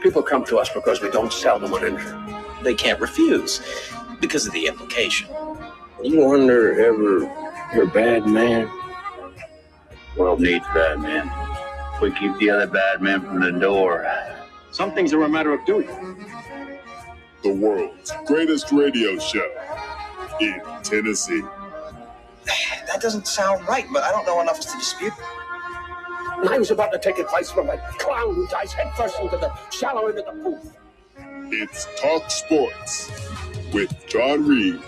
People come to us because we don't sell them uninjured. They can't refuse because of the implication. You wonder ever you're a bad man? World needs bad men. We keep the other bad men from the door. Some things are a matter of duty. The world's greatest radio show in Tennessee. That doesn't sound right, but I don't know enough to dispute. I was about to take advice from a clown who dives headfirst into the shallow end of the pool. It's Talk Sports with John Reed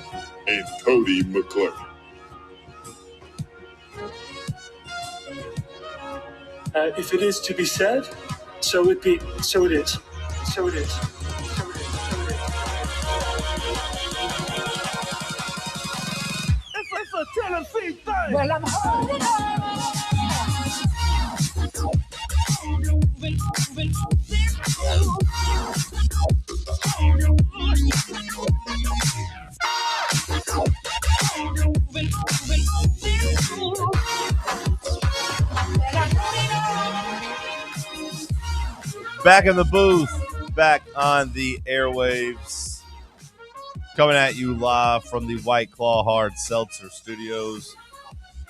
and Cody McClure. If it is to be said, so it be. So it is. So it is. So it is. It's a Tennessee thing. Well, I'm holding on. Back in the booth, back on the airwaves, coming at you live from the White Claw Hard Seltzer Studios.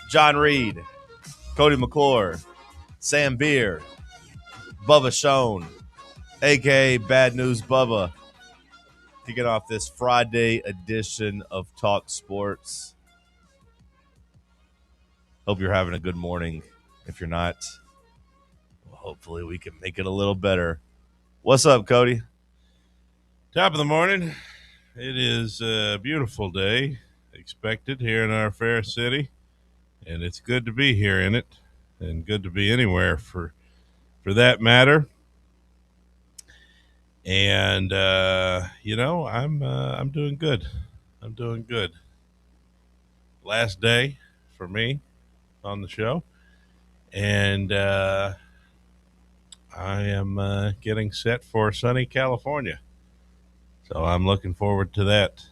John Reed, Cody McClure, Sam Beer, Bubba Schoen, a.k.a. Bad News Bubba, kicking off this Friday edition of Talk Sports. Hope you're having a good morning. If you're not, hopefully we can make it a little better. What's up, Cody? Top of the morning. It is a beautiful day expected here in our fair city, and it's good to be here in it, and good to be anywhere for that matter. And I'm doing good. I'm doing good. Last day for me on the show, and I am getting set for sunny California. So I'm looking forward to that.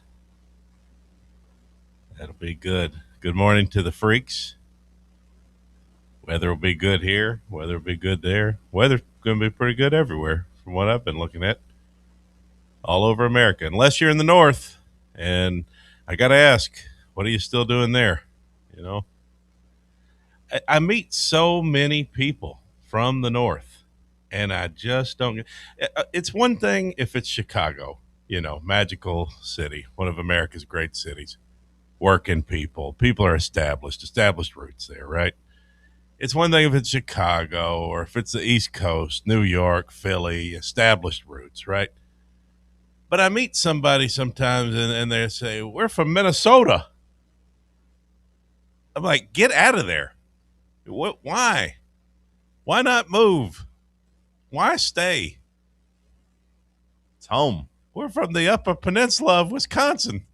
That'll be good. Good morning to the freaks. Weather will be good here. Weather will be good there. Weather's going to be pretty good everywhere from what I've been looking at. All over America, unless you're in the north. And I got to ask, what are you still doing there? You know, I meet so many people from the north, and I just don't. It's one thing if it's Chicago, you know, magical city, one of America's great cities, working people are established roots there, right? It's one thing if it's Chicago or if it's the East Coast, New York, Philly, established roots, right? But I meet somebody sometimes and they say, we're from Minnesota. I'm like, get out of there. What? Why? Why not move? Why stay? It's home. We're from the Upper Peninsula of Wisconsin.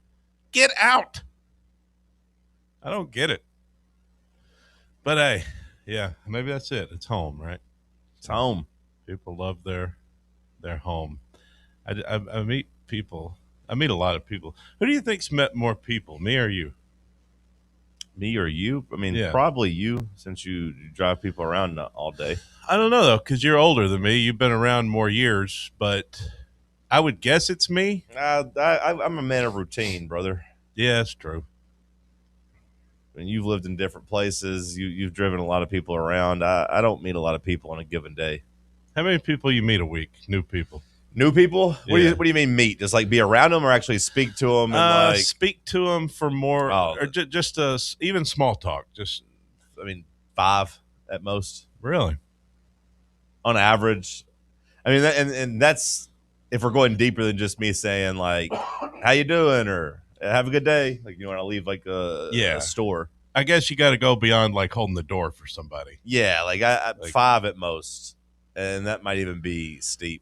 Get out. I don't get it. But hey, yeah, maybe that's it. It's home, right? It's home. People love their home. I meet people. I meet a lot of people. Who do you think's met more people, me or you? Me or you? I mean, Yeah. Probably you, since you drive people around all day. I don't know, though, because you're older than me. You've been around more years, but I would guess it's me. I'm a man of routine, brother. Yeah, that's true. And you've lived in different places. You've driven a lot of people around. I don't meet a lot of people on a given day. How many people you meet a week? New people? New people? Yeah. What do you mean meet? Just like be around them or actually speak to them? And speak to them for more, Oh. or just even small talk. Just, 5 at most. Really? On average. I mean, and that's if we're going deeper than just me saying like, how you doing? Or have a good day. Like, you want to leave like a store. I guess you got to go beyond like holding the door for somebody. Yeah, like 5 at most. And that might even be steep.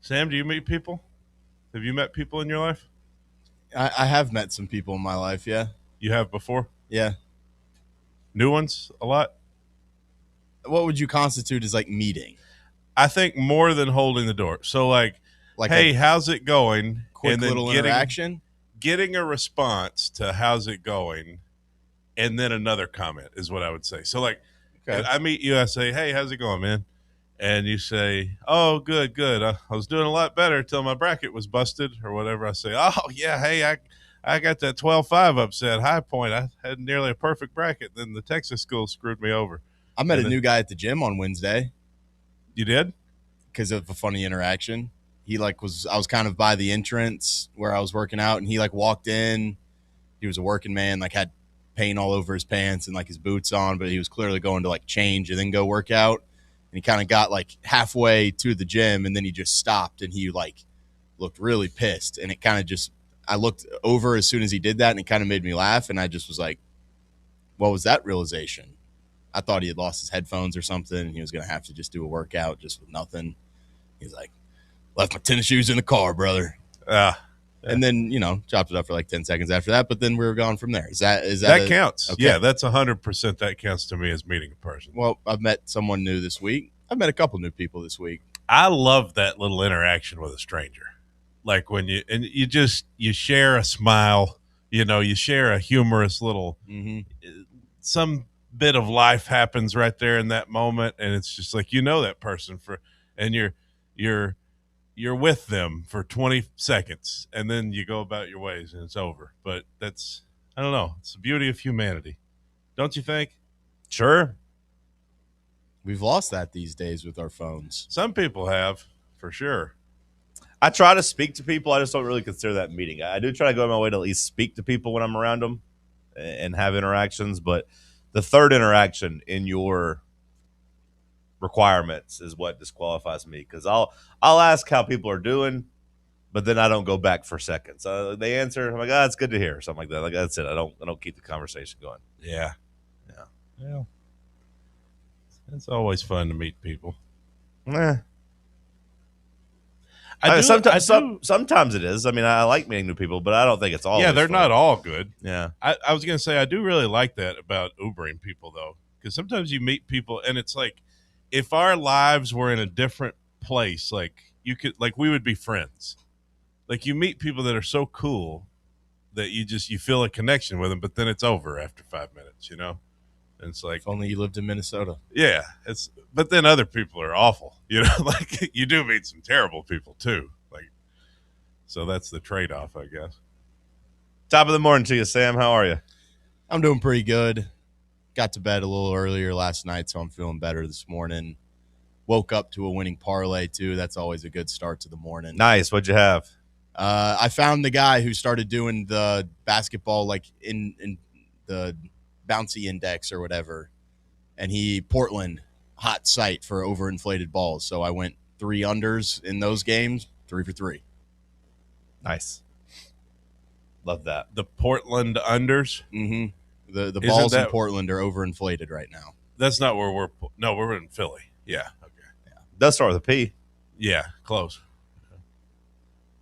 Sam, do you meet people? Have you met people in your life? I have met some people in my life, yeah. You have before? Yeah. New ones a lot? What would you constitute as like meeting? I think more than holding the door. So like hey, how's it going? Quick and then little interaction? Getting a response to how's it going, and then another comment is what I would say. So like, okay. I meet you, I say, hey, how's it going, man? and you say, "Oh, good, good. I was doing a lot better until my bracket was busted or whatever." I say, "Oh yeah, hey, I got that 12-5 upset high point. I had nearly a perfect bracket. Then the Texas school screwed me over." I met And a then, new guy at the gym on Wednesday you did? because of a funny interaction. He I was kind of by the entrance where I was working out, and he walked in. He was a working man, had paint all over his pants and his boots on, but he was clearly going to change and then go work out. And he kind of got halfway to the gym, and then he just stopped, and he looked really pissed. And it kind of just, I looked over as soon as he did that, and it kind of made me laugh. And I just was like, what was that realization? I thought he had lost his headphones or something, and he was going to have to just do a workout just with nothing. He's like, left my tennis shoes in the car, brother. And then, chopped it up for 10 seconds after that, but then we were gone from there. Is that counts. Okay. Yeah, that's 100%. That counts to me as meeting a person. Well, I've met someone new this week. I've met a couple new people this week. I love that little interaction with a stranger. Like when you share a smile, you share a humorous little, some bit of life happens right there in that moment. And it's just that person and you're with them for 20 seconds and then you go about your ways and it's over. But I don't know. It's the beauty of humanity. Don't you think? Sure. We've lost that these days with our phones. Some people have, for sure. I try to speak to people. I just don't really consider that meeting. I do try to go out of my way to at least speak to people when I'm around them and have interactions. But the third interaction in your requirements is what disqualifies me, because I'll ask how people are doing, but then I don't go back for seconds. They answer, I'm like, "Oh, it's good to hear," or something like that. That's it. I don't keep the conversation going. Yeah. Well, it's always fun to meet people. Sometimes it is. I mean, I like meeting new people, but I don't think it's all. Yeah, they're fun. not all good. Yeah. I was going to say, I do really like that about Ubering people, though, because sometimes you meet people and it's like, if our lives were in a different place, we would be friends. You meet people that are so cool that you feel a connection with them, but then it's over after 5 minutes, And it's like, if only you lived in Minnesota. Yeah, but then other people are awful, you do meet some terrible people too. So that's the trade-off, I guess. Top of the morning to you, Sam. How are you? I'm doing pretty good. Got to bed a little earlier last night, so I'm feeling better this morning. Woke up to a winning parlay too. That's always a good start to the morning. Nice. What'd you have? I found the guy who started doing the basketball in the bouncy index or whatever, and Portland, hot site for overinflated balls. So I went 3 unders in those games, 3 for 3. Nice. Love that. The Portland unders. Mm-hmm. The balls in Portland are overinflated right now. That's not where we're in Philly. Yeah. Okay. Yeah. Does start with a P. Yeah, close.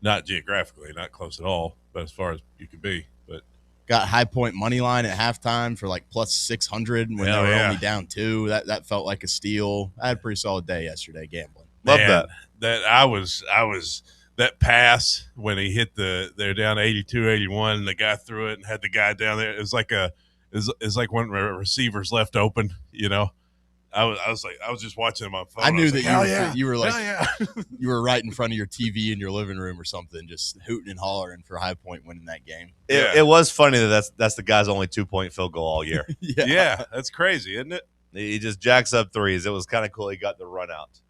Not geographically, not close at all, but as far as you could be. But got High Point money line at halftime for plus 600 when they were only down 2. That felt like a steal. I had a pretty solid day yesterday gambling. Love that. That I was that pass when he hit they're down 82-81 and the guy threw it and had the guy down there. It was like when receivers left open, I was just watching him on phone. I knew that you were yeah. You were right in front of your TV in your living room or something, just hooting and hollering for High Point winning that game. It was funny that's the guy's only 2-point field goal all year. Yeah, that's crazy, isn't it? He just jacks up threes. It was kind of cool. He got the run out.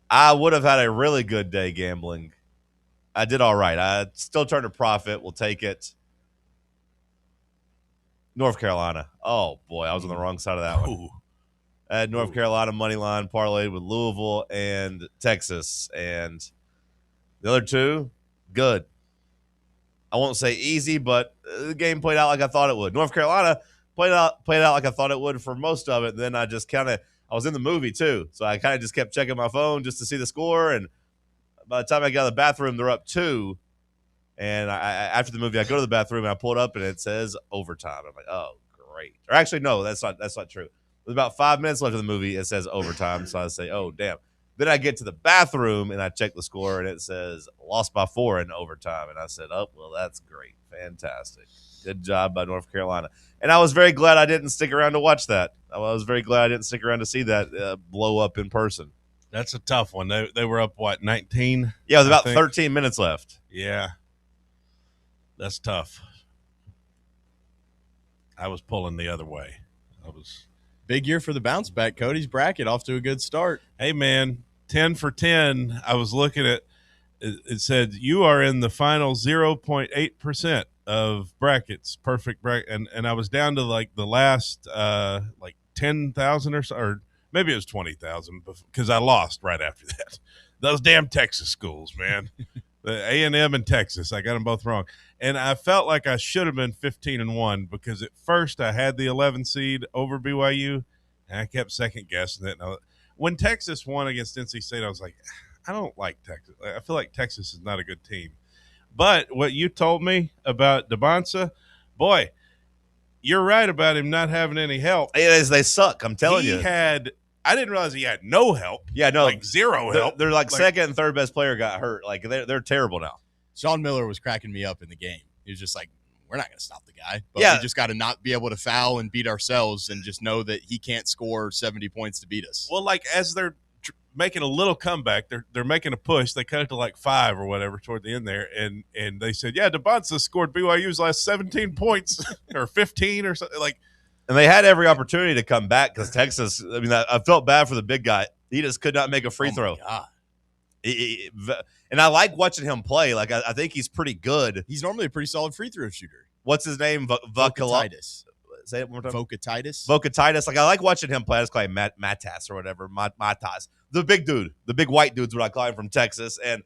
I would have had a really good day gambling. I did all right. I still turned a profit. We'll take it. North Carolina. Oh, boy. I was on the wrong side of that one. I had North Carolina money line parlayed with Louisville and Texas. And the other two, good. I won't say easy, but the game played out like I thought it would. North Carolina played out like I thought it would for most of it. Then I just I was in the movie too, so I kind of just kept checking my phone just to see the score. And by the time I got to the bathroom, they're up 2. And after the movie, I go to the bathroom and I pull it up and it says overtime. I'm like, oh, great. Or actually, no, that's not true. With about 5 minutes left of the movie, it says overtime. So I say, oh, damn. Then I get to the bathroom and I check the score and it says lost by 4 in overtime. And I said, oh, well, that's great. Fantastic. Good job by North Carolina. And I was very glad I didn't stick around to watch that. I was very glad I didn't stick around to see that blow up in person. That's a tough one. They were up, 19? Yeah, it was about 13 minutes left. Yeah. That's tough. I was pulling the other way. Big year for the bounce back. Cody's bracket off to a good start. Hey, man, 10 for 10. I was looking at it said you are in the final 0.8% of brackets, perfect bracket. And I was down to like the last 10,000 or so, or maybe it was 20,000 because I lost right after that. Those damn Texas schools, man. The A&M and Texas, I got them both wrong. And I felt like I should have been 15-1 because at first I had the 11 seed over BYU, and I kept second guessing it. When Texas won against NC State, I was like, I don't like Texas. I feel like Texas is not a good team. But what you told me about DeBonsa, boy, you're right about him not having any help. They suck, I'm telling you. I didn't realize he had no help. Yeah, no. Like zero help. They're like second and third best player got hurt. Like they're terrible now. Sean Miller was cracking me up in the game. He was just like, we're not going to stop the guy. But yeah. We just got to not be able to foul and beat ourselves and just know that he can't score 70 points to beat us. Well, like as they're making a little comeback, they're making a push. They cut it to like 5 or whatever toward the end there. And they said, yeah, DeBonsa scored BYU's last 17 points or 15 or something. Like, and they had every opportunity to come back because Texas, I mean, I felt bad for the big guy. He just could not make a free throw. God. And I like watching him play. Like, I think he's pretty good. He's normally a pretty solid free throw shooter. What's his name? Vocatitis. Say it one more time. Vocatitis. Like, I like watching him play. I just call him Matas or whatever. Matas. The big dude. The big white dude's what I call him from Texas. And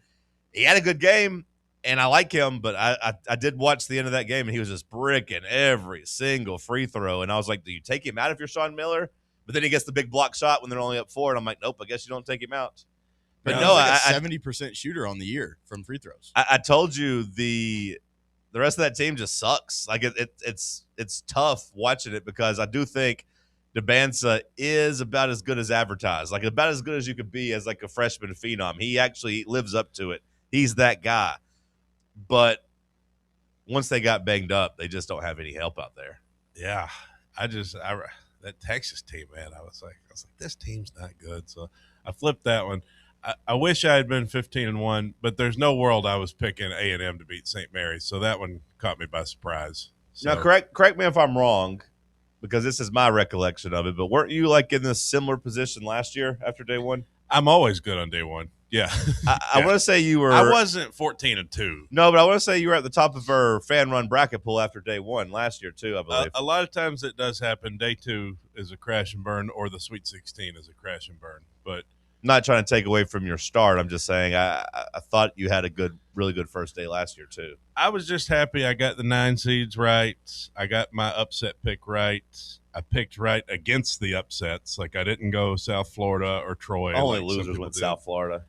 he had a good game. And I like him, but I did watch the end of that game, and he was just bricking every single free throw. And I was like, do you take him out if you're Sean Miller? But then he gets the big block shot when they're only up 4, and I'm like, nope, I guess you don't take him out. But no, like a 70% shooter on the year from free throws. I told you the rest of that team just sucks. Like it's tough watching it because I do think DeBonsa is about as good as advertised, like about as good as you could be as like a freshman phenom. He actually lives up to it. He's that guy. But once they got banged up, they just don't have any help out there. Yeah, that Texas team, man, I was like, this team's not good. So I flipped that one. I wish I had been 15-1, but there's no world I was picking A&M to beat St. Mary's. So that one caught me by surprise. So. Now, correct me if I'm wrong, because this is my recollection of it. But weren't you like in this similar position last year after day one? I'm always good on day one. Yeah. I want to say you were. I wasn't 14-2. No, but I want to say you were at the top of our fan run bracket pool after day one last year too, I believe. A lot of times it does happen. Day 2 is a crash and burn, or the Sweet 16 is a crash and burn. But I'm not trying to take away from your start. I'm just saying I thought you had a really good first day last year too. I was just happy I got the 9 seeds right. I got my upset pick right. I picked right against the upsets. Like I didn't go South Florida or Troy. Only losers went South Florida.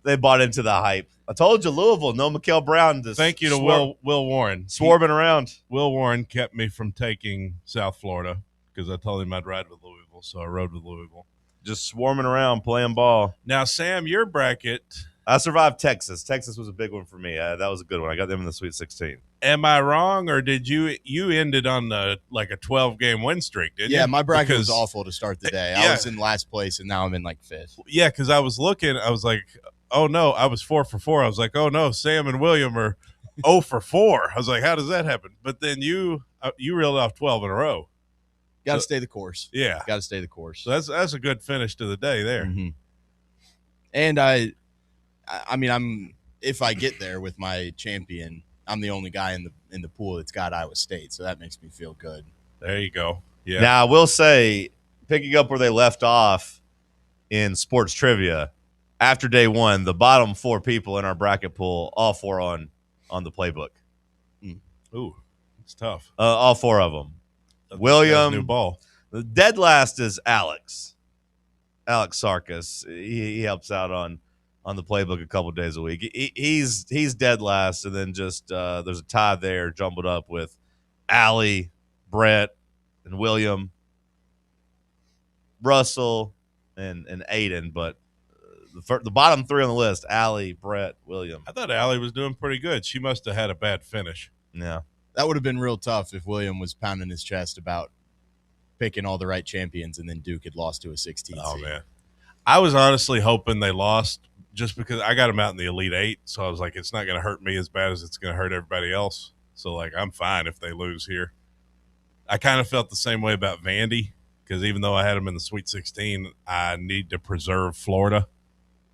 They bought into the hype. I told you, Louisville, no Mikael Brown. Thank you to Will Warren. Swarming around. Will Warren kept me from taking South Florida because I told him I'd ride with Louisville, so I rode with Louisville. Just swarming around, playing ball. Now, Sam, your bracket. I survived Texas. Texas was a big one for me. That was a good one. I got them in the Sweet 16. Am I wrong, or did you ended on a 12-game win streak, didn't you? Yeah, my bracket was awful to start the day. I was in last place, and now I'm in like 5th. Yeah, because I was looking. I was like, oh, no. I was 4 for 4. I was like, oh, no, Sam and William are 0 for 4. I was like, how does that happen? But then you reeled off 12 in a row. Got to stay the course. Yeah. Got to stay the course. So that's a good finish to the day there. Mm-hmm. And I mean, if I get there with my champion, I'm the only guy in the pool that's got Iowa State, so that makes me feel good. There you go. Yeah. Now, I will say, picking up where they left off in sports trivia, after day one, the bottom 4 people in our bracket pool, all 4 on the playbook. Ooh, it's tough. All 4 of them. William, new ball. The dead last is Alex Sarkis. He helps out on the playbook a couple days a week. He's dead last, and then just there's a tie there jumbled up with Allie, Brett, and William, Russell, and Aiden. But the bottom 3 on the list: Allie, Brett, William. I thought Allie was doing pretty good. She must have had a bad finish. Yeah. That would have been real tough if William was pounding his chest about picking all the right champions and then Duke had lost to a 16 Oh, seed. man. I was honestly hoping they lost just because I got them out in the Elite Eight. So I was like, it's not going to hurt me as bad as it's going to hurt everybody else. So, like, I'm fine if they lose here. I kind of felt the same way about Vandy because even though I had them in the Sweet 16, I need to preserve Florida.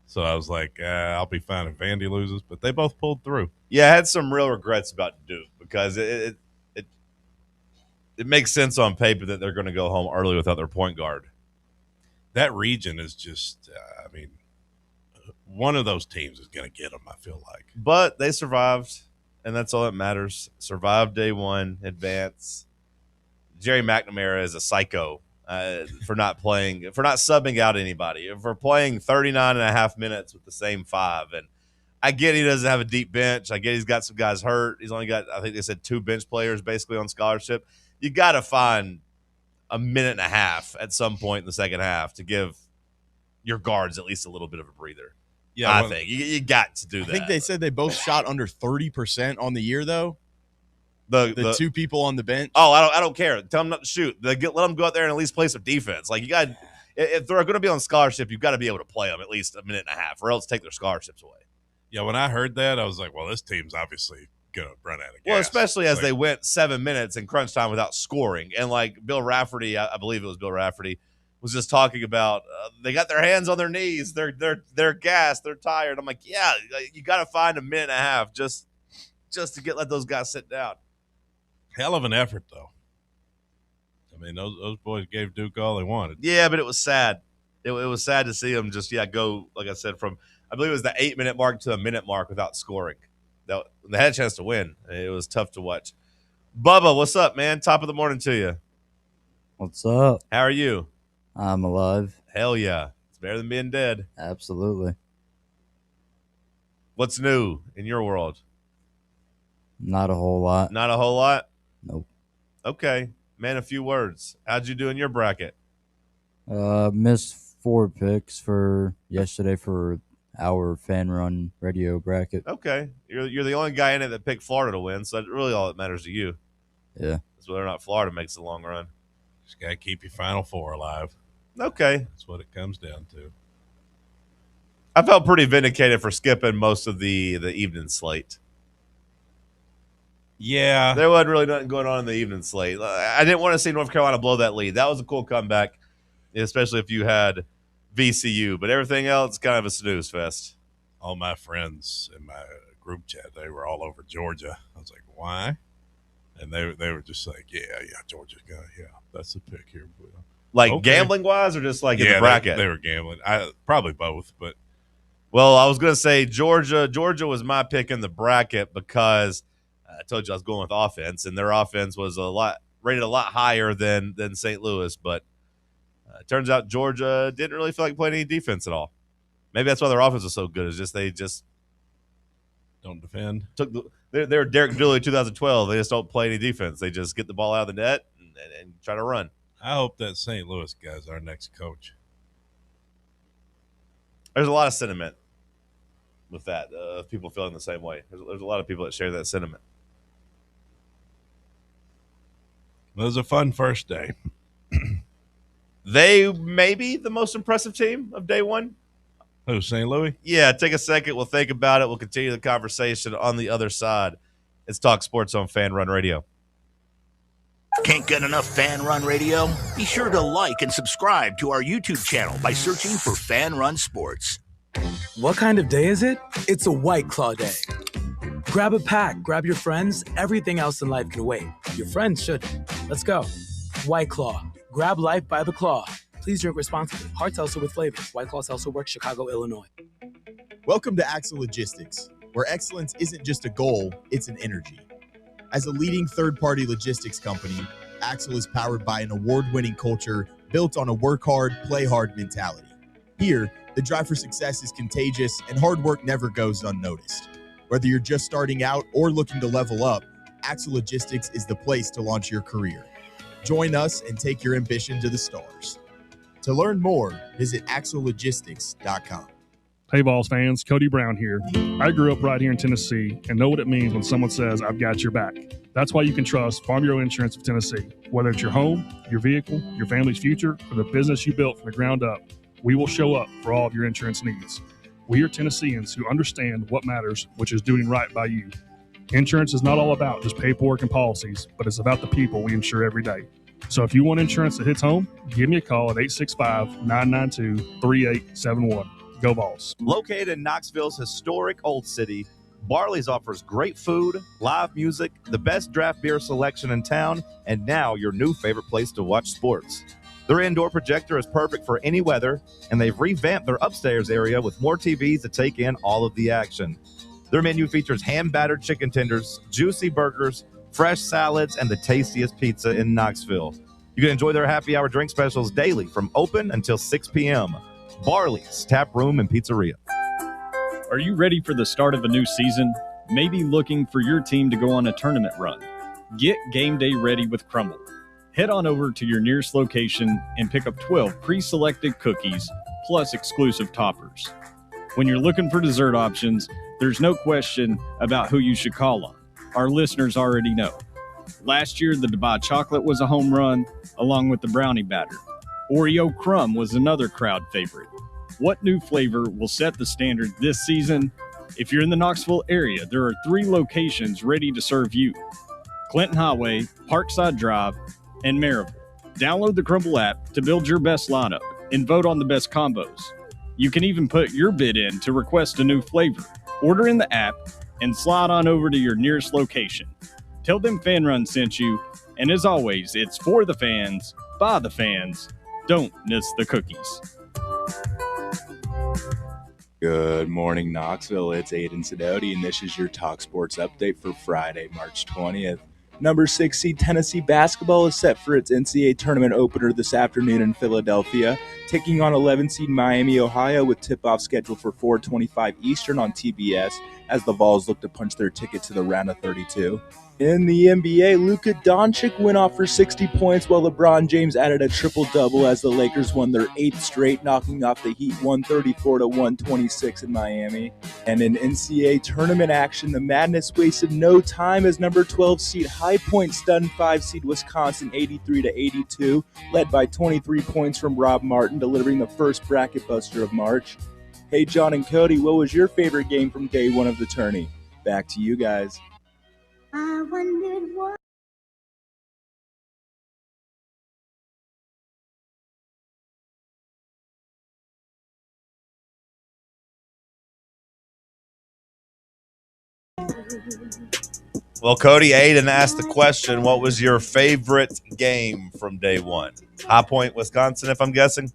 So I was like, I'll be fine if Vandy loses. But they both pulled through. Yeah, I had some real regrets about Duke because it makes sense on paper that they're going to go home early without their point guard. That region is just, one of those teams is going to get them, I feel like. But they survived, and that's all that matters. Survived day one, advance. Jerry McNamara is a psycho for not subbing out anybody, for playing 39 and a half minutes with the same five. And I get he doesn't have a deep bench. I get he's got some guys hurt. He's only got, I think they said, 2 bench players basically on scholarship. You got to find a minute and a half at some point in the second half to give your guards at least a little bit of a breather. Yeah, I think you got to do that. I think they said they both shot under 30% on the year, though. The 2 people on the bench. Oh, I don't care. Tell them not to shoot. Let them go out there and at least play some defense. Like, you got, if they're going to be on scholarship, you've got to be able to play them at least a minute and a half, or else take their scholarships away. Yeah, when I heard that, I was like, well, this team's obviously going to run out of gas. Well, especially as they went 7 minutes in crunch time without scoring. And like Bill Rafferty, I believe it was Bill Rafferty, was just talking about they got their hands on their knees. They're gassed. They're tired. I'm like, yeah, you got to find a minute and a half just to let those guys sit down. Hell of an effort, though. I mean, those boys gave Duke all they wanted. Yeah, but it was sad. It was sad to see them just, go, like I said, from, I believe it was the 8-minute mark to a minute mark without scoring. They had a chance to win. It was tough to watch. Bubba, what's up, man? Top of the morning to you. What's up? How are you? I'm alive. Hell yeah. It's better than being dead. Absolutely. What's new in your world? Not a whole lot. Not a whole lot? Nope. Okay. Man, a few words. How'd you do in your bracket? Missed 4 picks for yesterday for our fan run radio bracket. Okay. You're the only guy in it that picked Florida to win, so that's really all that matters to you. Yeah. That's whether or not Florida makes the long run. Just got to keep your Final Four alive. Okay. That's what it comes down to. I felt pretty vindicated for skipping most of the evening slate. Yeah. There wasn't really nothing going on in the evening slate. I didn't want to see North Carolina blow that lead. That was a cool comeback, especially if you had VCU. But everything else, kind of a snooze fest. All my friends in my group chat, they were all over Georgia. I was like, why? And they were just like, yeah, Georgia's going to, that's the pick here. Like okay. Gambling-wise or just like in the bracket? They were gambling. Probably both, but. Well, I was going to say Georgia. Georgia was my pick in the bracket because I told you I was going with offense, and their offense was rated a lot higher than St. Louis. But it turns out Georgia didn't really feel like playing any defense at all. Maybe that's why their offense was so good. Is just they just don't defend. They're Derek Dooley 2012. They just don't play any defense. They just get the ball out of the net and try to run. I hope that St. Louis guy's our next coach. There's a lot of sentiment with that. People feeling the same way. There's a lot of people that share that sentiment. It was a fun first day. They may be the most impressive team of day one. Who, St. Louis? Yeah, take a second. We'll think about it. We'll continue the conversation on the other side. It's Talk Sports on Fan Run Radio. Can't get enough Fan Run Radio? Be sure to like and subscribe to our YouTube channel by searching for Fan Run Sports. What kind of day is it? It's a White Claw day. Grab a pack, grab your friends. Everything else in life can wait. Your friends shouldn't. Let's go. White Claw. Grab life by the claw. Please drink responsibly. Hard seltzer with flavors. White Claw Seltzer Works, Chicago, Illinois. Welcome to Axle Logistics, where excellence isn't just a goal, it's an energy. As a leading third-party logistics company, Axle is powered by an award-winning culture built on a work hard, play hard mentality. Here, the drive for success is contagious and hard work never goes unnoticed. Whether you're just starting out or looking to level up, Axle Logistics is the place to launch your career. Join us and take your ambition to the stars. To learn more, visit axlelogistics.com. Hey, Vols fans, Cody Brown here. I grew up right here in Tennessee and know what it means when someone says, I've got your back. That's why you can trust Farm Bureau Insurance of Tennessee. Whether it's your home, your vehicle, your family's future, or the business you built from the ground up, we will show up for all of your insurance needs. We are Tennesseans who understand what matters, which is doing right by you. Insurance is not all about just paperwork and policies, but it's about the people we insure every day. So if you want insurance that hits home, give me a call at 865-992-3871. Go Vols. Located in Knoxville's historic Old City, Barley's offers great food, live music, the best draft beer selection in town, and now your new favorite place to watch sports. Their indoor projector is perfect for any weather, and they've revamped their upstairs area with more TVs to take in all of the action. Their menu features hand-battered chicken tenders, juicy burgers, fresh salads, and the tastiest pizza in Knoxville. You can enjoy their happy hour drink specials daily from open until 6 p.m. Barley's Tap Room and Pizzeria. Are you ready for the start of a new season? Maybe looking for your team to go on a tournament run? Get game day ready with Crumble. Head on over to your nearest location and pick up 12 pre-selected cookies plus exclusive toppers. When you're looking for dessert options, there's no question about who you should call on. Our listeners already know. Last year, the Dubai chocolate was a home run, along with the brownie batter. Oreo crumb was another crowd favorite. What new flavor will set the standard this season? If you're in the Knoxville area, there are 3 locations ready to serve you: Clinton Highway, Parkside Drive, and Maryville. Download the Crumble app to build your best lineup and vote on the best combos. You can even put your bid in to request a new flavor. Order in the app and slide on over to your nearest location. Tell them Fan Run sent you, and as always, it's for the fans, by the fans. Don't miss the cookies. Good morning, Knoxville. It's Aiden Sidoti, and this is your TalkSports update for Friday, March 20th. Number 6 seed Tennessee basketball is set for its NCAA tournament opener this afternoon in Philadelphia, taking on 11 seed Miami, Ohio, with tip-off scheduled for 4:25 Eastern on TBS as the Vols look to punch their ticket to the round of 32. In the NBA, Luka Doncic went off for 60 points while LeBron James added a triple-double as the Lakers won their 8th straight, knocking off the Heat 134-126 in Miami. And in NCAA tournament action, the Madness wasted no time as number 12 seed High Point stunned 5 seed Wisconsin 83-82, led by 23 points from Rob Martin, delivering the first bracket buster of March. Hey, John and Cody, what was your favorite game from day one of the tourney? Back to you guys. I wondered what. Well, Cody Aiden asked the question, what was your favorite game from day one? High Point, Wisconsin, if I'm guessing?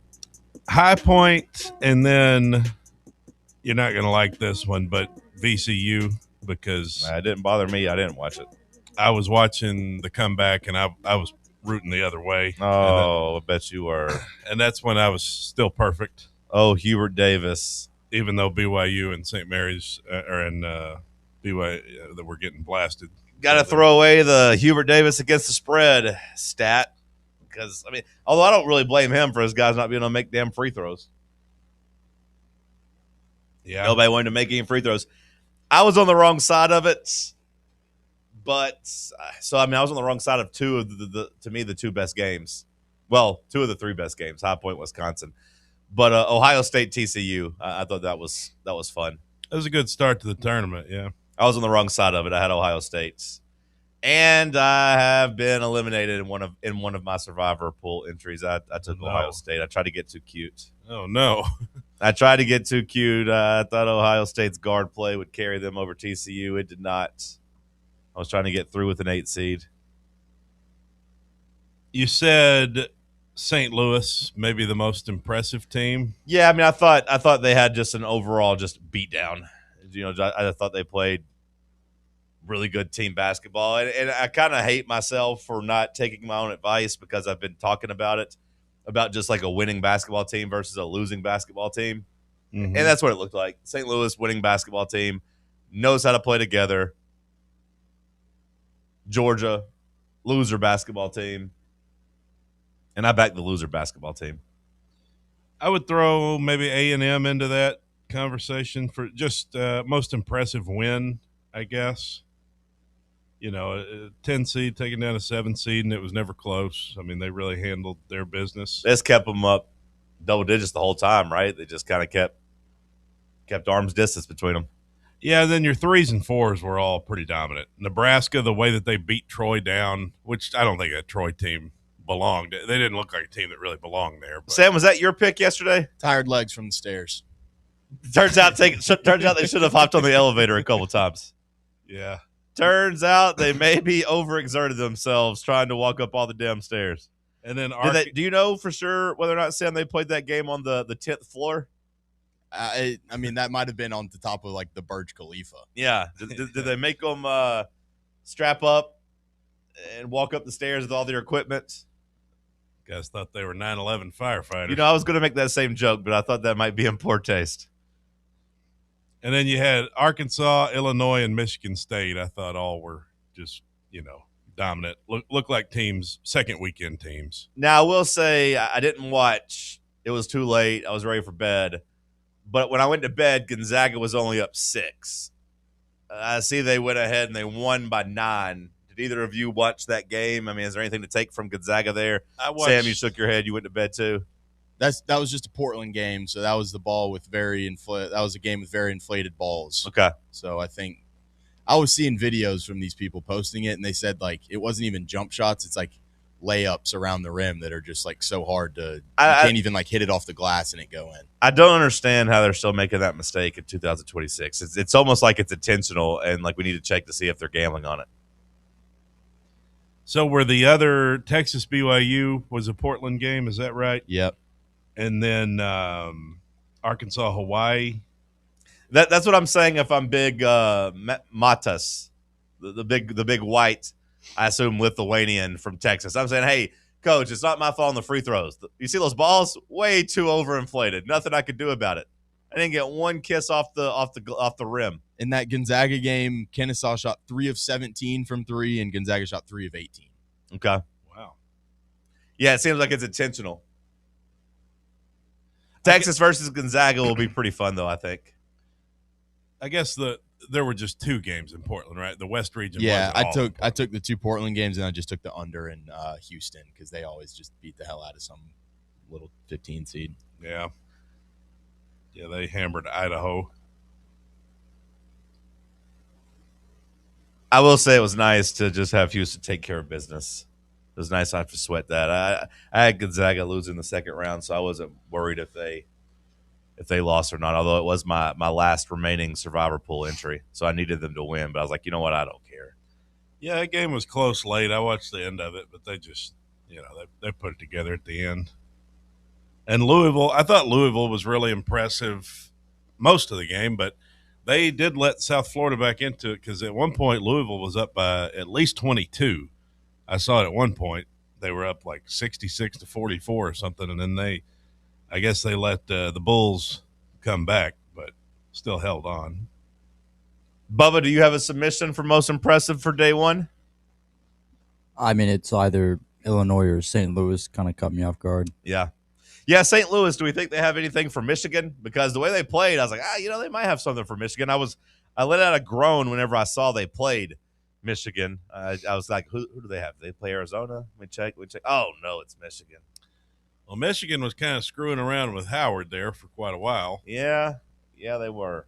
High Point, and then you're not going to like this one, but VCU, because it didn't bother me. I didn't watch it. I was watching the comeback, and I was rooting the other way. Oh, I bet you were. And that's when I was still perfect. Oh, Hubert Davis. Even though BYU and St. Mary's are in BYU that we're getting blasted. Got to throw away the Hubert Davis against the spread stat. Because, I mean, although I don't really blame him for his guys not being able to make damn free throws. Yeah. Nobody wanted to make any free throws. I was on the wrong side of it. But, so, I mean, I was on the wrong side of two of to me, the 2 best games. Well, 2 of the 3 best games, High Point, Wisconsin. But Ohio State, TCU, I thought that was fun. It was a good start to the tournament, yeah. I was on the wrong side of it. I had Ohio State. And I have been eliminated in one of my Survivor pool entries. I took Ohio State. I tried to get too cute. Oh, no. I tried to get too cute. I thought Ohio State's guard play would carry them over TCU. It did not. I was trying to get through with an 8 seed. You said St. Louis, maybe the most impressive team. Yeah, I mean, I thought they had just an overall just beatdown. You know, I thought they played really good team basketball, and I kind of hate myself for not taking my own advice because I've been talking about it, about just like a winning basketball team versus a losing basketball team, and that's what it looked like. St. Louis winning basketball team, knows how to play together. Georgia, loser basketball team. And I backed the loser basketball team. I would throw maybe A&M into that conversation for just most impressive win, I guess. You know, a 10 seed taking down a 7 seed, and it was never close. I mean, they really handled their business. They just kept them up double digits the whole time, right? They just kind of kept arm's distance between them. Yeah, and then your 3s and 4s were all pretty dominant. Nebraska, the way that they beat Troy down, which I don't think that Troy team belonged. They didn't look like a team that really belonged there. But. Sam, was that your pick yesterday? Tired legs from the stairs. Turns out they should have hopped on the elevator a couple times. Yeah. Turns out they maybe overexerted themselves trying to walk up all the damn stairs. And then do you know for sure whether or not, Sam, they played that game on the 10th floor? I mean, that might have been on the top of like the Burj Khalifa. Yeah. Did they make them strap up and walk up the stairs with all their equipment? Guys thought they were 9/11 firefighters. You know, I was going to make that same joke, but I thought that might be in poor taste. And then you had Arkansas, Illinois, and Michigan State. I thought all were just, dominant. Look like teams, second weekend teams. Now, I will say I didn't watch. It was too late. I was ready for bed. But when I went to bed, Gonzaga was only up 6. I see they went ahead and they won by 9. Did either of you watch that game? I mean, is there anything to take from Gonzaga there? Sam, you shook your head. You went to bed too? That was just a Portland game, so that was the ball with that was a game with very inflated balls. Okay. So I think I was seeing videos from these people posting it, and they said like it wasn't even jump shots; it's like layups around the rim that are just like so hard to you can't even like hit it off the glass and it go in. I don't understand how they're still making that mistake in 2026. It's almost like it's intentional, and like we need to check to see if they're gambling on it. So were the other Texas BYU was a Portland game? Is that right? Yep. And then Arkansas, Hawaii. That's what I'm saying. If I'm big Matas, the big white, I assume Lithuanian from Texas. I'm saying, hey, coach, it's not my fault on the free throws. You see those balls? Way too overinflated. Nothing I could do about it. I didn't get one kiss off the rim. In that Gonzaga game, Kennesaw shot 3 of 17 from 3, and Gonzaga shot 3 of 18. Okay. Wow. Yeah, it seems like it's intentional. Texas versus Gonzaga will be pretty fun, though, I think. I guess there were just 2 games in Portland, right? The West region. Yeah, I took the 2 Portland games, and I just took the under in Houston because they always just beat the hell out of some little 15 seed. Yeah. Yeah, they hammered Idaho. I will say it was nice to just have Houston take care of business. It was nice not to have to sweat that. I had Gonzaga losing the second round, so I wasn't worried if they lost or not, although it was my last remaining survivor pool entry. So I needed them to win, but I was like, you know what? I don't care. Yeah, that game was close late. I watched the end of it, but they just, they put it together at the end. And Louisville, I thought Louisville was really impressive most of the game, but they did let South Florida back into it because at one point Louisville was up by at least 22. I saw it at one point. They were up like 66-44 or something, and then I guess they let the Bulls come back, but still held on. Bubba, do you have a submission for most impressive for day one? I mean, it's either Illinois or St. Louis. Kind of caught me off guard. Yeah. Yeah, St. Louis, do we think they have anything for Michigan? Because the way they played, I was like, they might have something for Michigan. I let out a groan whenever I saw they played Michigan. I was like, who do they have? Do they play Arizona? Let me check. Oh, no, it's Michigan. Well, Michigan was kind of screwing around with Howard there for quite a while. Yeah, they were.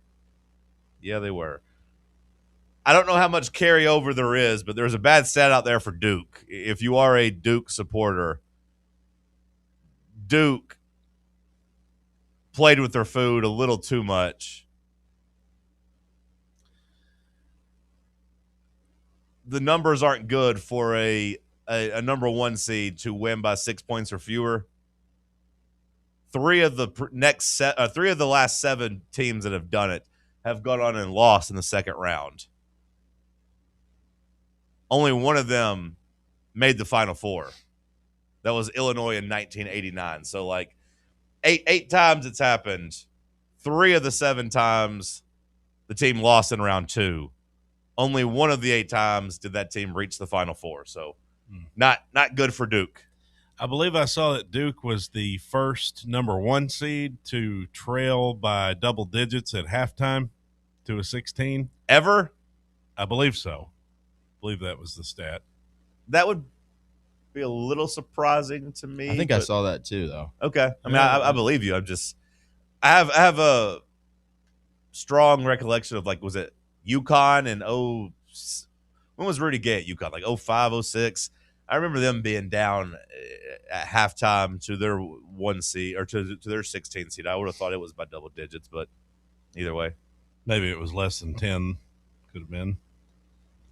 I don't know how much carryover there is, but there's a bad stat out there for Duke. If you are a Duke supporter, Duke played with their food a little too much. The numbers aren't good for a number 1 seed to win by 6 points or fewer. 3 of the last 7 teams that have done it have gone on and lost in the second round. Only one of them made the Final Four. That was Illinois in 1989. So, like, eight times it's happened. 3 of the 7 times the team lost in round 2. Only one of the 8 times did that team reach the Final Four. So, not good for Duke. I believe I saw that Duke was the first number 1 seed to trail by double digits at halftime to a 16. Ever? I believe so. I believe that was the stat. That would be a little surprising to me. I think I saw that too, though. Okay. I mean, I believe you. I have a strong recollection of, like, was it UConn and when was Rudy Gay at UConn? Like 05, 06? I remember them being down at halftime to their 1 seed or to their 16 seed. I would have thought it was by double digits, but either way. Maybe it was less than 10. Could have been.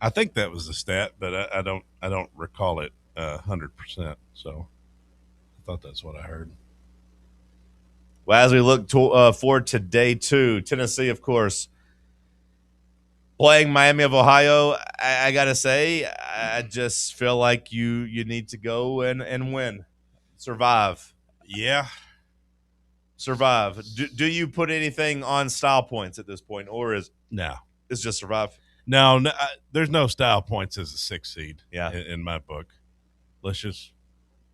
I think that was the stat, but I don't recall it 100%. So I thought that's what I heard. Well, as we look forward to day 2, Tennessee, of course, playing Miami of Ohio. I gotta say, I just feel like you need to go and win, survive. Yeah, survive. Do you put anything on style points at this point, or it's just survive? No, there's no style points as a 6 seed. Yeah, in my book. Let's just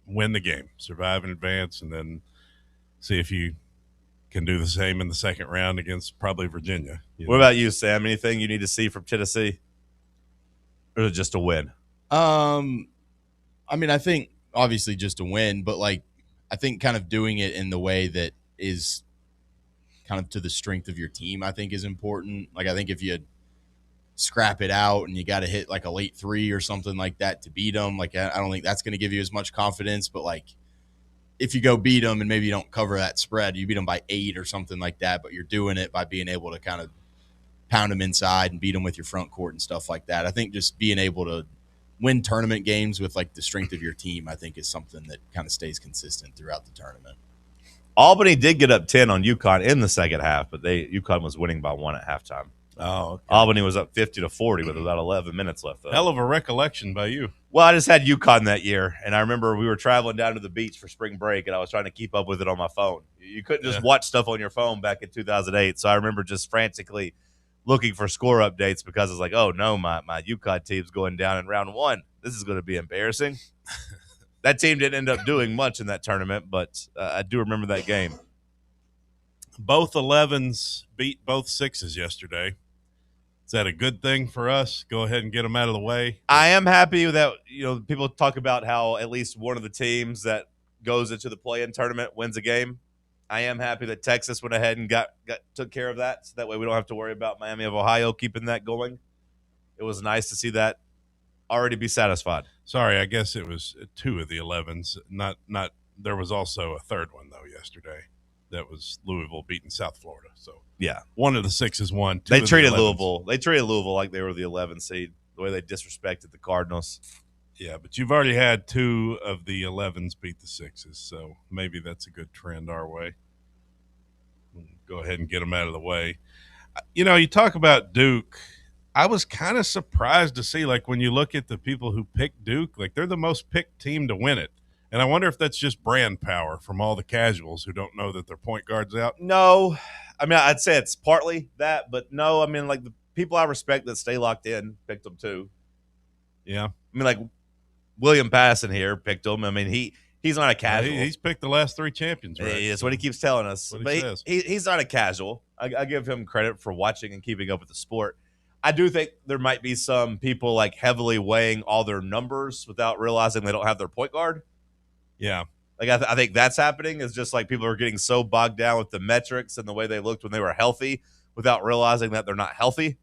win the game, survive in advance, and then see if you can do the same in the second round against probably Virginia. What about you, Sam? Anything you need to see from Tennessee, or is it just a win? I mean, I think obviously just a win, but like I think kind of doing it in the way that is kind of to the strength of your team, I think is important. Like I think if you scrap it out and you got to hit like a late 3 or something like that to beat them, like I don't think that's going to give you as much confidence. But like if you go beat them and maybe you don't cover that spread, you beat them by 8 or something like that, but you're doing it by being able to kind of pound them inside and beat them with your front court and stuff like that. I think just being able to win tournament games with like the strength of your team, I think is something that kind of stays consistent throughout the tournament. Albany did get up 10 on UConn in the second half, but UConn was winning by 1 at halftime. Oh, okay. Albany was up 50-40 with about 11 minutes left, though. Hell of a recollection by you. Well, I just had UConn that year, and I remember we were traveling down to the beach for spring break, and I was trying to keep up with it on my phone. You couldn't just watch stuff on your phone back in 2008, so I remember just frantically looking for score updates because I was like, oh, no, my UConn team's going down in round 1. This is going to be embarrassing. That team didn't end up doing much in that tournament, but I do remember that game. Both 11s beat both 6s yesterday. Is that a good thing for us? Go ahead and get them out of the way. I am happy that, people talk about how at least one of the teams that goes into the play-in tournament wins a game. I am happy that Texas went ahead and took care of that, so that way we don't have to worry about Miami of Ohio keeping that going. It was nice to see that already be satisfied. Sorry, I guess it was 2 of the 11s. Not. There was also a third one though yesterday. That was Louisville beating South Florida. So yeah, 1 of the 6s won. They treated Louisville. They treated Louisville like they were the 11th seed. The way they disrespected the Cardinals. Yeah, but you've already had 2 of the 11s beat the 6s, so maybe that's a good trend our way. Go ahead and get them out of the way. You talk about Duke. I was kind of surprised to see, like, when you look at the people who picked Duke, like, they're the most picked team to win it. And I wonder if that's just brand power from all the casuals who don't know that their point guard's out. No. I mean, I'd say it's partly that, but no. I mean, like, the people I respect that stay locked in picked them too. Yeah. I mean, like, William Passon here picked them. I mean, he's not a casual. He's picked the last 3 champions, right? That's what he keeps telling us. What but he says. He's not a casual. I give him credit for watching and keeping up with the sport. I do think there might be some people, like, heavily weighing all their numbers without realizing they don't have their point guard. Yeah. Like, I think that's happening. Is just like people are getting so bogged down with the metrics and the way they looked when they were healthy without realizing that they're not healthy.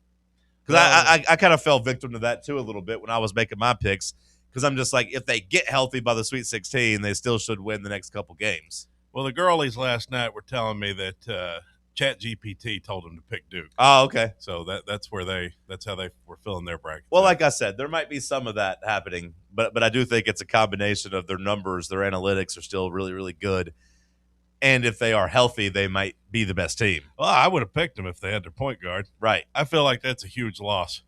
Because I kind of fell victim to that too a little bit when I was making my picks. Because I'm just like, if they get healthy by the Sweet 16, they still should win the next couple games. Well, the girlies last night were telling me that ChatGPT told them to pick Duke. Oh, okay. So that's how they were filling their bracket. Well, like I said, there might be some of that happening, but I do think it's a combination of their numbers, their analytics are still really, really good. And if they are healthy, they might be the best team. Well, I would have picked them if they had their point guard. Right. I feel like that's a huge loss.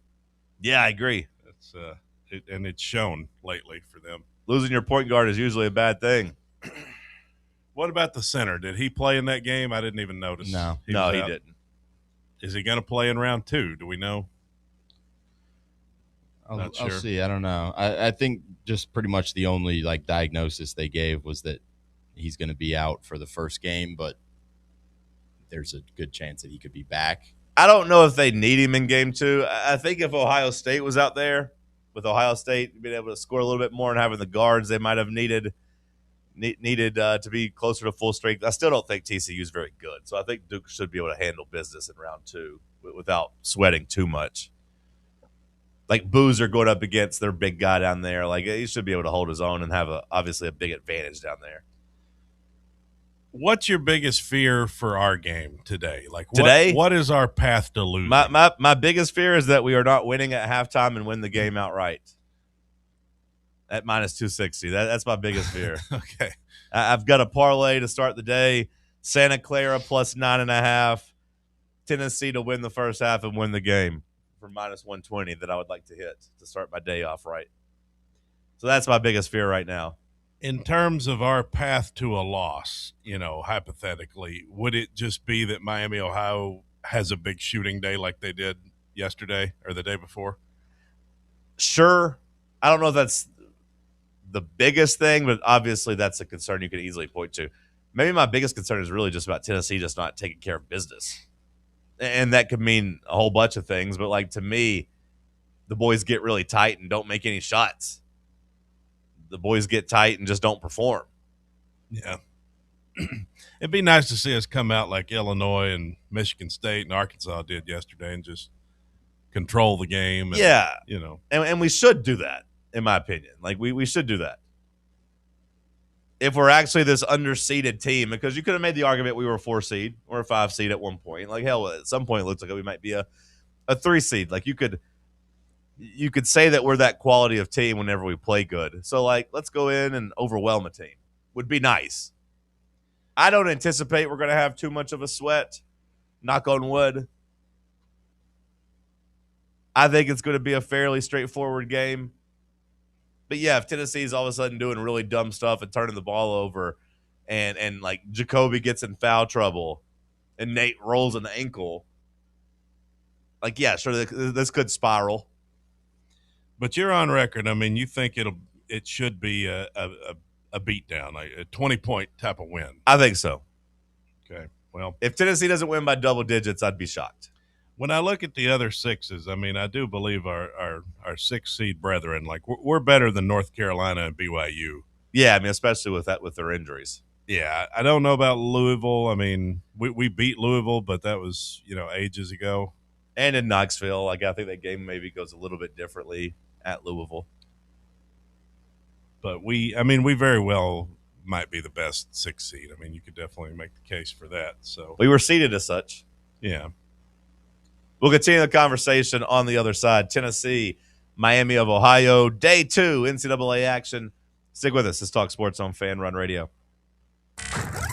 Yeah, I agree. It's and it's shown lately for them. Losing your point guard is usually a bad thing. What about the center? Did he play in that game? I didn't even notice. No, he didn't. Is he going to play in round 2? Do we know? I'll see. I don't know. I think just pretty much the only like diagnosis they gave was that he's going to be out for the first game, but there's a good chance that he could be back. I don't know if they need him in game 2. I think if Ohio State was out there, with Ohio State being able to score a little bit more and having the guards they might have needed to be closer to full strength. I still don't think TCU is very good, so I think Duke should be able to handle business in round 2 without sweating too much. Like Boozer going up against their big guy down there, like he should be able to hold his own and have obviously a big advantage down there. What's your biggest fear for our game today? Like today, what is our path to losing? My biggest fear is that we are not winning at halftime and win the game outright. At minus 260. That's my biggest fear. Okay. I've got a parlay to start the day. Santa Clara plus 9.5. Tennessee to win the first half and win the game for minus 120 that I would like to hit to start my day off right. So that's my biggest fear right now. In terms of our path to a loss, hypothetically, would it just be that Miami, Ohio has a big shooting day like they did yesterday or the day before? Sure. I don't know if that's the biggest thing, but obviously that's a concern you could easily point to. Maybe my biggest concern is really just about Tennessee just not taking care of business. And that could mean a whole bunch of things, but like to me, the boys get really tight and don't make any shots. The boys get tight and just don't perform. Yeah. It'd be nice to see us come out like Illinois and Michigan State and Arkansas did yesterday and just control the game. And, And we should do that, in my opinion. Like, we should do that. If we're actually this underseeded team, because you could have made the argument we were a 4 seed or a 5 seed at one point. Like, hell, at some point it looks like we might be a 3 seed. Like, you could say that we're that quality of team whenever we play good. So, like, let's go in and overwhelm a team. Would be nice. I don't anticipate we're going to have too much of a sweat. Knock on wood. I think it's going to be a fairly straightforward game. But, yeah, if Tennessee's all of a sudden doing really dumb stuff and turning the ball over and like, Jacoby gets in foul trouble and Nate rolls an ankle, like, yeah, sure, this could spiral. But you're on record. I mean, you think it should be a beatdown, a 20-point type of win. I think so. Okay. Well, if Tennessee doesn't win by double digits, I'd be shocked. When I look at the other sixes, I mean, I do believe our 6 seed brethren, like we're better than North Carolina and BYU. Yeah, I mean, especially with their injuries. Yeah, I don't know about Louisville. I mean, we beat Louisville, but that was ages ago. And in Knoxville, like I think that game maybe goes a little bit differently at Louisville. But we very well might be the best 6 seed. I mean, you could definitely make the case for that. So we were seeded as such. Yeah. We'll continue the conversation on the other side. Tennessee, Miami of Ohio, day 2, NCAA action. Stick with us. This Talk Sports on Fan Run Radio.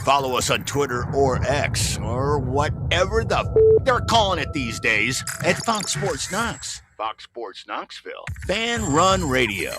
Follow us on Twitter or X or whatever they're calling it these days at Fox Sports Knox. Fox Sports Knoxville. Fan Run Radio.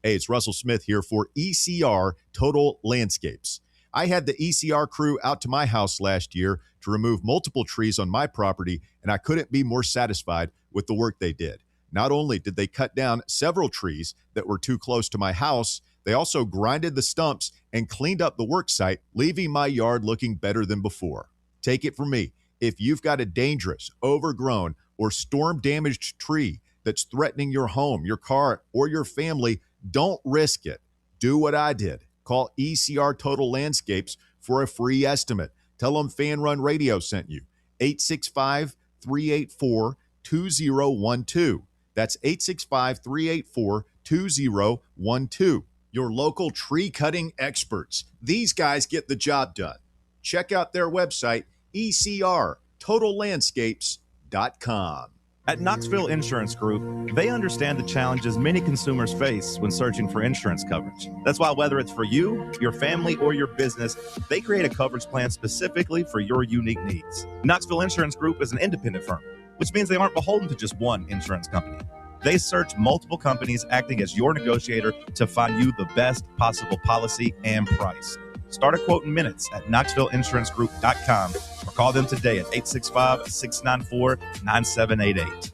Hey, it's Russell Smith here for ECR Total Landscapes. I had the ECR crew out to my house last year to remove multiple trees on my property, and I couldn't be more satisfied with the work they did. Not only did they cut down several trees that were too close to my house, they also grinded the stumps and cleaned up the work site, leaving my yard looking better than before. Take it from me, if you've got a dangerous, overgrown, or storm-damaged tree that's threatening your home, your car, or your family, don't risk it. Do what I did. Call ECR Total Landscapes for a free estimate. Tell them Fan Run Radio sent you. 865-384-2012. That's 865-384-2012. Your local tree cutting experts. These guys get the job done. Check out their website, ecrtotallandscapes.com. At Knoxville Insurance Group, they understand the challenges many consumers face when searching for insurance coverage. That's why whether it's for you, your family, or your business, they create a coverage plan specifically for your unique needs. Knoxville Insurance Group is an independent firm, which means they aren't beholden to just one insurance company. They search multiple companies acting as your negotiator to find you the best possible policy and price. Start a quote in minutes at KnoxvilleInsuranceGroup.com or call them today at 865-694-9788.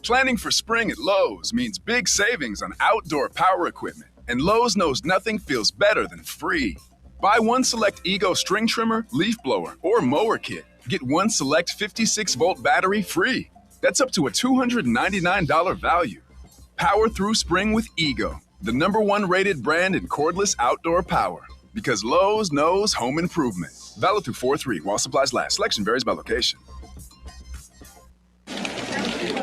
Planning for spring at Lowe's means big savings on outdoor power equipment, and Lowe's knows nothing feels better than free. Buy one select Ego string trimmer, leaf blower, or mower kit. Get one select 56-volt battery free. That's up to a $299 value. Power through spring with Ego, the #1 rated brand in cordless outdoor power. Because Lowe's knows home improvement. Valid through 4/3 while supplies last. Selection varies by location.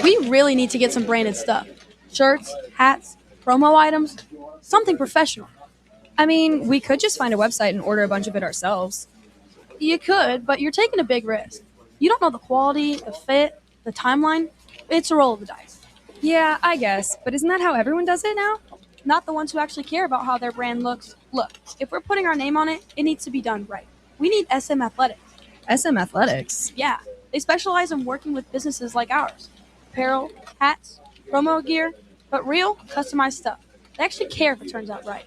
We really need to get some branded stuff. Shirts, hats, promo items, something professional. I mean, we could just find a website and order a bunch of it ourselves. You could, but you're taking a big risk. You don't know the quality, the fit, the timeline. It's a roll of the dice. Yeah, I guess, but isn't that how everyone does it now? Not the ones who actually care about how their brand looks. Look, if we're putting our name on it, it needs to be done right. We need SM Athletics. SM Athletics? Yeah, they specialize in working with businesses like ours. Apparel, hats, promo gear, but real, customized stuff. They actually care if it turns out right.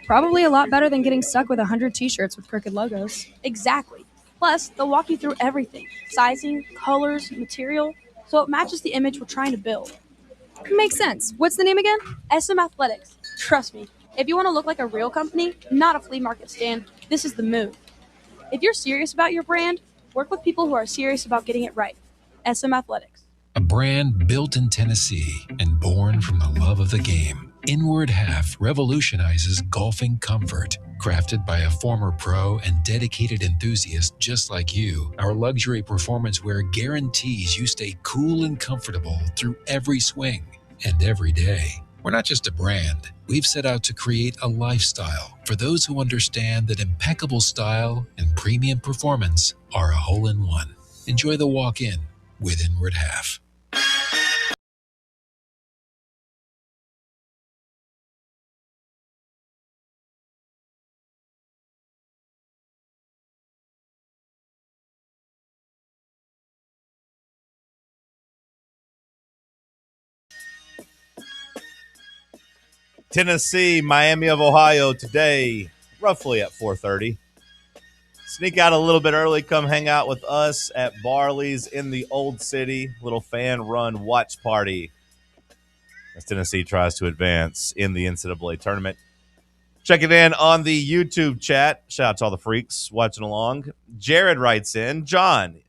Probably a lot better than getting stuck with 100 t-shirts with crooked logos. Exactly. Plus, they'll walk you through everything. Sizing, colors, material, so it matches the image we're trying to build. Makes sense. What's the name again? SM Athletics. Trust me, if you want to look like a real company, not a flea market stand, this is the move. If you're serious about your brand, work with people who are serious about getting it right. SM Athletics. A brand built in Tennessee and born from the love of the game. Inward Half revolutionizes golfing comfort. Crafted by a former pro and dedicated enthusiast just like you, our luxury performance wear guarantees you stay cool and comfortable through every swing and every day. We're not just a brand. We've set out to create a lifestyle for those who understand that impeccable style and premium performance are a hole-in-one. Enjoy the walk-in with Inward Half. Tennessee, Miami of Ohio today, roughly at 4:30. Sneak out a little bit early. Come hang out with us at Barley's in the Old City. Little fan-run watch party as Tennessee tries to advance in the NCAA tournament. Check it in on the YouTube chat. Shout out to all the freaks watching along. Jared writes in, John,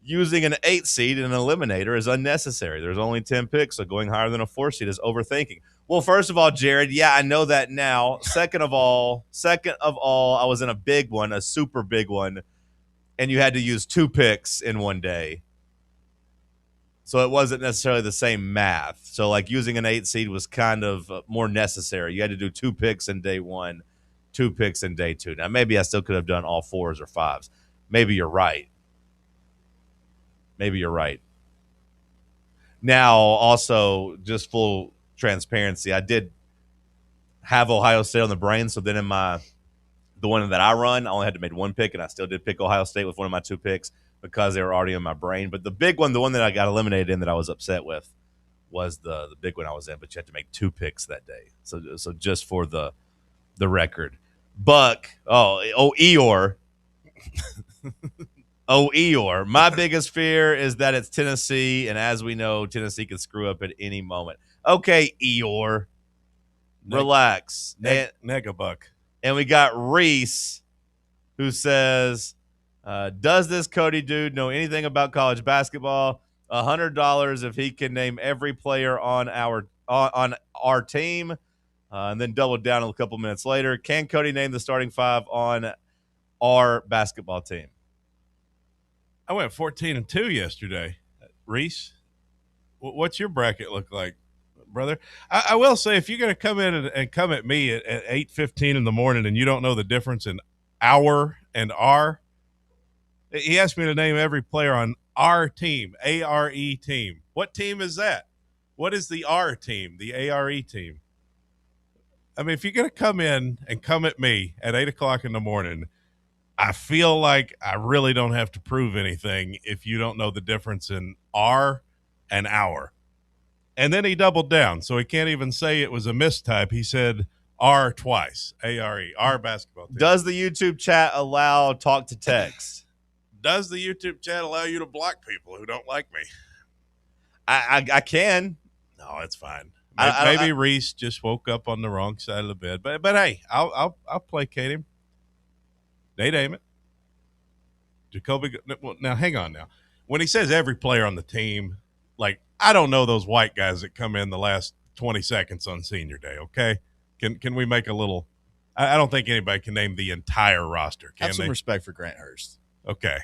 using an 8 seed in an eliminator is unnecessary. There's only 10 picks, so going higher than a 4 seed is overthinking. Well, first of all, Jared, yeah, I know that now. Second of all, I was in a big one, a super big one, and you had to use 2 picks in one day. So it wasn't necessarily the same math. So like using an 8 seed was kind of more necessary. You had to do 2 picks in day 1, 2 picks in day 2. Now, maybe I still could have done all 4s or 5s. Maybe you're right. Maybe you're right. Now, also, just full transparency, I did have Ohio State on the brain, so then in the one that I run, I only had to make 1 pick, and I still did pick Ohio State with one of my 2 picks because they were already in my brain. But the big one, the one that I got eliminated in that I was upset with, was the big one I was in, but you had to make 2 picks that day. So just for the record. Buck, Eeyore. Eeyore. My biggest fear is that it's Tennessee, and as we know, Tennessee can screw up at any moment. Okay, Eeyore. Relax. Negabuck. And we got Reese, who says, does this Cody dude know anything about college basketball? $100 if he can name every player on our team. And then double down a couple minutes later. Can Cody name the starting 5 on our basketball team? I went 14-2 yesterday. Reese, what's your bracket look like, brother? I will say, if you're going to come in and come at me at 8:15 in the morning and you don't know the difference in our and our, he asked me to name every player on our team, ARE team. What team is that? What is the R team, the ARE team? I mean, if you're going to come in and come at me at 8 o'clock in the morning, I feel like I really don't have to prove anything if you don't know the difference in our and our. And then he doubled down, so he can't even say it was a mistype. He said R twice, ARE, our basketball team. Does the YouTube chat allow talk to text? Does the YouTube chat allow you to block people who don't like me? I can. No, it's fine. I- Reese just woke up on the wrong side of the bed, but hey, I'll placate him. Nate Ament, Jacoby. Well, now hang on. Now, when he says every player on the team, like I don't know those white guys that come in the last 20 seconds on senior day. Okay, can we make a little? I don't think anybody can name the entire roster. Can Have some they? respect for Grant Hurst. Okay.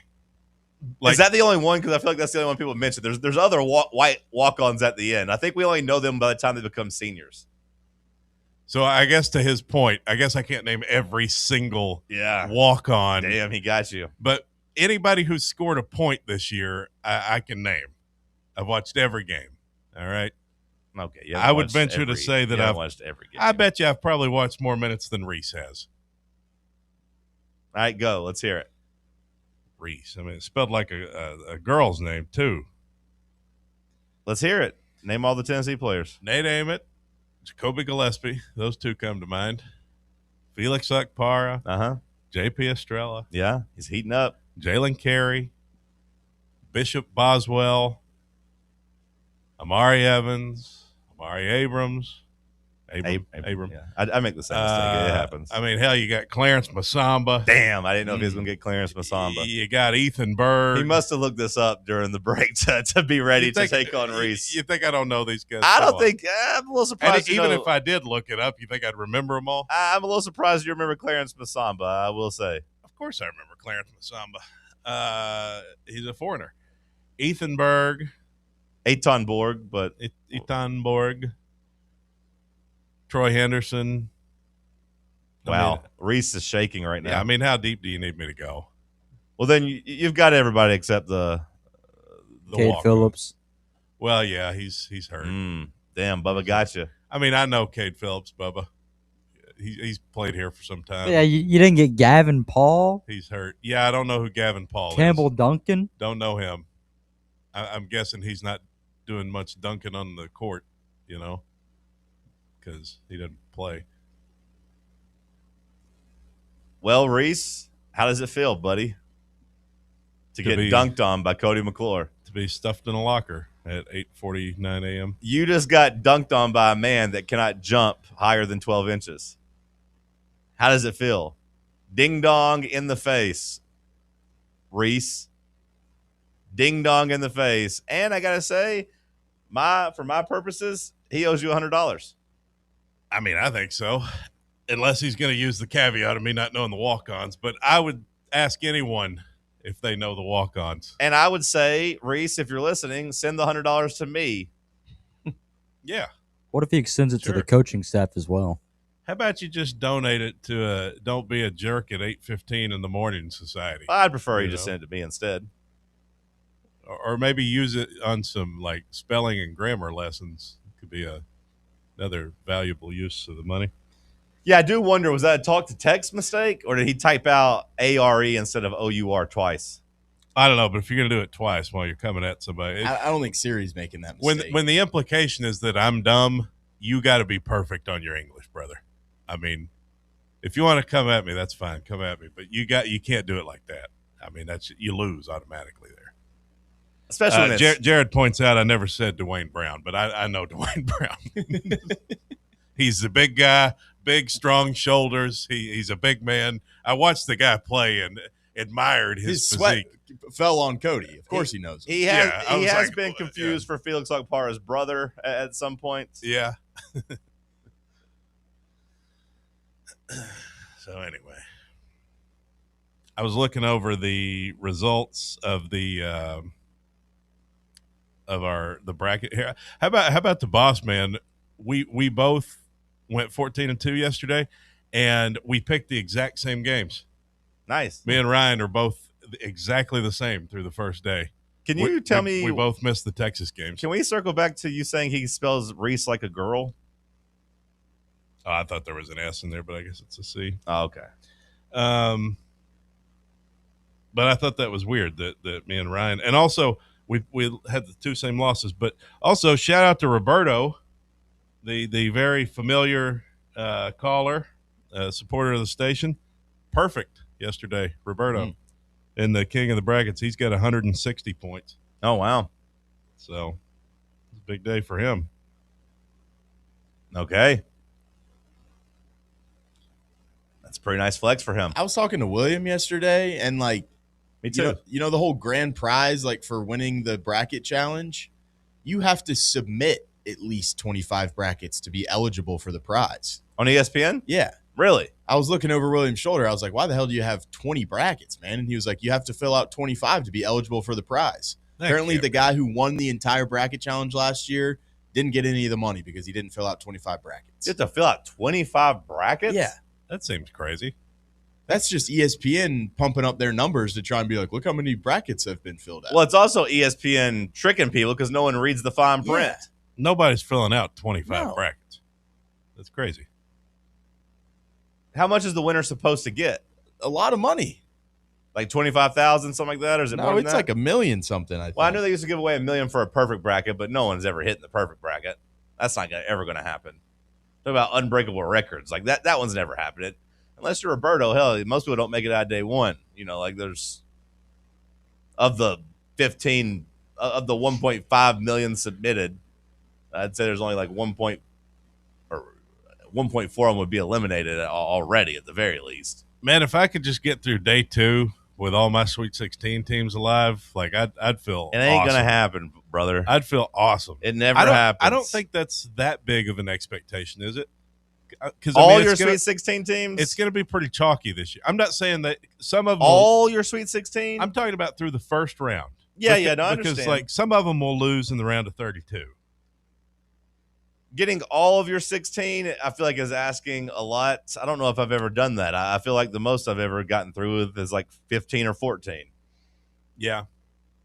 Is that the only one? Because I feel like that's the only one people mention. There's other white walk-ons at the end. I think we only know them by the time they become seniors. So I guess to his point, I guess I can't name every single Yeah. walk-on. Damn, he got you. But anybody who's scored a point this year, I can name. I've watched every game. All right. Okay. You I would venture to say that I've watched every game. I bet you I've probably watched more minutes than Reese has. All right, go. Let's hear it. Reese. I mean, it's spelled like a girl's name, too. Let's hear it. Name all the Tennessee players. Nate Ament, Jacoby Gillespie. Those two come to mind. Felix Akpara. Uh-huh. J.P. Estrella. Yeah, he's heating up. Jalen Carey. Bishop Boswell. Amari Evans. Amari Abrams. Abram. Yeah. I make the same mistake. It happens. I mean, hell, you got Clarence Masamba. Damn, I didn't know if he was going to get Clarence Masamba. You got Ethan Berg. He must have looked this up during the break to be ready to take on Reese. You think I don't know these guys? I don't think I'm a little surprised. And even if I did look it up, you think I'd remember them all? I'm a little surprised you remember Clarence Masamba, I will say. Of course I remember Clarence Masamba. He's a foreigner. Ethan Berg. Eitan Borg, but Eitan Borg. Troy Henderson. Wow. Reese is shaking right now. Yeah, I mean, how deep do you need me to go? Well, then you've got everybody except the Cade Phillips. Well, yeah, he's hurt. Damn, Bubba got you. I mean, I know Cade Phillips, Bubba. He's played here for some time. Yeah, you didn't get Gavin Paul? He's hurt. Yeah, I don't know who Gavin Paul Campbell is. Duncan? Don't know him. I'm guessing he's not doing much dunking on the court, because he doesn't play. Well, Reese, how does it feel, buddy, to get dunked on by Cody McClure? To be stuffed in a locker at 8:49 a.m. You just got dunked on by a man that cannot jump higher than 12 inches. How does it feel? Ding dong in the face, Reese. Ding dong in the face. And I got to say, for my purposes, he owes you $100. I mean, I think so, unless he's going to use the caveat of me not knowing the walk-ons. But I would ask anyone if they know the walk-ons. And I would say, Reese, if you're listening, send the $100 to me. Yeah. What if he extends it to the coaching staff as well? How about you just donate it to a Don't Be a Jerk at 8:15 in the morning society? I'd prefer you just send it to me instead. Or maybe use it on some like spelling and grammar lessons. Could be another valuable use of the money. Yeah, I do wonder, was that a talk to text mistake, or did he type out ARE instead of OUR twice? I don't know, but if you're going to do it twice while you're coming at somebody. I don't think Siri's making that mistake. When the implication is that I'm dumb, you got to be perfect on your English, brother. I mean, if you want to come at me, that's fine. Come at me. But you can't do it like that. I mean, you lose automatically there. Especially Jared points out I never said Dwayne Brown, but I know Dwayne Brown. He's the big guy, big, strong shoulders. He's a big man. I watched the guy play and admired his sweat physique. fell on Cody. Of course he knows him. He has been confused for Felix Akpara's brother at some point. Yeah. So anyway, I was looking over the results of the bracket here. How about the boss man? We both went 14-2 yesterday, and we picked the exact same games. Nice. Me and Ryan are both exactly the same through the first day. Can you tell me? We both missed the Texas games. Can we circle back to you saying he spells Reese like a girl? Oh, I thought there was an S in there, but I guess it's a C. Oh, okay. But I thought that was weird that me and Ryan, and also we had the two same losses. But also shout out to Roberto, the very familiar caller, supporter of the station. Perfect yesterday, Roberto, in the King of the Brackets. He's got 160 points. Oh wow! So Big day for him. Okay. That's a pretty nice flex for him. I was talking to William yesterday, and like, me too. You know the whole grand prize, like for winning the bracket challenge, you have to submit at least 25 brackets to be eligible for the prize on ESPN. Yeah, really. I was looking over William's shoulder. I was like, "Why the hell do you have 20 brackets, man?" And he was like, "You have to fill out 25 to be eligible for the prize." Apparently, the guy who won the entire bracket challenge last year didn't get any of the money because he didn't fill out 25 brackets. You have to fill out 25 brackets? Yeah. That seems crazy. That's just ESPN pumping up their numbers to try and be like, look how many brackets have been filled out. Well, it's also ESPN tricking people because no one reads the fine print. Yeah. Nobody's filling out 25 brackets. That's crazy. How much is the winner supposed to get? A lot of money. Like 25,000, something like that? Or is it more No, than it's that? like $1 million something, I think. Well, I know they used to give away $1 million for a perfect bracket, but no one's ever hitting the perfect bracket. That's not ever going to happen. Talk about unbreakable records. Like that one's never happened. Unless you're Roberto, hell, most people don't make it out of day one. You know, like there's of the 1.5 million submitted, I'd say there's only like 1.4 of them would be eliminated already at the very least. Man, if I could just get through day 2 with all my Sweet 16 teams alive, like I'd feel it ain't awesome. gonna happen, brother. I'd feel awesome. It never happens. I don't think that's that big of an expectation, is it? Because your Sweet 16 teams, it's going to be pretty chalky this year. I'm not saying that some of them all your Sweet 16. I'm talking about through the first round. Yeah, because, I because understand. like some of them will lose in the round of 32. Getting all of your 16, I feel like is asking a lot. I don't know if I've ever done that. I feel like the most I've ever gotten through with is like 15 or 14. Yeah.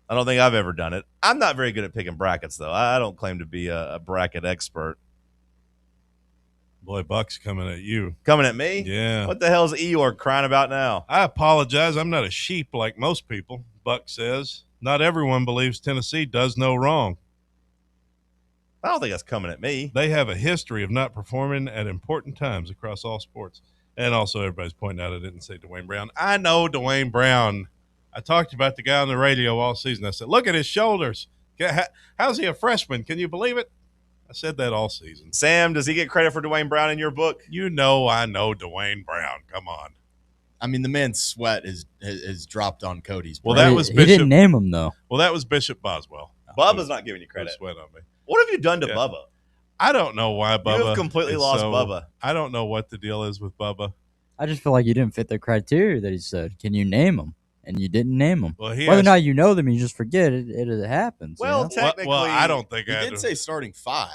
I don't think I've ever done it. I'm not very good at picking brackets, though. I don't claim to be a bracket expert. Boy, Buck's coming at you. Coming at me? Yeah. What the hell is Eeyore crying about now? I apologize. I'm not a sheep like most people, Buck says. Not everyone believes Tennessee does no wrong. I don't think that's coming at me. They have a history of not performing at important times across all sports. And also everybody's pointing out I didn't say Dwayne Brown. I know Dwayne Brown. I talked about the guy on the radio all season. I said, look at his shoulders. How's he a freshman? Can you believe it? I said that all season. Sam, does he get credit for Dwayne Brown in your book? You know I know Dwayne Brown. Come on. I mean, the man's sweat has dropped on Cody's. Well, that was He Bishop. didn't name him, though. Well, that was Bishop Boswell. Bubba's not giving you credit. Sweat on me. What have you done to Bubba? I don't know why Bubba. You have completely lost Bubba. I don't know what the deal is with Bubba. I just feel like you didn't fit the criteria that he said. Can you name them? And you didn't name them. Well, Whether or not you know them, you just forget it. It happens. Well, you know? technically, Well, I don't think He I did say starting 5.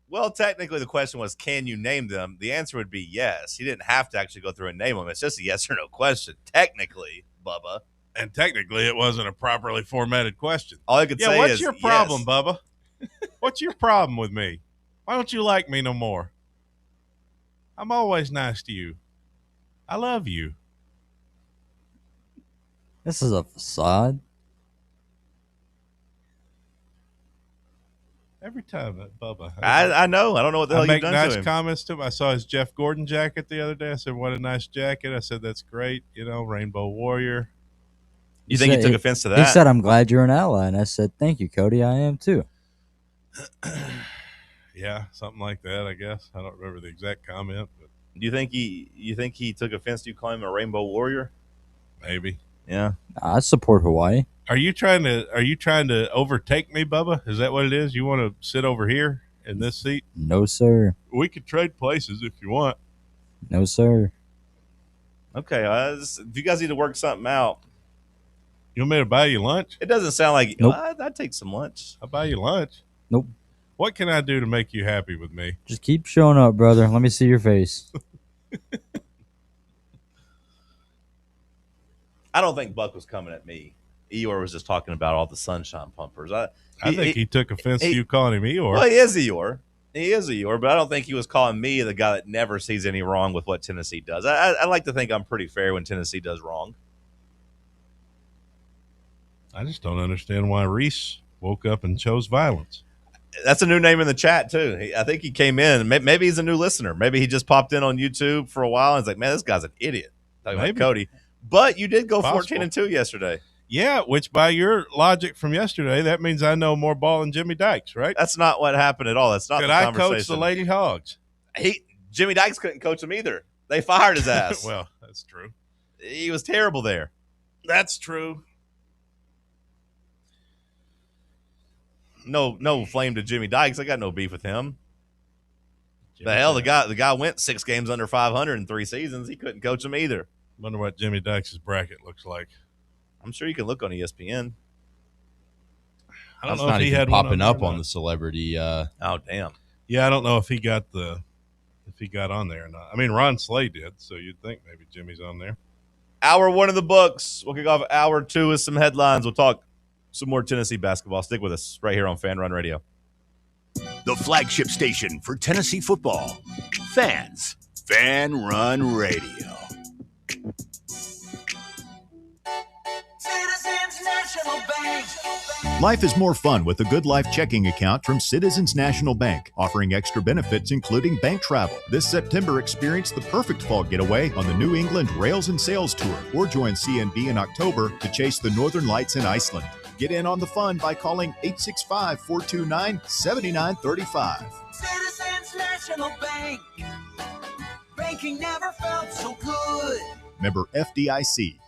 Well, technically, the question was, can you name them? The answer would be yes. He didn't have to actually go through and name them. It's just a yes or no question. Technically, Bubba. And technically, it wasn't a properly formatted question. All I could say what's is your problem, yes. Bubba? What's your problem with me? Why don't you like me no more? I'm always nice to you. I love you. This is a facade. Every time that Bubba. I know. I don't know what the hell I you've make done nice to him. comments to him. I saw his Jeff Gordon jacket the other day. I said, what a nice jacket. I said, that's great. You know, Rainbow Warrior. You think he took offense to that? He said, I'm glad you're an ally. And I said, thank you, Cody. I am too. Yeah, something like that, I guess. I don't remember the exact comment. But Do you think he took offense to you calling him a Rainbow Warrior? maybe. Yeah. I support Hawaii. Are you trying to overtake me, Bubba? Is that what it is? You want to sit over here in this seat? No, sir. We could trade places if you want. No, sir. Okay. If you guys need to work something out. You want me to buy you lunch? It doesn't sound like Nope. I'd take some lunch. I'll buy you lunch. Nope. What can I do to make you happy with me? Just keep showing up, brother. Let me see your face. I don't think Buck was coming at me. Eeyore was just talking about all the sunshine pumpers. I think he took offense to you calling him Eeyore. Well, he is Eeyore. He is Eeyore, but I don't think he was calling me the guy that never sees any wrong with what Tennessee does. I like to think I'm pretty fair when Tennessee does wrong. I just don't understand why Reese woke up and chose violence. That's a new name in the chat, too. I think he came in. Maybe he's a new listener. Maybe he just popped in on YouTube for a while and is like, man, this guy's an idiot. Talking about Cody. But you did go 14-2 yesterday. Yeah, which by your logic from yesterday, that means I know more ball than Jimmy Dykes, right? That's not what happened at all. That's not Could the I conversation. coach the Lady Hogs? Jimmy Dykes couldn't coach him either. They fired his ass. Well, that's true. He was terrible there. That's true. No flame to Jimmy Dykes. I got no beef with him. The guy went 6 games under 500 in 3 seasons. He couldn't coach him either. Wonder what Jimmy Dykes' bracket looks like. I'm sure you can look on ESPN. I don't That's know not if he even had popping one up there or on not. the celebrity. Oh, damn. Yeah, I don't know if he got on there or not. I mean, Ron Slay did, so you'd think maybe Jimmy's on there. Hour 1 of the books. We'll kick off hour 2 with some headlines. We'll talk some more Tennessee basketball. Stick with us right here on Fan Run Radio. The flagship station for Tennessee football. Fans. Fan Run Radio. Citizens National Bank. Life is more fun with a Good Life checking account from Citizens National Bank, offering extra benefits including bank travel. This September, experience the perfect fall getaway on the New England Rails and Sails Tour, or join CNB in October to chase the Northern Lights in Iceland. Get in on the fun by calling 865-429-7935. Citizens National Bank. Banking never felt so good. Member FDIC.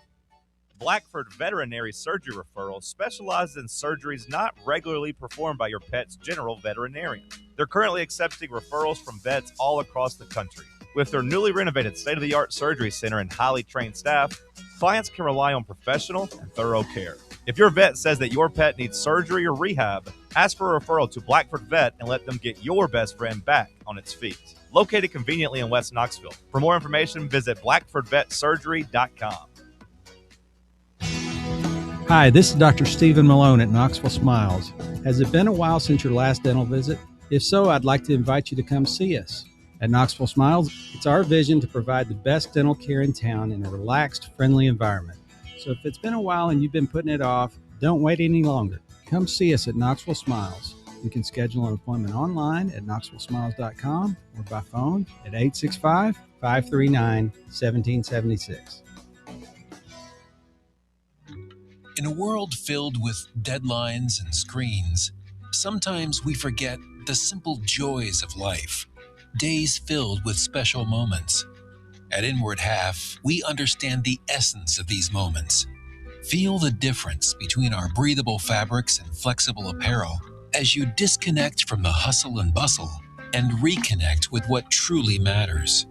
Blackford Veterinary Surgery Referral specializes in surgeries not regularly performed by your pet's general veterinarian. They're currently accepting referrals from vets all across the country. With their newly renovated state-of-the-art surgery center and highly trained staff, clients can rely on professional and thorough care. If your vet says that your pet needs surgery or rehab, ask for a referral to Blackford Vet and let them get your best friend back on its feet. Located conveniently in West Knoxville. For more information, visit blackfordvetsurgery.com. Hi, this is Dr. Stephen Malone at Knoxville Smiles. Has it been a while since your last dental visit? If so, I'd like to invite you to come see us. At Knoxville Smiles, it's our vision to provide the best dental care in town in a relaxed, friendly environment. So if it's been a while and you've been putting it off, don't wait any longer. Come see us at Knoxville Smiles. You can schedule an appointment online at knoxvillesmiles.com or by phone at 865-539-1776. In a world filled with deadlines and screens, sometimes we forget the simple joys of life, days filled with special moments. At Inward Half, we understand the essence of these moments. Feel the difference between our breathable fabrics and flexible apparel as you disconnect from the hustle and bustle and reconnect with what truly matters.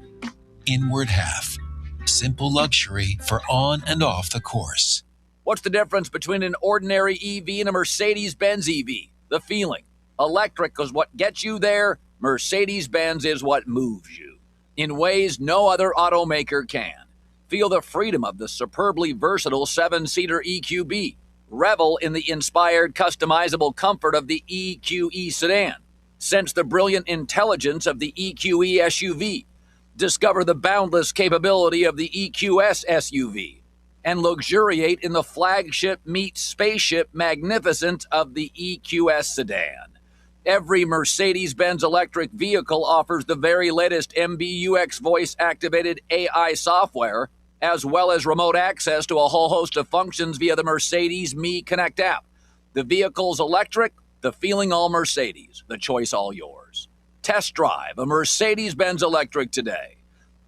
Inward Half, simple luxury for on and off the course. What's the difference between an ordinary EV and a Mercedes-Benz EV? The feeling. Electric is what gets you there. Mercedes-Benz is what moves you in ways no other automaker can. Feel the freedom of the superbly versatile 7-seater EQB. Revel in the inspired, customizable comfort of the EQE sedan. Sense the brilliant intelligence of the EQE SUV. Discover the boundless capability of the EQS SUV. And luxuriate in the flagship meets spaceship magnificence of the EQS sedan. Every Mercedes-Benz electric vehicle offers the very latest MBUX voice-activated AI software, as well as remote access to a whole host of functions via the Mercedes Me Connect app. The vehicle's electric, the feeling all Mercedes, the choice all yours. Test drive a Mercedes-Benz electric today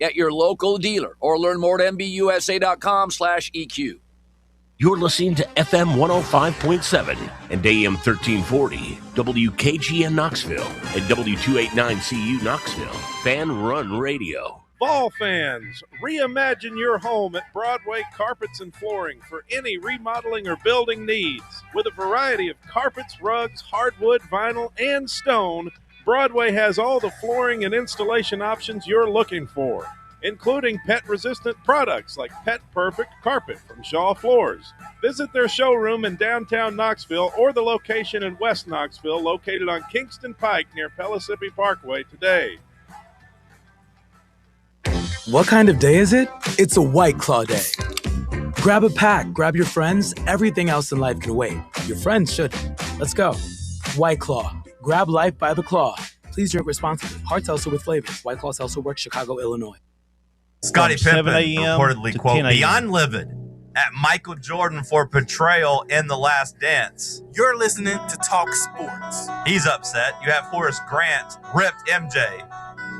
at your local dealer or learn more at mbusa.com/EQ. You're listening to FM 105.7 and AM 1340, WKGN Knoxville and W289CU Knoxville. Fan Run Radio. Vol fans, reimagine your home at Broadway Carpets and Flooring for any remodeling or building needs. With a variety of carpets, rugs, hardwood, vinyl, and stone, Broadway has all the flooring and installation options you're looking for, including pet-resistant products like Pet Perfect Carpet from Shaw Floors. Visit their showroom in downtown Knoxville or the location in West Knoxville located on Kingston Pike near Pellissippi Parkway today. What kind of day is it? It's a White Claw day. Grab a pack, grab your friends. Everything else in life can wait. Your friends shouldn't. Let's go. White Claw. Grab life by the claw. Please drink responsibly. Hard seltzer with flavors. White Claw Seltzer Works, Chicago, Illinois. Scottie From 7 Pippen a.m. reportedly, to quote, 10 a.m. beyond livid at Michael Jordan for portrayal in The Last Dance. You're listening to Talk Sports. He's upset. You have Horace Grant ripped MJ.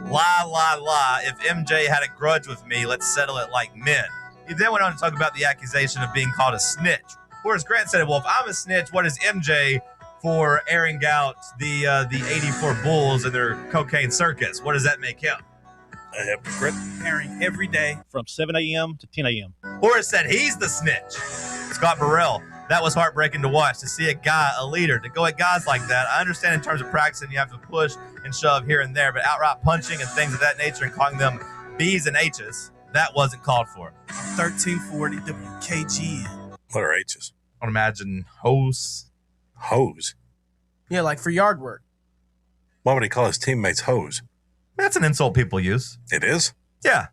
Lie. If MJ had a grudge with me, let's settle it like men. He then went on to talk about the accusation of being called a snitch. Horace Grant said, well, if I'm a snitch, what is MJ for airing out the 84 Bulls and their cocaine circus? What does that make him? A hypocrite. Airing every day From 7 a.m. to 10 a.m. Horace said he's the snitch. Scott Burrell, that was heartbreaking to watch, to see a leader, to go at guys like that. I understand in terms of practicing, you have to push and shove here and there, but outright punching and things of that nature and calling them B's and H's, that wasn't called for. 1340 WKGN. What are H's? I would imagine hose. Hose. Yeah, like for yard work. Why would he call his teammates hose? That's an insult people use. It is? Yeah.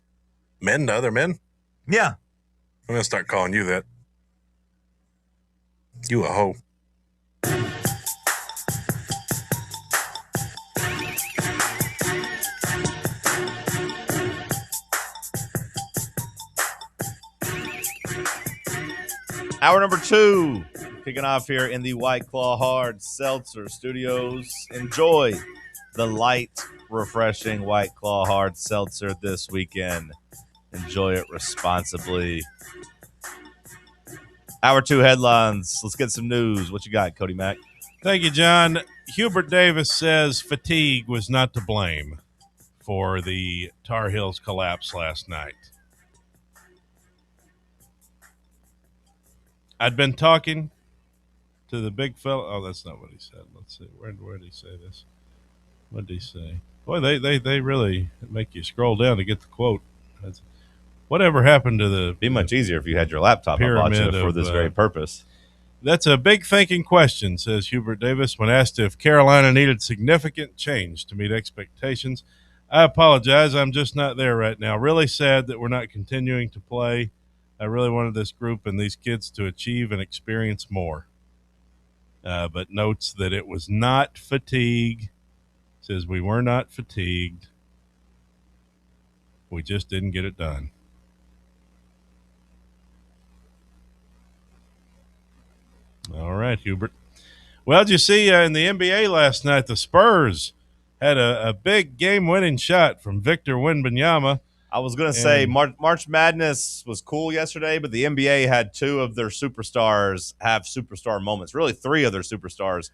Men to other men? Yeah. I'm going to start calling you that. You a hoe. Hour number 2, kicking off here in the White Claw Hard Seltzer Studios. Enjoy the light, refreshing White Claw Hard Seltzer this weekend. Enjoy it responsibly. Hour 2 headlines. Let's get some news. What you got, Cody Mack? Thank you, John. Hubert Davis says fatigue was not to blame for the Tar Heels collapse last night. I'd been talking to the big fella. Oh, that's not what he said. Let's see. Where did he say this? What did he say? Boy, they really make you scroll down to get the quote. Whatever happened to the... Be much easier if you had your laptop. I bought you for this very purpose. That's a big thinking question, says Hubert Davis. When asked if Carolina needed significant change to meet expectations, I apologize. I'm just not there right now. Really sad that we're not continuing to play. I really wanted this group and these kids to achieve and experience more. But notes that it was not fatigue. Says we were not fatigued. We just didn't get it done. All right, Hubert. Well, did you see in the NBA last night, the Spurs had a big game-winning shot from Victor Wembanyama. I was going to say March Madness was cool yesterday, but the NBA had 2 of their superstars have superstar moments. Really, 3 of their superstars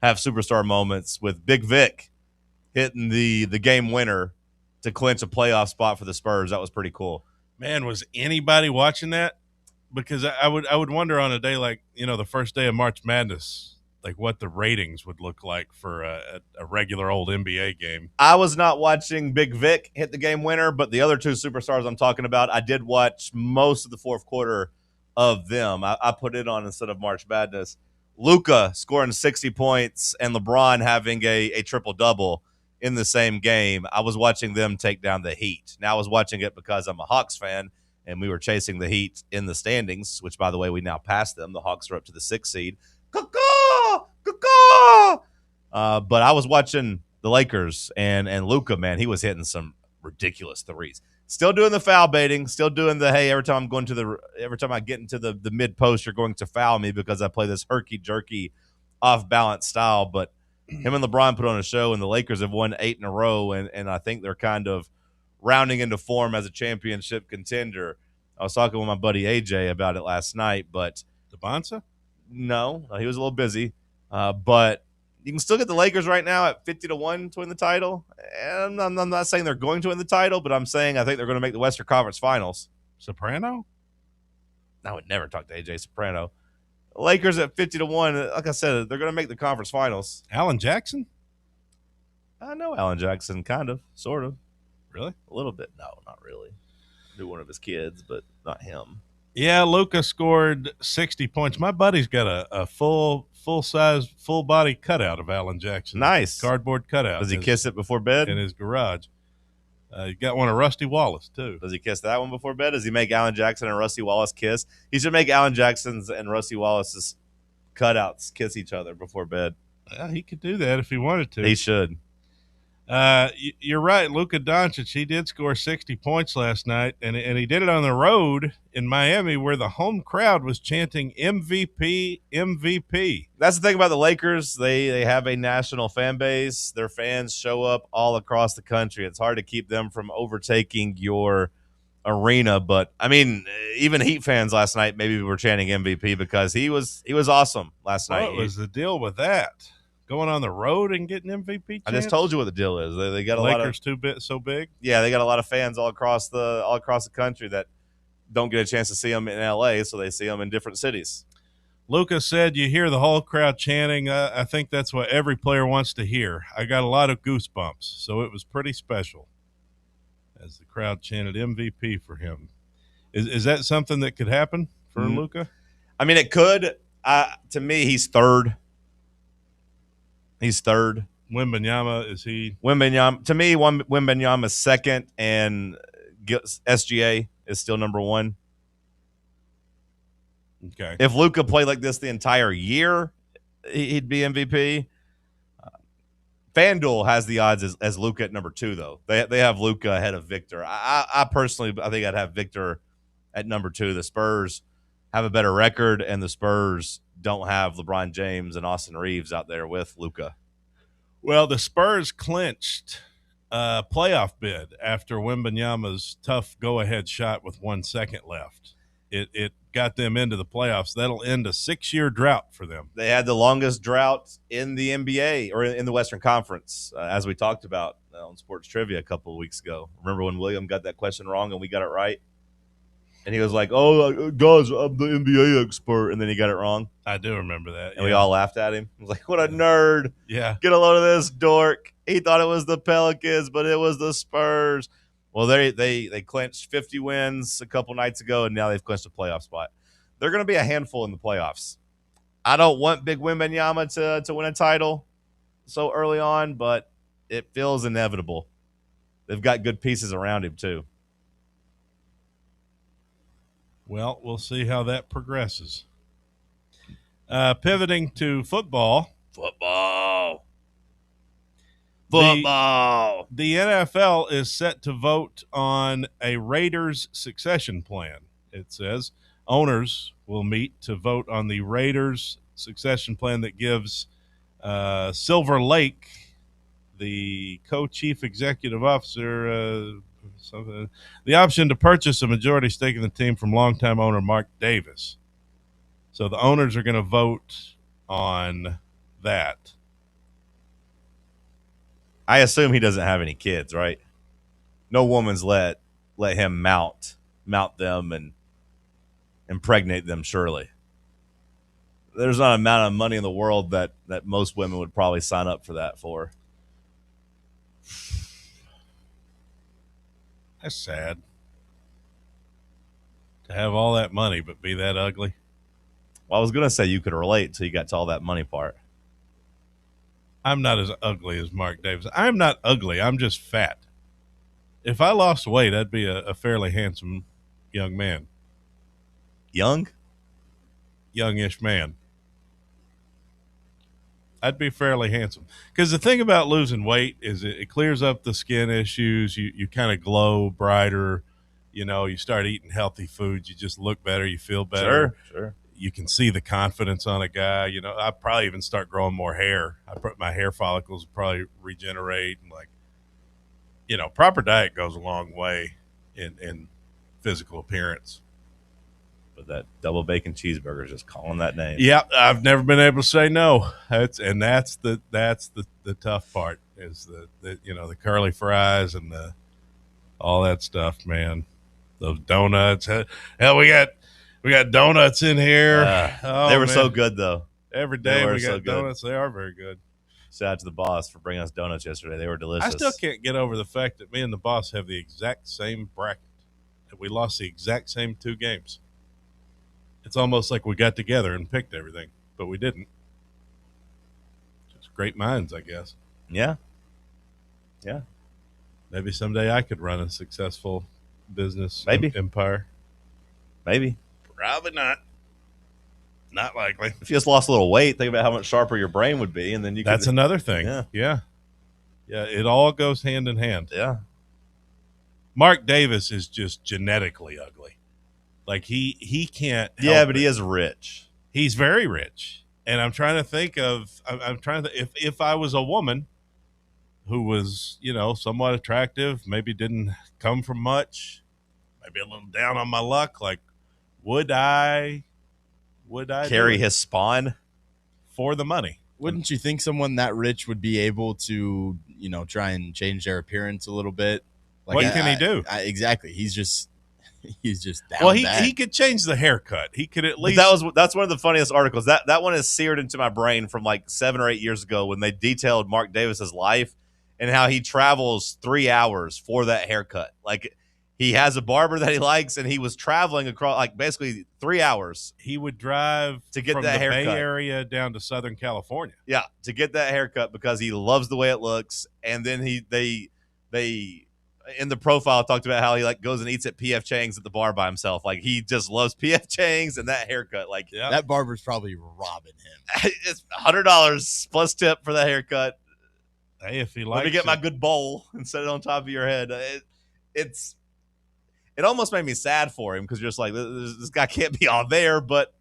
have superstar moments, with Big Vic hitting the game winner to clinch a playoff spot for the Spurs. That was pretty cool. Man, was anybody watching that? Because I would wonder on a day like, the first day of March Madness, like what the ratings would look like for a regular old NBA game. I was not watching Big Vic hit the game winner, but the other 2 superstars I'm talking about, I did watch most of the fourth quarter of them. I put it on instead of March Madness. Luka scoring 60 points and LeBron having a triple-double in the same game. I was watching them take down the Heat. Now I was watching it because I'm a Hawks fan, and we were chasing the Heat in the standings, which, by the way, we now passed them. The Hawks are up to the 6th seed. But I was watching the Lakers, and Luka, man, he was hitting some ridiculous threes. Still doing the foul baiting, still doing the, hey, every time I get into the mid post, you're going to foul me because I play this herky jerky off balance style. But him and LeBron put on a show, and the Lakers have won 8 in a row, and I think they're kind of rounding into form as a championship contender. I was talking with my buddy AJ about it last night, but DeBonsa? No, he was a little busy. But you can still get the Lakers right now at 50-1 to win the title. And I'm not saying they're going to win the title, but I'm saying I think they're going to make the Western Conference Finals. Soprano? I would never talk to AJ Soprano. Lakers at 50-1. Like I said, they're going to make the conference finals. Alan Jackson? I know Alan Jackson, kind of, sort of. Really? A little bit. No, not really. Knew one of his kids, but not him. Yeah, Luka scored 60 points. My buddy's got a full-size, full-body cutout of Alan Jackson. Nice. Cardboard cutout. Does he kiss it before bed? In his garage. He got one of Rusty Wallace, too. Does he kiss that one before bed? Does he make Alan Jackson and Rusty Wallace kiss? He should make Alan Jackson's and Rusty Wallace's cutouts kiss each other before bed. He could do that if he wanted to. He should. You're right. Luka Doncic, he did score 60 points last night, and he did it on the road in Miami where the home crowd was chanting MVP, MVP. That's the thing about the Lakers. They have a national fan base. Their fans show up all across the country. It's hard to keep them from overtaking your arena. But, I mean, even Heat fans last night maybe were chanting MVP because he was awesome last night. What was the deal with that? Going on the road and getting MVP chance? I just told you what the deal is. They got a lot of Lakers so big. Yeah, they got a lot of fans all across the country that don't get a chance to see them in LA, so they see them in different cities. Luka said you hear the whole crowd chanting. I think that's what every player wants to hear. I got a lot of goosebumps, so it was pretty special as the crowd chanted MVP for him. Is that something that could happen for Luka? I mean, it could. To me, he's third. He's third. Wembanyama, is he? Wembanyama, to me, Wembanyama's second, and SGA is still number one. Okay. If Luka played like this the entire year, he'd be MVP. FanDuel has the odds as Luka at number two, though. They have Luka ahead of Victor. I personally, I think I'd have Victor at number two. The Spurs have a better record, and the Spurs don't have LeBron James and Austin Reeves out there with Luka. Well, the Spurs clinched a playoff bid after Wembanyama's tough go-ahead shot with 1 second left. It got them into the playoffs. That'll end a 6-year drought for them. They had the longest drought in the NBA or in the Western Conference, as we talked about on Sports Trivia a couple of weeks ago. Remember when William got that question wrong and we got it right? And he was like, "Oh, guys, I'm the NBA expert," and then he got it wrong. I do remember that. And we all laughed at him. I was like, "What a nerd! Yeah, get a load of this dork. He thought it was the Pelicans, but it was the Spurs." Well, they clinched 50 wins a couple nights ago, and now they've clinched a playoff spot. They're going to be a handful in the playoffs. I don't want Big Wembanyama to win a title so early on, but it feels inevitable. They've got good pieces around him too. Well, we'll see how that progresses. Pivoting to football. Football. The NFL is set to vote on a Raiders succession plan. It says owners will meet to vote on the Raiders succession plan that gives Silver Lake, the co-chief executive officer, the option to purchase a majority stake in the team from longtime owner Mark Davis. So the owners are going to vote on that. I assume he doesn't have any kids, right? No woman's let him mount them and impregnate them, surely. There's not an amount of money in the world that most women would probably sign up for that for. That's sad. To have all that money but be that ugly. Well, I was going to say you could relate until you got to all that money part. I'm not as ugly as Mark Davis. I'm not ugly. I'm just fat. If I lost weight, I'd be a fairly handsome young man. Young? Youngish man. I'd be fairly handsome. Because the thing about losing weight is it clears up the skin issues. You kind of glow brighter. You know, you start eating healthy foods. You just look better. You feel better. Sure. You can see the confidence on a guy. You know, I probably even start growing more hair. My hair follicles probably regenerate. And proper diet goes a long way in physical appearance. But that double bacon cheeseburger is just calling that name. Yeah, I've never been able to say no. That's the tough part is the curly fries and all that stuff, man. Those donuts. Hell, we got donuts in here. They were so good, though. Every day we so got donuts. They are very good. Shout out to the boss for bringing us donuts yesterday. They were delicious. I still can't get over the fact that me and the boss have the exact same bracket. That we lost the exact same 2 games. It's almost like we got together and picked everything, but we didn't. Just great minds, I guess. Yeah. Maybe someday I could run a successful business empire. Maybe. Probably not. Not likely. If you just lost a little weight, think about how much sharper your brain would be, and then you. That's another thing. Yeah. Yeah, it all goes hand in hand. Yeah. Mark Davis is just genetically ugly. Like he can't. Yeah, help but it. he is rich. He's very rich, and I'm trying to think of. I'm trying to if I was a woman who was somewhat attractive, maybe didn't come from much, maybe a little down on my luck. Like, would I Carry do it his spawn for the money? Wouldn't you think someone that rich would be able to, try and change their appearance a little bit? What can he do? Exactly. He's just down Well, bad. he could change the haircut. He could at But least. that's one of the funniest articles. That one is seared into my brain from like 7 or 8 years ago when they detailed Mark Davis's life and how he travels 3 hours for that haircut. Like he has a barber that he likes, and he was traveling across like basically 3 hours. He would drive to get from that the haircut. Bay Area down to Southern California. Yeah, to get that haircut because he loves the way it looks. And then they in the profile talked about how he like goes and eats at PF Chang's at the bar by himself. Like he just loves PF Chang's and that haircut. Like that barber's probably robbing him. It's $100 plus tip for that haircut. Hey, if he likes let me get it. my good bowl and set it on top of your head. It almost made me sad for him because you're just like this guy can't be on there. But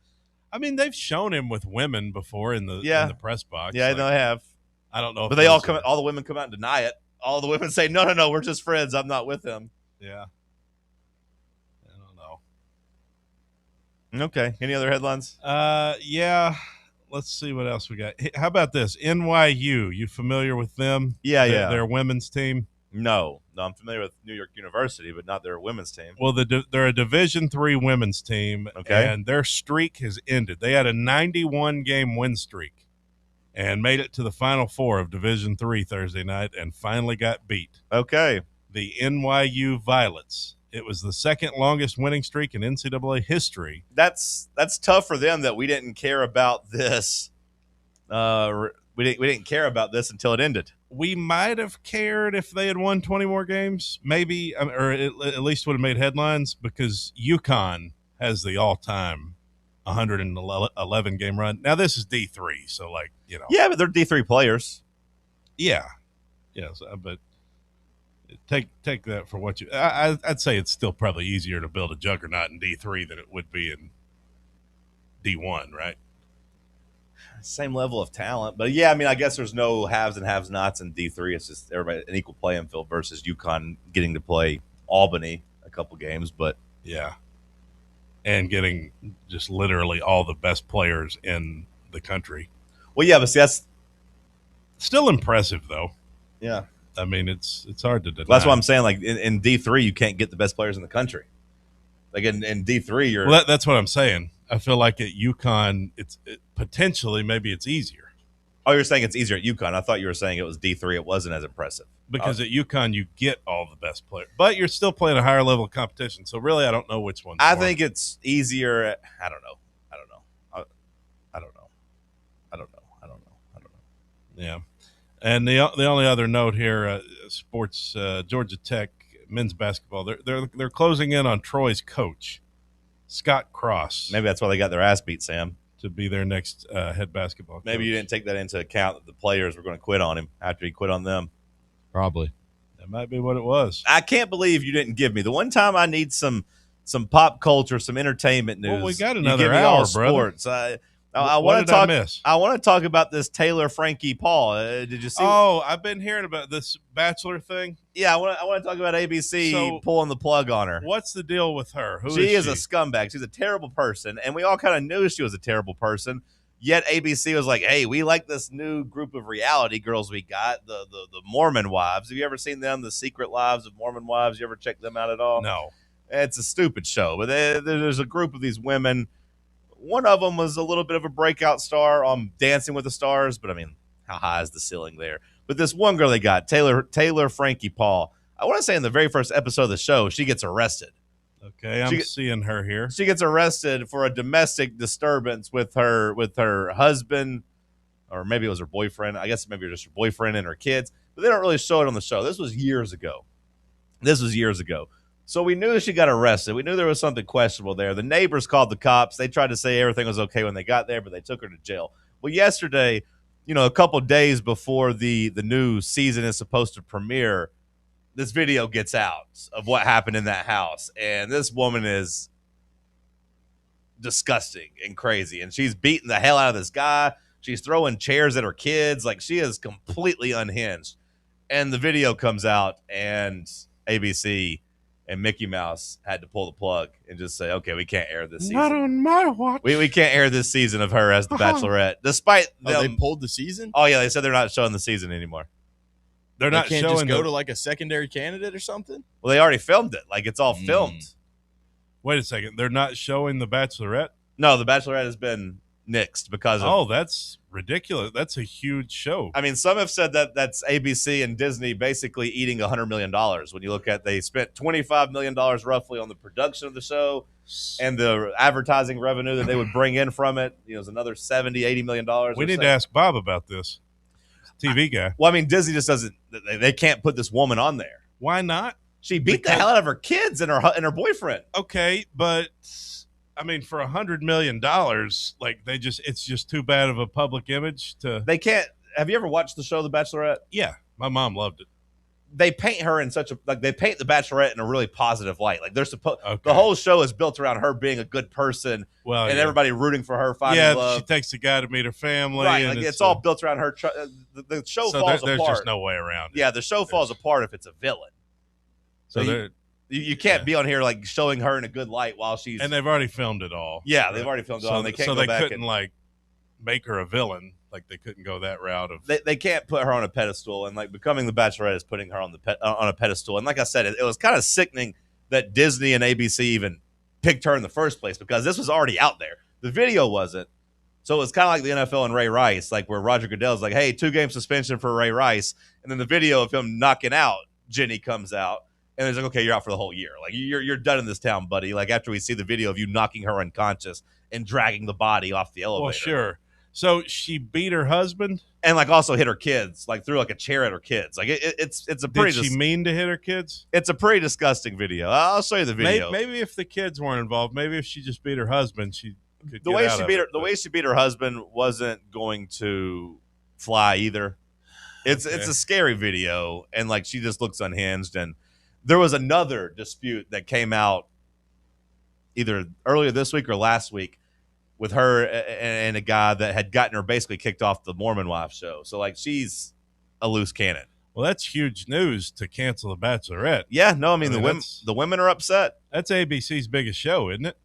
I mean, they've shown him with women before in the press box. Yeah, Like, they have. I don't know, but they all come. All the women come out and deny it. All the women say, no, we're just friends. I'm not with him. Yeah. I don't know. Okay. Any other headlines? Yeah. Let's see what else we got. How about this? NYU. You familiar with them? Yeah. Their women's team? No, I'm familiar with New York University, but not their women's team. Well, they're a Division III women's team, okay, and their streak has ended. They had a 91-game win streak and made it to the Final Four of Division III Thursday night and finally got beat. Okay. The NYU Violets. It was the second longest winning streak in NCAA history. That's tough for them that we didn't care about this. We didn't care about this until it ended. We might have cared if they had won 20 more games, maybe, or at least would have made headlines because UConn has the all-time 111 game run. Now this is D3, so yeah, but they're D3 players. Yeah, but take that for what you. I'd say it's still probably easier to build a juggernaut in D3 than it would be in D1, right? Same level of talent, but yeah, I mean, I guess there's no haves and have-nots in D3. It's just everybody an equal playing field versus UConn getting to play Albany a couple games, but yeah, and getting just literally all the best players in the country. Well, yeah, but see, that's still impressive, though. Yeah, I mean, it's hard to deny. Well, that's what I'm saying. Like in D3, you can't get the best players in the country. Like in D3, you're. Well, that's what I'm saying. I feel like at UConn, potentially maybe it's easier. Oh, you're saying it's easier at UConn. I thought you were saying it was D3. It wasn't as impressive. Because at UConn, you get all the best players. But you're still playing a higher level of competition. So really, I don't know which one. I think it's easier. I don't know. Yeah. And the only other note here, sports, Georgia Tech men's basketball, they're closing in on Troy's coach, Scott Cross. Maybe that's why they got their ass beat, Sam. To be their next head basketball coach. Maybe you didn't take that into account that the players were going to quit on him after he quit on them. Probably. That might be what it was. I can't believe you didn't give me the one time I need some pop culture, some entertainment news. Well, we got you another give me hour, all brother. sports. I want to talk. I want to talk about this Taylor Frankie Paul. Did you see? Oh, I've been hearing about this Bachelor thing. Yeah, I want to talk about ABC pulling the plug on her. What's the deal with her? She is a scumbag. She's a terrible person, and we all kind of knew she was a terrible person. Yet ABC was like, "Hey, we like this new group of reality girls we got, the Mormon wives. Have you ever seen them? The Secret Lives of Mormon Wives? You ever check them out at all? No. It's a stupid show, but there's a group of these women. One of them was a little bit of a breakout star on Dancing with the Stars, but I mean, how high is the ceiling there? But this one girl they got, Taylor Frankie Paul, I want to say in the very first episode of the show, she gets arrested. Okay, I'm seeing her here. She gets arrested for a domestic disturbance with her husband, or maybe it was her boyfriend. I guess maybe it was just her boyfriend and her kids, but they don't really show it on the show. This was years ago. So we knew she got arrested. We knew there was something questionable there. The neighbors called the cops. They tried to say everything was okay when they got there, but they took her to jail. Well, yesterday, a couple days before the new season is supposed to premiere, this video gets out of what happened in that house. And this woman is disgusting and crazy. And she's beating the hell out of this guy. She's throwing chairs at her kids. Like, she is completely unhinged. And the video comes out, and ABC and Mickey Mouse had to pull the plug and just say, okay, we can't air this season. Not on my watch. We can't air this season of her as the Bachelorette, despite them. They pulled the season? Oh, yeah, they said they're not showing the season anymore. They're not can't showing just go to like a secondary candidate or something? Well, they already filmed it. Like, it's all filmed. Wait a second. They're not showing the Bachelorette? No, the Bachelorette has been nixed because of... Oh, that's ridiculous. That's a huge show. I mean, some have said that that's ABC and Disney basically eating $100 million. When you look at, they spent $25 million roughly on the production of the show, and the advertising revenue that they would bring in from it, is another $70-80 million. We need to ask Bob about this. TV guy. Well, I mean, Disney just doesn't. They can't put this woman on there. Why not? She beat the hell out of her kids and her boyfriend. Okay, but I mean, for $100 million, like it's just too bad of a public image to. They can't. Have you ever watched the show The Bachelorette? Yeah, my mom loved it. They paint her in they paint the Bachelorette in a really positive light. Like, they're supposed. Okay. The whole show is built around her being a good person, and everybody rooting for her, finding love. She takes the guy to meet her family, right? And like, it's all built around her. The show falls apart. There's just no way around it. Yeah, the show falls apart if it's a villain. So you can't be on here like showing her in a good light while she's. And they've already filmed it all. Yeah, they've already filmed it all. And they can't go back couldn't like make her a villain. Like, they couldn't go that route of. They can't put her on a pedestal, and like becoming the Bachelorette is putting her on on a pedestal. And like I said, it was kind of sickening that Disney and ABC even picked her in the first place, because this was already out there. The video wasn't. So it was kind of like the NFL and Ray Rice, like where Roger Goodell's like, hey, 2-game suspension for Ray Rice. And then the video of him knocking out Jenny comes out. And it's like, okay, you're out for the whole year. Like, you're done in this town, buddy. Like, after we see the video of you knocking her unconscious and dragging the body off the elevator. Well, sure. So she beat her husband? And, like, also hit her kids. Like, threw, like, a chair at her kids. Like, it's a pretty... Did she mean to hit her kids? It's a pretty disgusting video. I'll show you the video. Maybe if the kids weren't involved, maybe if she just beat her husband, she could the way she beat her husband wasn't going to fly either. It's a scary video, and, like, she just looks unhinged. And there was another dispute that came out either earlier this week or last week with her and a guy that had gotten her basically kicked off the Mormon Wife show. So, like, she's a loose cannon. Well, that's huge news to cancel The Bachelorette. Yeah, no, I mean the women are upset. That's ABC's biggest show, isn't it?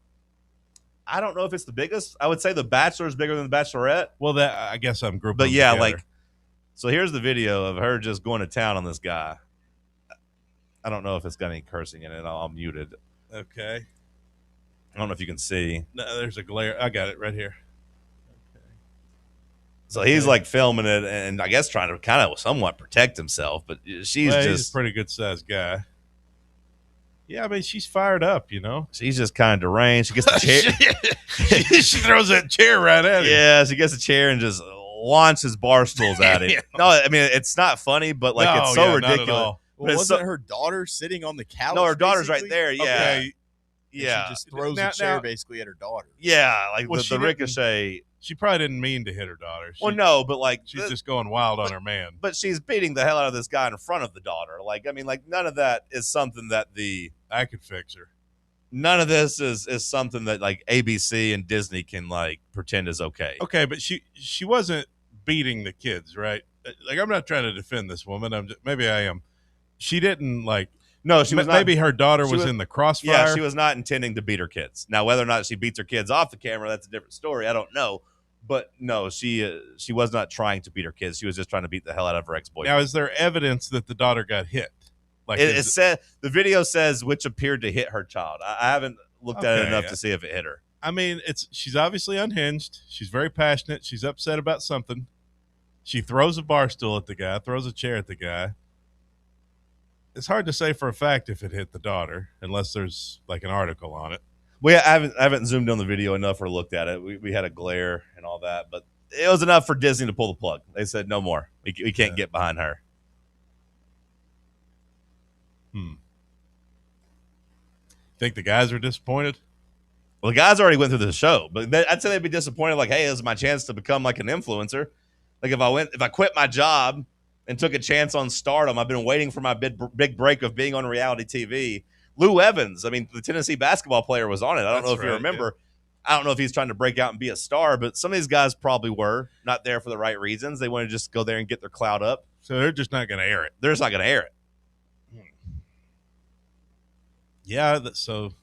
I don't know if it's the biggest. I would say The Bachelor is bigger than The Bachelorette. Well, I guess I'm grouping But yeah, together. like, so here's the video of her just going to town on this guy. I don't know if it's got any cursing in it. I'll mute it. Okay. I don't know if you can see. No, there's a glare. I got it right here. Okay. So he's like filming it, and I guess trying to kind of somewhat protect himself, but he's a pretty good sized guy. Yeah, I mean, she's fired up, you know. She's just kind of deranged. She gets the chair. She throws that chair right at him. Yeah, she gets a chair and just launches bar stools at him. Yeah. No, I mean, it's not funny, but like it's so ridiculous. Well, wasn't her daughter sitting on the couch? No, her daughter's basically? right there. Yeah. Okay. Yeah. She just throws a chair basically at her daughter. Yeah, like the ricochet. She probably didn't mean to hit her daughter. Well, no, but like she's just going wild on her man. But she's beating the hell out of this guy in front of the daughter. Like, I mean, like none of that is something that I could fix her. None of this is something that like ABC and Disney can like pretend is okay. Okay, but she wasn't beating the kids, right? Like, I'm not trying to defend this woman. Maybe I am. She didn't like. No, she was not. Maybe her daughter was in the crossfire. Yeah, she was not intending to beat her kids. Now, whether or not she beats her kids off the camera, that's a different story. I don't know. But no, she was not trying to beat her kids. She was just trying to beat the hell out of her ex-boyfriend. Now, is there evidence that the daughter got hit? Like, it said the video says which appeared to hit her child. I haven't looked at it enough to see if it hit her. I mean, she's obviously unhinged. She's very passionate. She's upset about something. She throws a bar stool at the guy, throws a chair at the guy. It's hard to say for a fact if it hit the daughter, unless there's like an article on it. Well, yeah, I haven't zoomed on the video enough or looked at it. We had a glare and all that, but it was enough for Disney to pull the plug. They said no more. We can't get behind her. Think the guys are disappointed? Well, the guys already went through the show, but I'd say they'd be disappointed. Like, hey, this is my chance to become like an influencer. Like if I quit my job and took a chance on stardom, I've been waiting for my big break of being on reality TV. Lou Evans, I mean, the Tennessee basketball player was on it. I don't know if you remember. Yeah. I don't know if he's trying to break out and be a star, but some of these guys probably were not there for the right reasons. They want to just go there and get their clout up. So they're just not going to air it. They're just not going to air it. Yeah, so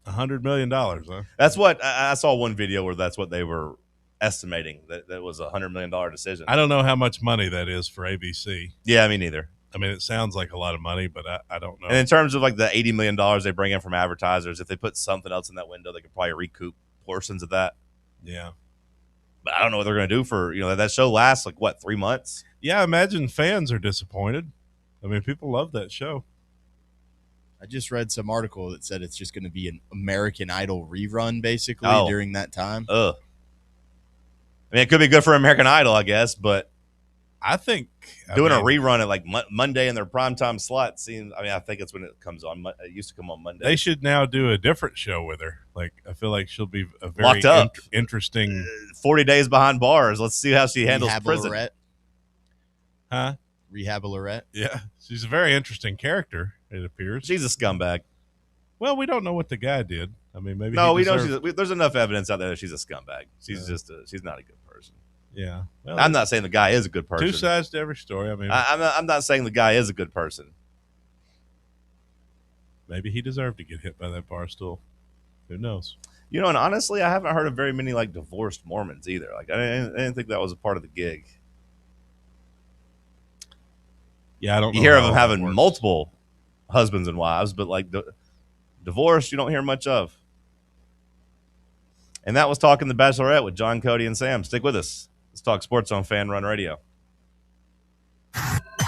$100 million, huh? That's what I saw one video where that's what they were estimating, that was a $100 million decision. I don't know how much money that is for ABC. Yeah, me neither. I mean, it sounds like a lot of money, but I don't know. And in terms of like the $80 million they bring in from advertisers, if they put something else in that window, they could probably recoup portions of that. Yeah. But I don't know what they're going to do for, that show lasts like, what, 3 months? Yeah, I imagine fans are disappointed. I mean, people love that show. I just read some article that said it's just going to be an American Idol rerun, basically, during that time. I mean, it could be good for American Idol, I guess, but I think doing a rerun at like Monday in their primetime slot seems. I mean, I think it's when it comes on. It used to come on Monday. They should now do a different show with her. Like, I feel like she'll be a very locked up, interesting. 40 days behind bars. Let's see how she handles prison. Huh? Rehab-a-Lorette. Yeah, she's a very interesting character. It appears she's a scumbag. Well, we don't know what the guy did. I mean, maybe no, we know there's enough evidence out there that she's a scumbag. She's she's not a good person. Yeah, well, I'm not saying the guy is a good person. Two sides to every story. I mean, I'm not saying the guy is a good person. Maybe he deserved to get hit by that bar stool. Who knows? And honestly, I haven't heard of very many like divorced Mormons either. Like, I didn't think that was a part of the gig. Yeah, I don't know. You hear of them having multiple husbands and wives, but like divorce, you don't hear much of. And that was Talking the Bachelorette with John, Cody, and Sam. Stick with us. Let's talk sports on Fan Run Radio.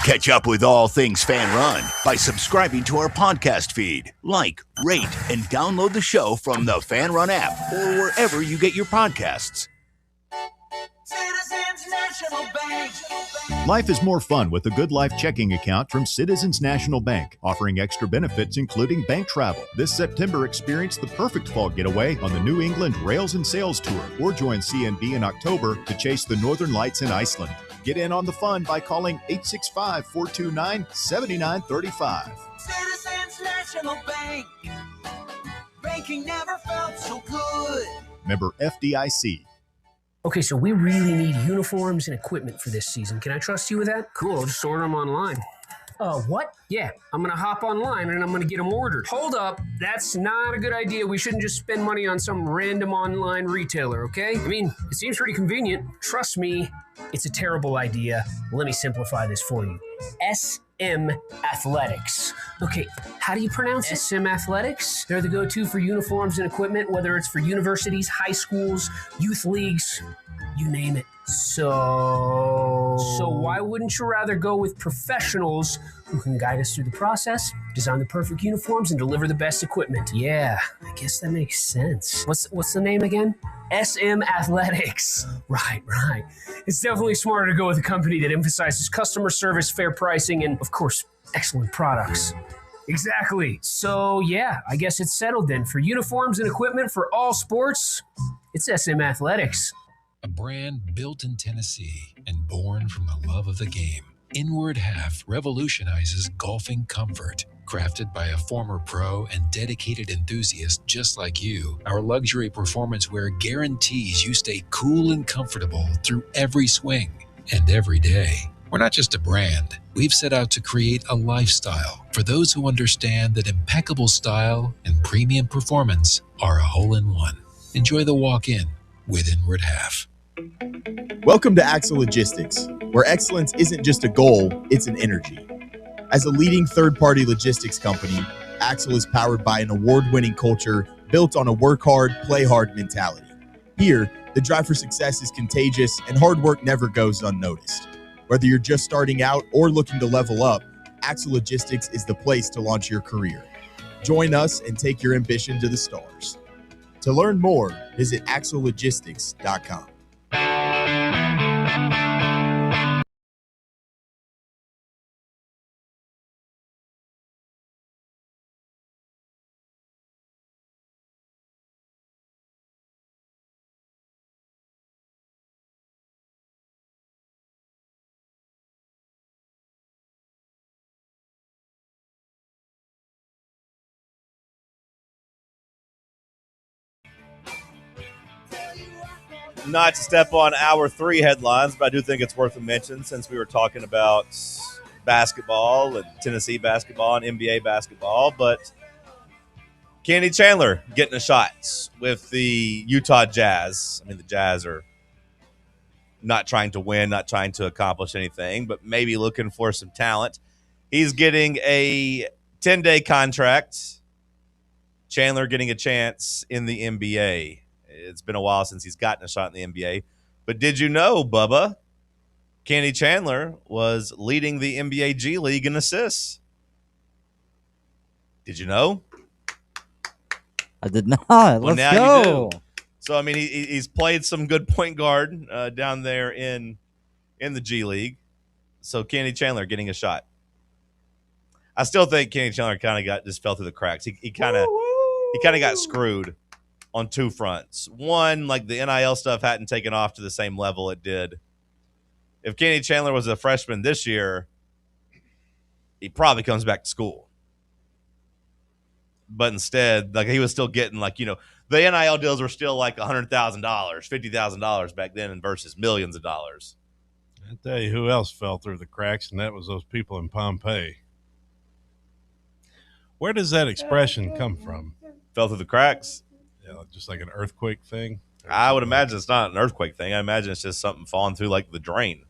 Catch up with all things Fan Run by subscribing to our podcast feed. Like, rate, and download the show from the Fan Run app or wherever you get your podcasts. Citizens National Bank. Life is more fun with a Good Life checking account from Citizens National Bank, offering extra benefits including bank travel. This September, experience the perfect fall getaway on the New England Rails and Sails Tour, or join CNB in October to chase the Northern Lights in Iceland. Get in on the fun by calling 865-429-7935. Citizens National Bank. Banking never felt so good. Member FDIC. Okay, so we really need uniforms and equipment for this season. Can I trust you with that? Cool, I'll just order them online. What? Yeah, I'm going to hop online and I'm going to get them ordered. Hold up, that's not a good idea. We shouldn't just spend money on some random online retailer, okay? I mean, it seems pretty convenient. Trust me, it's a terrible idea. Let me simplify this for you. SM Athletics. Okay, how do you pronounce it? SM Athletics? They're the go-to for uniforms and equipment, whether it's for universities, high schools, youth leagues, you name it. So why wouldn't you rather go with professionals who can guide us through the process, design the perfect uniforms, and deliver the best equipment? Yeah, I guess that makes sense. What's the name again? SM Athletics. Right. It's definitely smarter to go with a company that emphasizes customer service, fair pricing, and, of course, excellent products. Exactly. So, yeah, I guess it's settled then. For uniforms and equipment for all sports, it's SM Athletics. A brand built in Tennessee and born from the love of the game. Inward Half revolutionizes golfing comfort. Crafted by a former pro and dedicated enthusiast just like you, our luxury performance wear guarantees you stay cool and comfortable through every swing and every day. We're not just a brand. We've set out to create a lifestyle for those who understand that impeccable style and premium performance are a hole-in-one. Enjoy the walk-in with Inward Half. Welcome to Axle Logistics, where excellence isn't just a goal, it's an energy. As a leading third-party logistics company, Axle is powered by an award-winning culture built on a work hard, play hard mentality. Here, the drive for success is contagious and hard work never goes unnoticed. Whether you're just starting out or looking to level up, Axle Logistics is the place to launch your career. Join us and take your ambition to the stars. To learn more, visit axlelogistics.com. Not to step on hour 3 headlines, but I do think it's worth a mention since we were talking about basketball and Tennessee basketball and NBA basketball. But Kenny Chandler getting a shot with the Utah Jazz. I mean, the Jazz are not trying to win, not trying to accomplish anything, but maybe looking for some talent. He's getting a 10-day contract. Chandler getting a chance in the NBA. It's been a while since he's gotten a shot in the NBA. But did you know, Bubba, Kenny Chandler was leading the NBA G League in assists? Did you know? I did not. Well, Let's now go. you do. So, I mean, he's played some good point guard down there in the G League. So, Kenny Chandler getting a shot. I still think Kenny Chandler kind of just fell through the cracks. He kind of got screwed on two fronts. One, like the NIL stuff hadn't taken off to the same level it did. If Kenny Chandler was a freshman this year, he probably comes back to school. But instead, like he was still getting the NIL deals were still like $100,000, $50,000 back then versus millions of dollars. I tell you who else fell through the cracks, and that was those people in Pompeii. Where does that expression come from? Fell through the cracks? Yeah, just like an earthquake thing? I would imagine it's not an earthquake thing. I imagine it's just something falling through like the drain.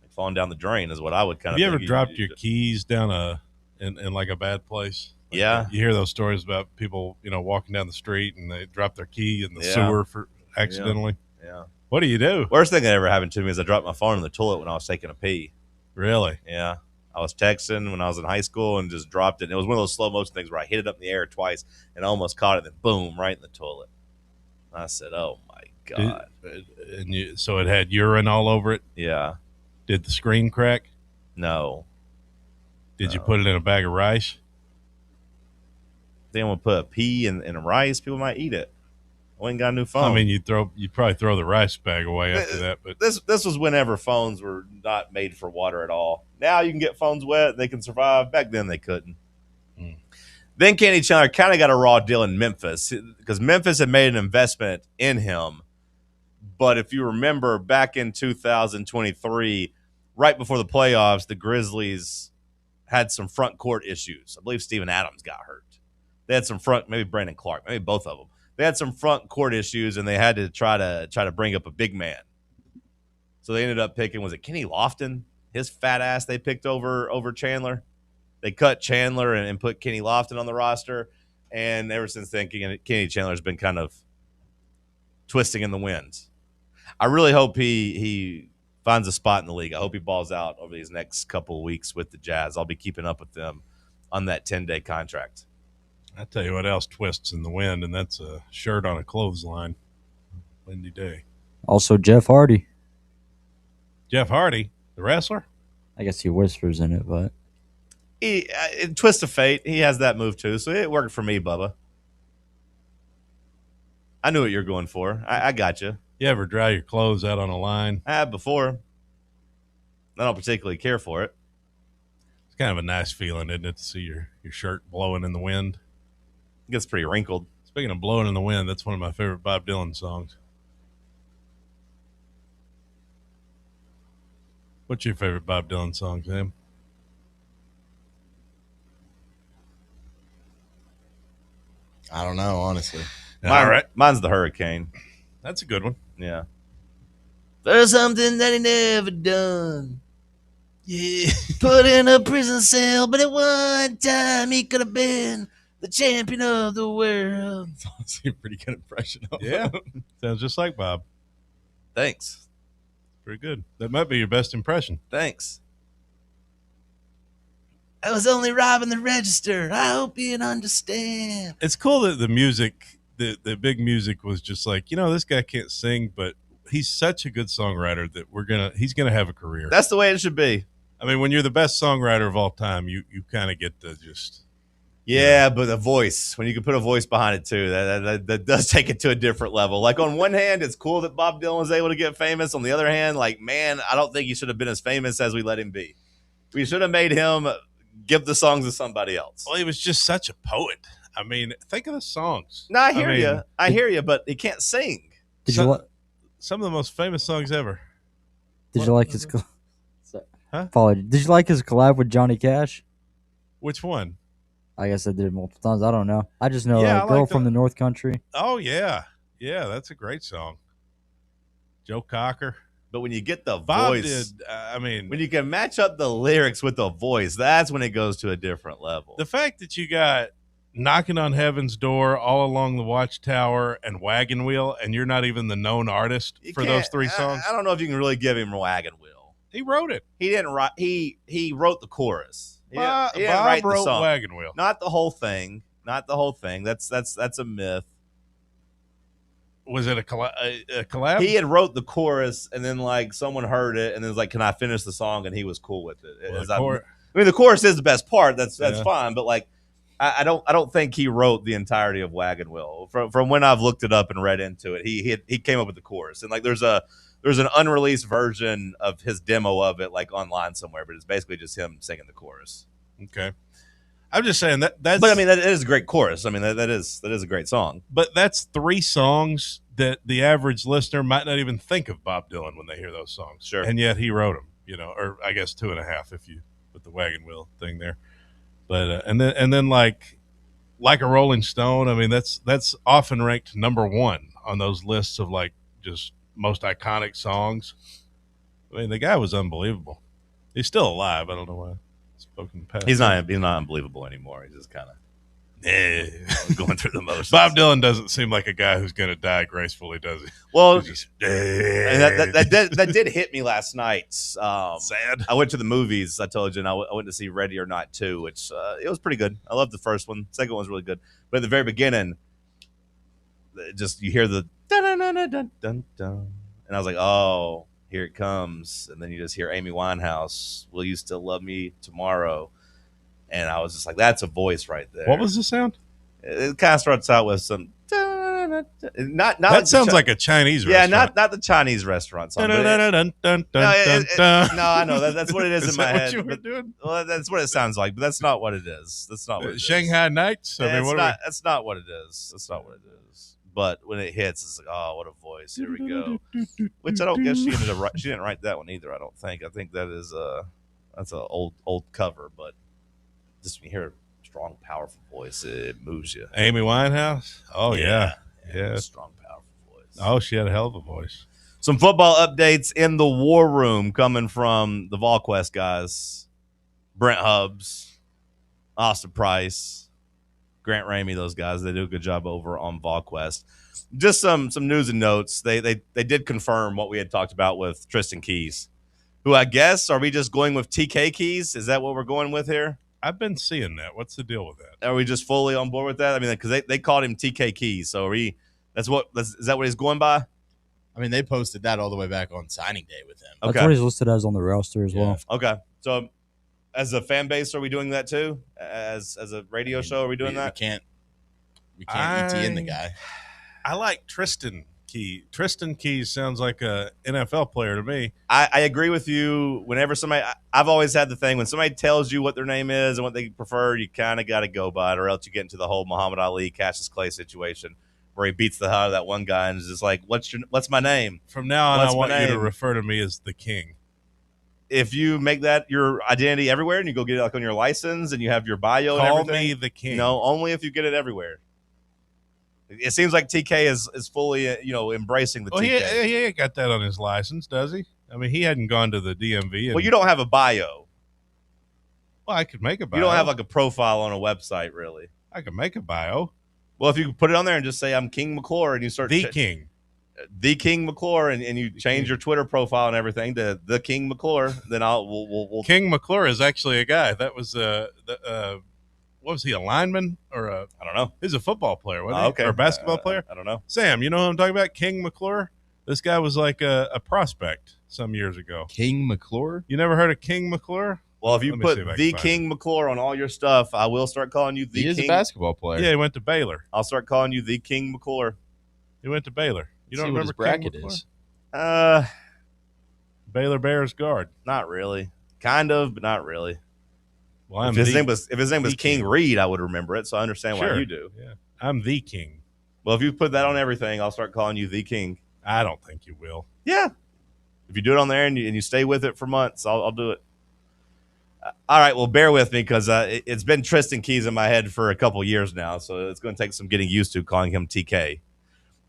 Like falling down the drain is what I would kind of think. Have you think. ever dropped your keys down in like a bad place? Like yeah. You hear those stories about people, walking down the street and they drop their key in the sewer for accidentally. Yeah. What do you do? Worst thing that ever happened to me is I dropped my phone in the toilet when I was taking a pee. Really? Yeah. I was texting when I was in high school and just dropped it. And it was one of those slow motion things where I hit it up in the air twice and almost caught it, and then boom, right in the toilet. I said, "Oh my God!" So it had urine all over it. Yeah. Did the screen crack? No. Did you put it in a bag of rice? They want to put a pea in a rice. People might eat it. I ain't got a new phone. I mean, you'd probably throw the rice bag away after that. But this was whenever phones were not made for water at all. Now you can get phones wet; they can survive. Back then they couldn't. Then Kenny Chandler kind of got a raw deal in Memphis because Memphis had made an investment in him. But if you remember, back in 2023, right before the playoffs, the Grizzlies had some front court issues. I believe Steven Adams got hurt. They had some maybe Brandon Clark, maybe both of them. They had some front court issues, and they had to try to bring up a big man. So they ended up picking, was it Kenny Lofton? His fat ass they picked over Chandler. They cut Chandler and put Kenny Lofton on the roster. And ever since then, Kenny Chandler's been kind of twisting in the wind. I really hope he finds a spot in the league. I hope he balls out over these next couple of weeks with the Jazz. I'll be keeping up with them on that 10-day contract. I tell you what else twists in the wind, and that's a shirt on a clothesline. Windy day. Also, Jeff Hardy. Jeff Hardy, the wrestler? I guess he whispers in it, but Twist of fate. He has that move too, so it worked for me, Bubba. I knew what you're going for. I got you. You ever dry your clothes out on a line? I have before. I don't particularly care for it. It's kind of a nice feeling, isn't it, to see your shirt blowing in the wind? It gets pretty wrinkled. Speaking of blowing in the wind, that's one of my favorite Bob Dylan songs. What's your favorite Bob Dylan song, Sam? I don't know, honestly. All right. Mine's The Hurricane. That's a good one. Yeah. There's something that he never done. Yeah. Put in a prison cell, but at one time he could have been the champion of the world. It's honestly a pretty good impression of Yeah. him. Sounds just like Bob. Thanks. Pretty good. That might be your best impression. Thanks. I was only robbing the register. I hope you understand. It's cool that the music, the big music was just like, this guy can't sing, but he's such a good songwriter that he's gonna have a career. That's the way it should be. I mean, when you're the best songwriter of all time, you kind of get to just. Yeah, but a voice, when you can put a voice behind it too, that does take it to a different level. Like on one hand, it's cool that Bob Dylan was able to get famous. On the other hand, like, man, I don't think he should have been as famous as we let him be. We should have made him give the songs to somebody else. Well, he was just such a poet. I mean, think of the songs. No, I hear you, but he can't sing. some of the most famous songs ever. Did you like his? Huh? Apology. Did you like his collab with Johnny Cash? Which one? I guess I did it multiple times. I don't know. I just know Yeah, I Girl like from the North Country. Oh, yeah. Yeah, that's a great song. Joe Cocker. But when you get the Bob voice, did, I mean, when you can match up the lyrics with the voice, that's when it goes to a different level. the fact that you got Knocking on Heaven's Door, All Along the Watchtower, and Wagon Wheel, and you're not even the known artist for those three songs. I don't know if you can really give him Wagon Wheel. He wrote it. He didn't write. He wrote the chorus. He Bob didn't write the wrote song. Wagon Wheel. Not the whole thing. Not the whole thing. That's a myth. Was it a collab? He had wrote the chorus, and then like someone heard it, and then was like, "Can I finish the song?" And he was cool with it. Well, I mean, the chorus is the best part. That's Yeah. fine. But like, I don't think he wrote the entirety of Wagon Wheel. From when I've looked it up and read into it, he came up with the chorus, and like there's an unreleased version of his demo of it like online somewhere, but it's basically just him singing the chorus. Okay. I'm just saying that's. But I mean, that is a great chorus. I mean, that is a great song. But that's three songs that the average listener might not even think of Bob Dylan when they hear those songs. Sure. And yet he wrote them, or I guess 2.5 if you put the Wagon Wheel thing there. But and then like a Rolling Stone. I mean, that's often ranked number 1 on those lists of like just most iconic songs. I mean, the guy was unbelievable. He's still alive. I don't know why. He's not unbelievable anymore. He's just kind of going through the motions. Bob Dylan doesn't seem like a guy who's going to die gracefully, does he? Well, He's just, that did hit me last night. Sad. I went to the movies. I told you, and I went to see Ready or Not 2, which it was pretty good. I loved the first one. The second one was really good. But at the very beginning, just you hear the dun dun dun dun dun dun, and I was like, oh, here it comes. And then you just hear Amy Winehouse, "Will You Still Love Me Tomorrow?" And I was just like, that's a voice right there. What was the sound? It kind of starts out with some not that sounds like a Chinese restaurant. Yeah, not the Chinese restaurant song. No, I know that's what it is in my head. What you were doing? Well, that's what it sounds like, but that's not what it is. That's not what it is. Shanghai Nights. I mean, that's not what it is. That's not what it is. But when it hits, it's like, oh, what a voice! Here we go. Which I don't guess she didn't write that one either. I don't think. I think that is that's an old cover, but just when you hear a strong, powerful voice, it moves you. Amy Winehouse. Oh yeah. Strong, powerful voice. Oh, she had a hell of a voice. Some football updates in the war room coming from the VolQuest guys. Brent Hubbs, Austin Price, Grant Ramey, those guys, they do a good job over on VolQuest. Just some news and notes. They did confirm what we had talked about with Tristan Keys, who I guess, are we just going with TK Keys? Is that what we're going with here? I've been seeing that. What's the deal with that? Are we just fully on board with that? I mean, because they called him TK Keys. So is that what he's going by? I mean, they posted that all the way back on signing day with him. That's what he's listed as on the roster as well. Okay. So as a fan base, are we doing that too? As a radio show, are we doing that? We can't ETN the guy. I like Tristan Keys. Tristan Keys sounds like a NFL player to me. I agree with you. Whenever I've always had the thing when somebody tells you what their name is and what they prefer, you kind of got to go by it, or else you get into the whole Muhammad Ali, Cassius Clay situation where he beats the hell out of that one guy and is just like, "What's my name?" From now on, I want you to refer to me as the King. If you make that your identity everywhere and you go get it like on your license and you have your bio, call and everything, me the King. No, only if you get it everywhere. It seems like TK is fully, embracing the TK. He ain't got that on his license, does he? I mean, he hadn't gone to the DMV. Well, you don't have a bio. Well, I could make a bio. You don't have like a profile on a website, really. I could make a bio. Well, if you put it on there and just say I'm King McClure and you start the King McClure and you change your Twitter profile and everything to the King McClure, then we'll King McClure is actually a guy that was what was he, a lineman or I don't know. He's a football player, wasn't he? Okay. Or a basketball player? I don't know. Sam, you know who I'm talking about? King McClure? This guy was like a prospect some years ago. King McClure? You never heard of King McClure? Well, if you put the King McClure on all your stuff, I will start calling you the King. He is a basketball player. Yeah, he went to Baylor. I'll start calling you the King McClure. He went to Baylor. You don't remember what his bracket King is? Baylor Bears guard. Not really. Kind of, but not really. Well, if his name was King Reed, I would remember it. So I understand why you do. Yeah, I'm the King. Well, if you put that on everything, I'll start calling you the King. I don't think you will. Yeah. If you do it on there and you stay with it for months, I'll do it. All right, well, bear with me because it's been Tristan Keys in my head for a couple years now, so it's going to take some getting used to calling him TK.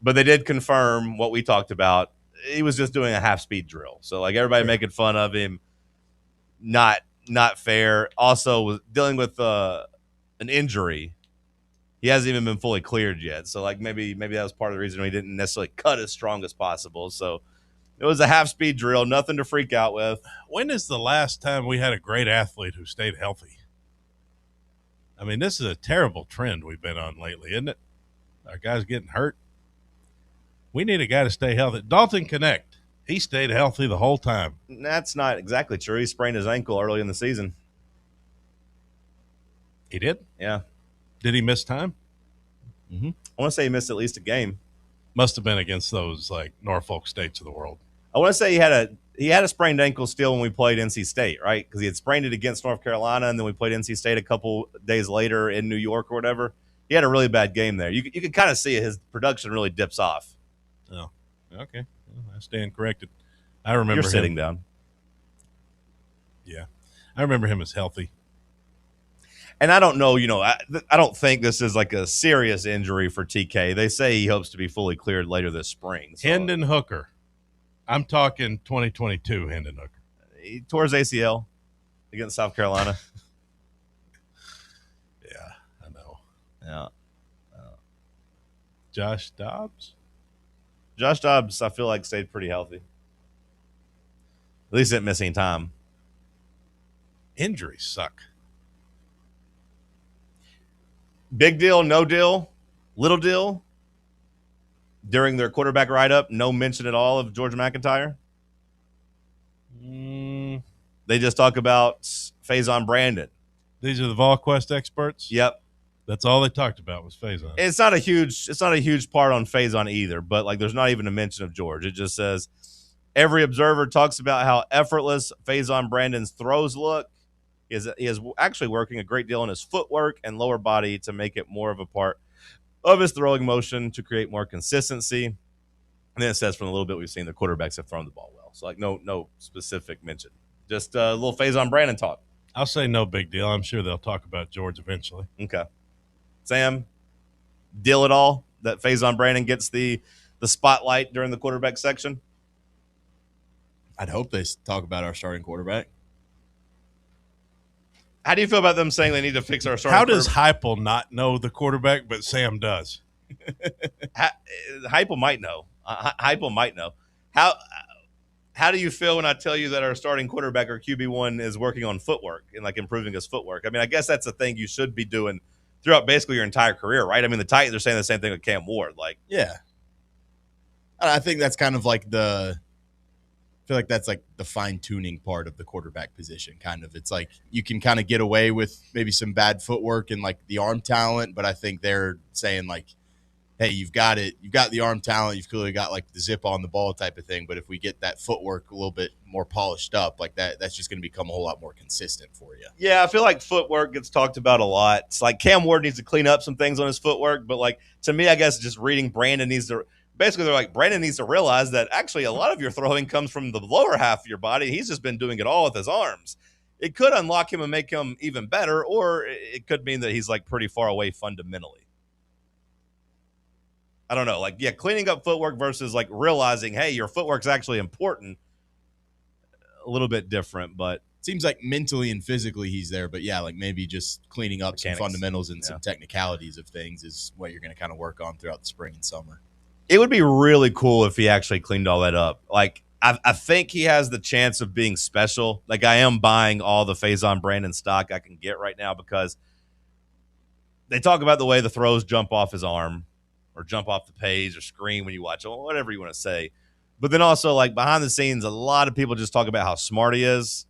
But they did confirm what we talked about. He was just doing a half-speed drill. So, like, everybody making fun of him, not fair. Also, was dealing with an injury. He hasn't even been fully cleared yet. So, like, maybe that was part of the reason he didn't necessarily cut as strong as possible. So, it was a half-speed drill, nothing to freak out with. When is the last time we had a great athlete who stayed healthy? I mean, this is a terrible trend we've been on lately, isn't it? Our guys getting hurt. We need a guy to stay healthy. Dalton Connect, he stayed healthy the whole time. That's not exactly true. He sprained his ankle early in the season. He did? Yeah. Did he miss time? Mm-hmm. I want to say he missed at least a game. Must have been against those, like, Norfolk States of the world. I want to say he had a sprained ankle still when we played NC State, right? Because he had sprained it against North Carolina, and then we played NC State a couple days later in New York or whatever. He had a really bad game there. You can kind of see his production really dips off. Oh, okay. Well, I stand corrected. I remember You're sitting down. Yeah. I remember him as healthy. And I don't know, I don't think this is like a serious injury for TK. They say he hopes to be fully cleared later this spring. So. Hendon Hooker. I'm talking 2022 Hendon Hooker. He tore his ACL against South Carolina. Yeah, I know. Yeah. Josh Dobbs? Josh Dobbs, I feel like, stayed pretty healthy. At least didn't miss any time. Injuries suck. Big deal, no deal, little deal. During their quarterback write-up, no mention at all of George McIntyre. They just talk about Faison Brandon. These are the VolQuest experts? Yep. That's all they talked about was Faison. It's not a huge part on Faison either, but like there's not even a mention of George. It just says every observer talks about how effortless Faison Brandon's throws look. He is actually working a great deal on his footwork and lower body to make it more of a part of his throwing motion to create more consistency. And then it says from a little bit we've seen the quarterbacks have thrown the ball well. So like no specific mention. Just a little Faison Brandon talk. I'll say no big deal. I'm sure they'll talk about George eventually. Okay. Sam, deal at all that Faison Brandon gets the spotlight during the quarterback section? I'd hope they talk about our starting quarterback. How do you feel about them saying they need to fix our starting quarterback? How does Heupel not know the quarterback, but Sam does? Heupel might know. Heupel might know. How do you feel when I tell you that our starting quarterback or QB1 is working on footwork and like improving his footwork? I mean, I guess that's the thing you should be doing throughout basically your entire career, right? I mean, the Titans are saying the same thing with Cam Ward. Like, yeah, I think that's kind of like I feel like that's like the fine-tuning part of the quarterback position, kind of. It's like you can kind of get away with maybe some bad footwork and like the arm talent, but I think they're saying like, hey, you've got it. You've got the arm talent. You've clearly got like the zip on the ball type of thing. But if we get that footwork a little bit more polished up, like that's just going to become a whole lot more consistent for you. Yeah, I feel like footwork gets talked about a lot. It's like Cam Ward needs to clean up some things on his footwork. But like to me, I guess just reading Brandon needs to – basically they're like Brandon needs to realize that actually a lot of your throwing comes from the lower half of your body. He's just been doing it all with his arms. It could unlock him and make him even better, or it could mean that he's like pretty far away fundamentally. I don't know, like, yeah, cleaning up footwork versus like realizing, hey, your footwork's actually important. A little bit different, but seems like mentally and physically he's there. But yeah, like maybe just cleaning up some fundamentals and some technicalities of things is what you're going to kind of work on throughout the spring and summer. It would be really cool if he actually cleaned all that up. Like, I think he has the chance of being special. Like, I am buying all the Faison Brandon stock I can get right now because they talk about the way the throws jump off his arm, or jump off the page or scream when you watch it, whatever you want to say. But then also, like, behind the scenes, a lot of people just talk about how smart he is.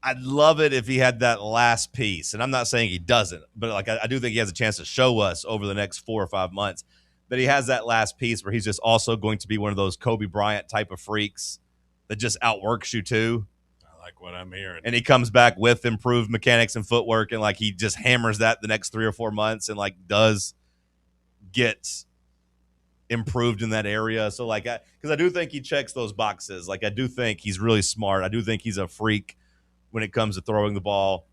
I'd love it if he had that last piece. And I'm not saying he doesn't, but, like, I do think he has a chance to show us over the next 4 or 5 months that he has that last piece where he's just also going to be one of those Kobe Bryant type of freaks that just outworks you too. Like what I'm hearing. And he comes back with improved mechanics and footwork, and like he just hammers that the next 3 or 4 months and like does get improved in that area. So like, because I do think he checks those boxes. Like I do think he's really smart. I do think he's a freak when it comes to throwing the ball,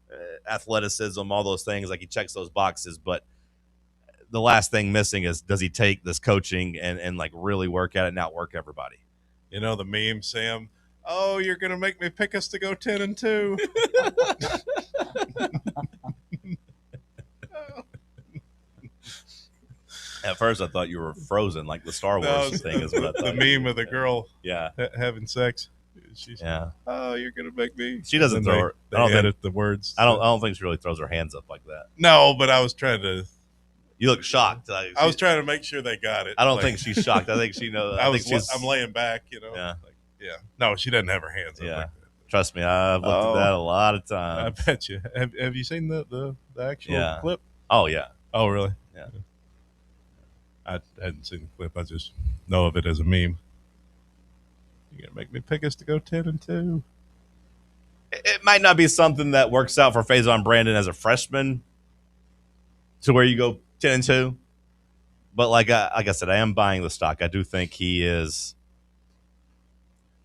athleticism, all those things. Like he checks those boxes. But the last thing missing is, does he take this coaching and like really work at it and outwork everybody? You know the meme, Sam. Oh, you're gonna make me pick us to go 10-2. At first, I thought you were frozen, like the Star Wars thing is what I thought. The meme of the girl, yeah, having sex. She's, yeah. Oh, you're gonna make me. She doesn't throw her. They edit the words. I don't think she really throws her hands up like that. No, but I was trying to. You look shocked. I was trying to make sure they got it. I don't think she's shocked. I think she knows. I'm laying back, you know. Yeah. Yeah. No, she doesn't have her hands up. Yeah. Like Trust me, I've looked at that a lot of times. I bet you. Have you seen the actual clip? Oh yeah. Oh really? Yeah. I hadn't seen the clip. I just know of it as a meme. You're gonna make me pick us to go 10-2. It might not be something that works out for Faison Brandon as a freshman, to where you go 10-2. But like I said, I am buying the stock. I do think he's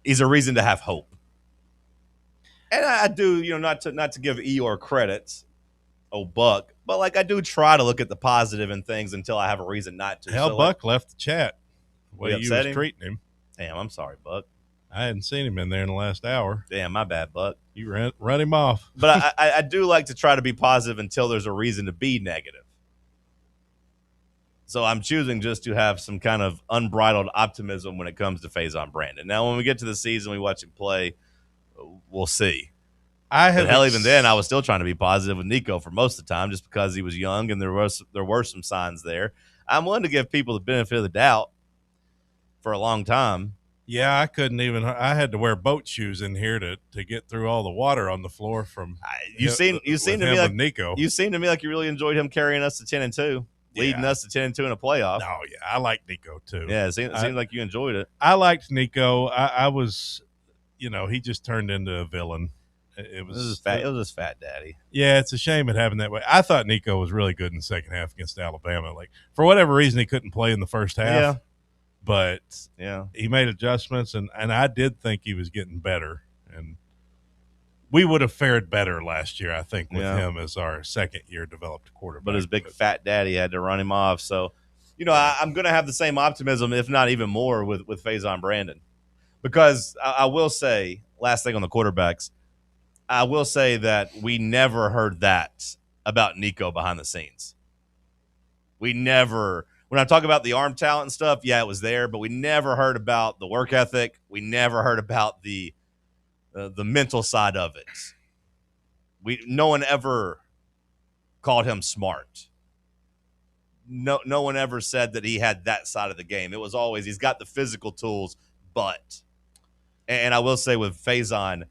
a reason to have hope. And I do, not to give Eeyore credit, Buck, but like I do try to look at the positive in things until I have a reason not to. Hell, so, Buck left the chat. The way you upset was him? treating him. Damn, I'm sorry, Buck. I hadn't seen him in there in the last hour. Damn, my bad, Buck. You run him off. But I do like to try to be positive until there's a reason to be negative. So I'm choosing just to have some kind of unbridled optimism when it comes to Faison Brandon. Now, when we get to the season, we watch him play, we'll see. Even then, I was still trying to be positive with Nico for most of the time, just because he was young and there were some signs there. I'm willing to give people the benefit of the doubt for a long time. Yeah, I couldn't even. I had to wear boat shoes in here to get through all the water on the floor from. You seem to me like Nico. You seem to me like you really enjoyed him carrying us to 10-2, leading us to 10-2 in a playoff. No, yeah, I like Nico too. Yeah, it seemed like you enjoyed it. I liked Nico. I was, he just turned into a villain. It was his fat daddy. Yeah, it's a shame it happened that way. I thought Nico was really good in the second half against Alabama. Like for whatever reason, he couldn't play in the first half. Yeah. But yeah, he made adjustments, and I did think he was getting better. And we would have fared better last year, I think, with him as our second-year developed quarterback. But his big fat daddy had to run him off. So, I'm going to have the same optimism, if not even more, with Faison Brandon. Because I will say, last thing on the quarterbacks, I will say that we never heard that about Nico behind the scenes. We never – when I talk about the arm talent and stuff, yeah, it was there, but we never heard about the work ethic. We never heard about the mental side of it. No one ever called him smart. No one ever said that he had that side of the game. It was always he's got the physical tools, but and I will say with Faison,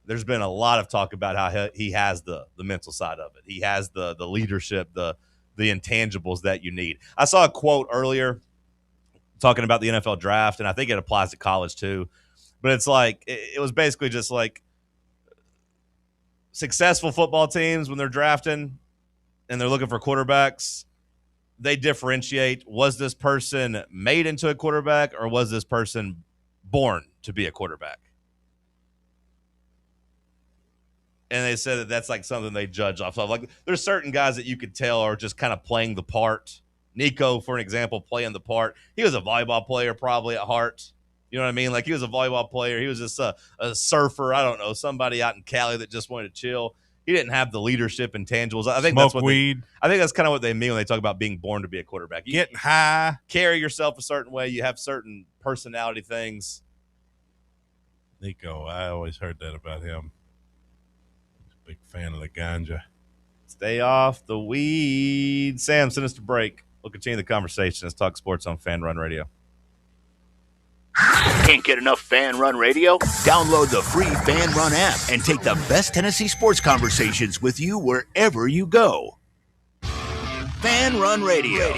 there's been a lot of talk about how he has the mental side of it. He has the leadership, the intangibles that you need. I saw a quote earlier talking about the NFL draft, and I think it applies to college too. But it's like it was basically just like successful football teams when they're drafting and they're looking for quarterbacks, they differentiate, was this person made into a quarterback or was this person born to be a quarterback? And they said that that's like something they judge off of. Like there's certain guys that you could tell are just kind of playing the part. Nico, for an example, playing the part. He was a volleyball player probably at heart. You know what I mean? Like he was a volleyball player. He was just a surfer. I don't know, somebody out in Cali that just wanted to chill. He didn't have the leadership intangibles. I think that's what weed. I think that's kind of what they mean when they talk about being born to be a quarterback. You getting high, carry yourself a certain way. You have certain personality things. Nico, I always heard that about him. Big fan of the ganja. Stay off the weed. Sam, send us to break. We'll continue the conversation. Let's talk sports on Fan Run Radio. Can't get enough Fan Run Radio? Download the free Fan Run app and take the best Tennessee sports conversations with you wherever you go. Fan Run Radio.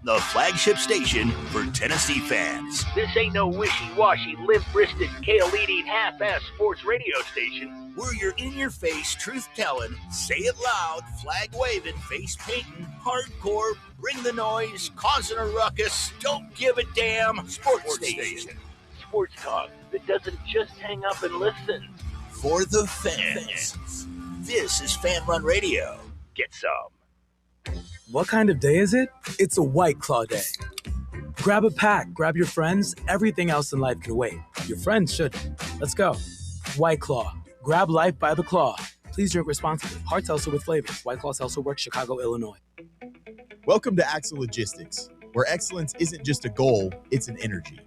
the flagship station for Tennessee fans. This ain't no wishy-washy, limp-wristed, kale-eating, half-ass sports radio station. We're your in-your-face, truth-telling, say it loud, flag-waving, face-painting, hardcore, bring the noise, causing a ruckus, don't give a damn sports station. Sports talk that doesn't just hang up and listen. For the fans. This is Fan Run Radio. Get some. What kind of day is it? It's a White Claw day. Grab a pack, grab your friends, everything else in life can wait. Your friends shouldn't. Let's go. White Claw. Grab life by the claw. Please drink responsibly. Hard seltzer with flavor. White Claw Seltzer Works, Chicago, Illinois. Welcome to Axle Logistics, where excellence isn't just a goal, it's an energy.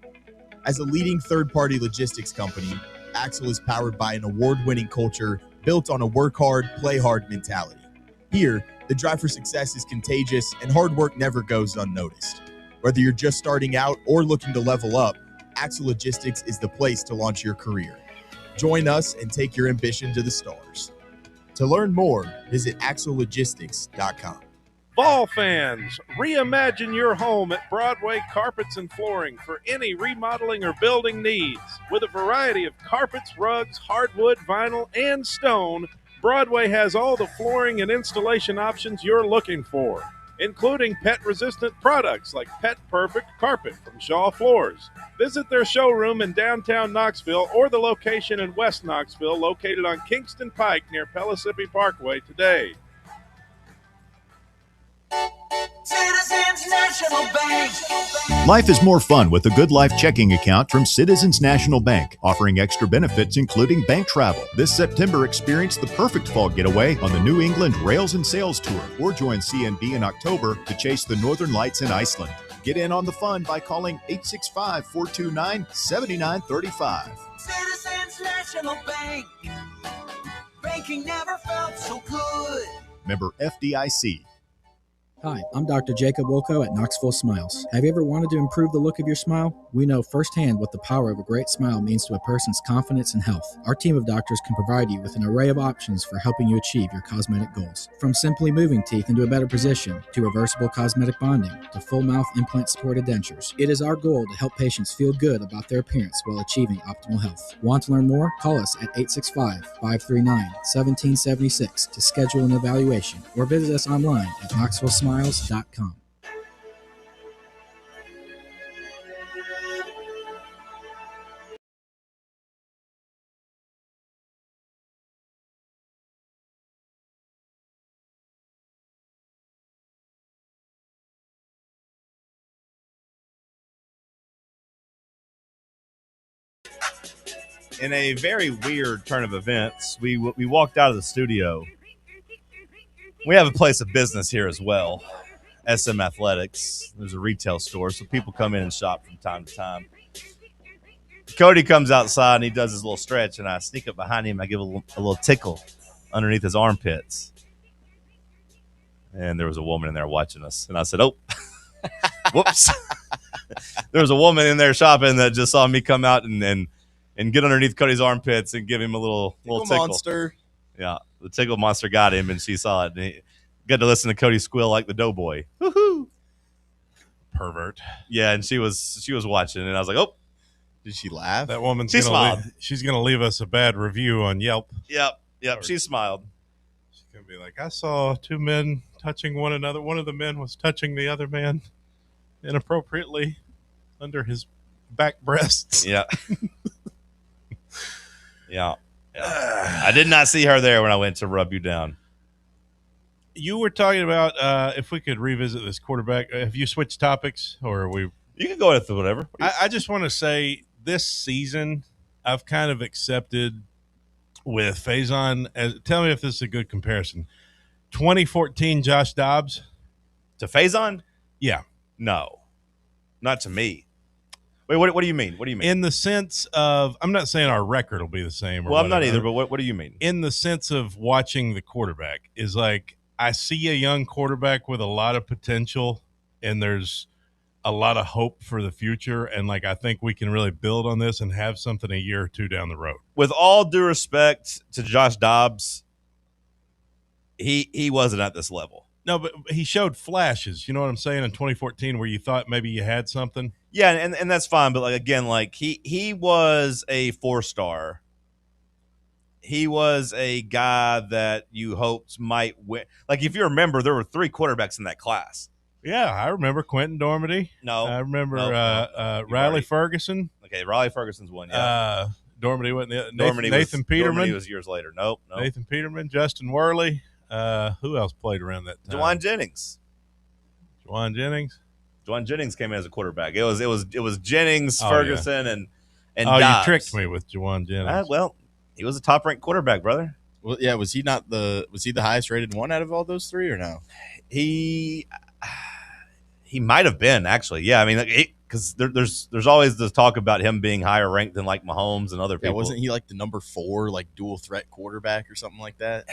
As a leading third-party logistics company, Axle is powered by an award-winning culture built on a work hard, play hard mentality. Here, the drive for success is contagious and hard work never goes unnoticed. Whether you're just starting out or looking to level up, Axle Logistics is the place to launch your career. Join us and take your ambition to the stars. To learn more, visit axlelogistics.com. Vol fans, reimagine your home at Broadway Carpets and Flooring for any remodeling or building needs. With a variety of carpets, rugs, hardwood, vinyl, and stone, Broadway has all the flooring and installation options you're looking for, including pet-resistant products like Pet Perfect Carpet from Shaw Floors. Visit their showroom in downtown Knoxville or the location in West Knoxville located on Kingston Pike near Pellissippi Parkway today. Citizens National Bank. Life is more fun with a Good Life checking account from Citizens National Bank, offering extra benefits including bank travel. This September, experience the perfect fall getaway on the New England Rails and Sails Tour, or join CNB in October to chase the Northern Lights in Iceland. Get in on the fun by calling 865-429-7935. Citizens National Bank. Banking never felt so good. Member FDIC. Hi, I'm Dr. Jacob Wilco at Knoxville Smiles. Have you ever wanted to improve the look of your smile? We know firsthand what the power of a great smile means to a person's confidence and health. Our team of doctors can provide you with an array of options for helping you achieve your cosmetic goals. From simply moving teeth into a better position, to reversible cosmetic bonding, to full mouth implant-supported dentures. It is our goal to help patients feel good about their appearance while achieving optimal health. Want to learn more? Call us at 865-539-1776 to schedule an evaluation, or visit us online at knoxvillesmiles.com. In a very weird turn of events, we walked out of the studio. We have a place of business here as well, SM Athletics. There's a retail store, so people come in and shop from time to time. Cody comes outside and he does his little stretch, and I sneak up behind him. I give a little tickle underneath his armpits. And there was a woman in there watching us. And I said, oh, whoops. There was a woman in there shopping that just saw me come out and get underneath Cody's armpits and give him a little tickle. Monster. Yeah, the tickle monster got him, and she saw it. And he got to listen to Cody squeal like the doughboy. Woohoo! Pervert. Yeah, and she was watching, and I was like, oh. Did she laugh? That woman's She smiled. She's going to leave us a bad review on Yelp. Yep, she smiled. She's going to be like, I saw two men touching one another. One of the men was touching the other man inappropriately under his back breasts. Yeah. Yeah. I did not see her there when I went to rub you down. You were talking about if we could revisit this quarterback. Have you switched topics, or are we? You can go with whatever. I just want to say this season, I've kind of accepted with Faison. Tell me if this is a good comparison. 2014 Josh Dobbs to Faison? Yeah. No, not to me. Wait, what do you mean? What do you mean? In the sense of, I'm not saying our record will be the same. Well, I'm not either, but what do you mean? In the sense of watching the quarterback is like, I see a young quarterback with a lot of potential, and there's a lot of hope for the future. And like, I think we can really build on this and have something a year or two down the road. With all due respect to Josh Dobbs, he wasn't at this level. No, but he showed flashes. You know what I'm saying? In 2014, where you thought maybe you had something. Yeah, and that's fine. But like again, like he was a 4-star. He was a guy that you hoped might win. Like if you remember, there were 3 quarterbacks in that class. Yeah, I remember Quentin Dormady. No, I remember no. Riley Ferguson. Okay, Riley Ferguson's one. Yeah, Dormady wasn't the, Dormady Nathan Peterman. was years later. Nope. Nathan Peterman, Justin Worley. Who else played around that time? Juwan Jennings. Juwan Jennings came in as a quarterback. It was Jennings, Oh, Ferguson, yeah. and Oh, Dobbs. you tricked me with Juwan Jennings. Well, he was a top ranked quarterback, brother. Well, yeah, was he the highest rated one out of all those 3 or no? He might have been actually. Yeah, I mean, because there's always this talk about him being higher ranked than like Mahomes and other people. Yeah, wasn't he like the number 4 like dual threat quarterback or something like that?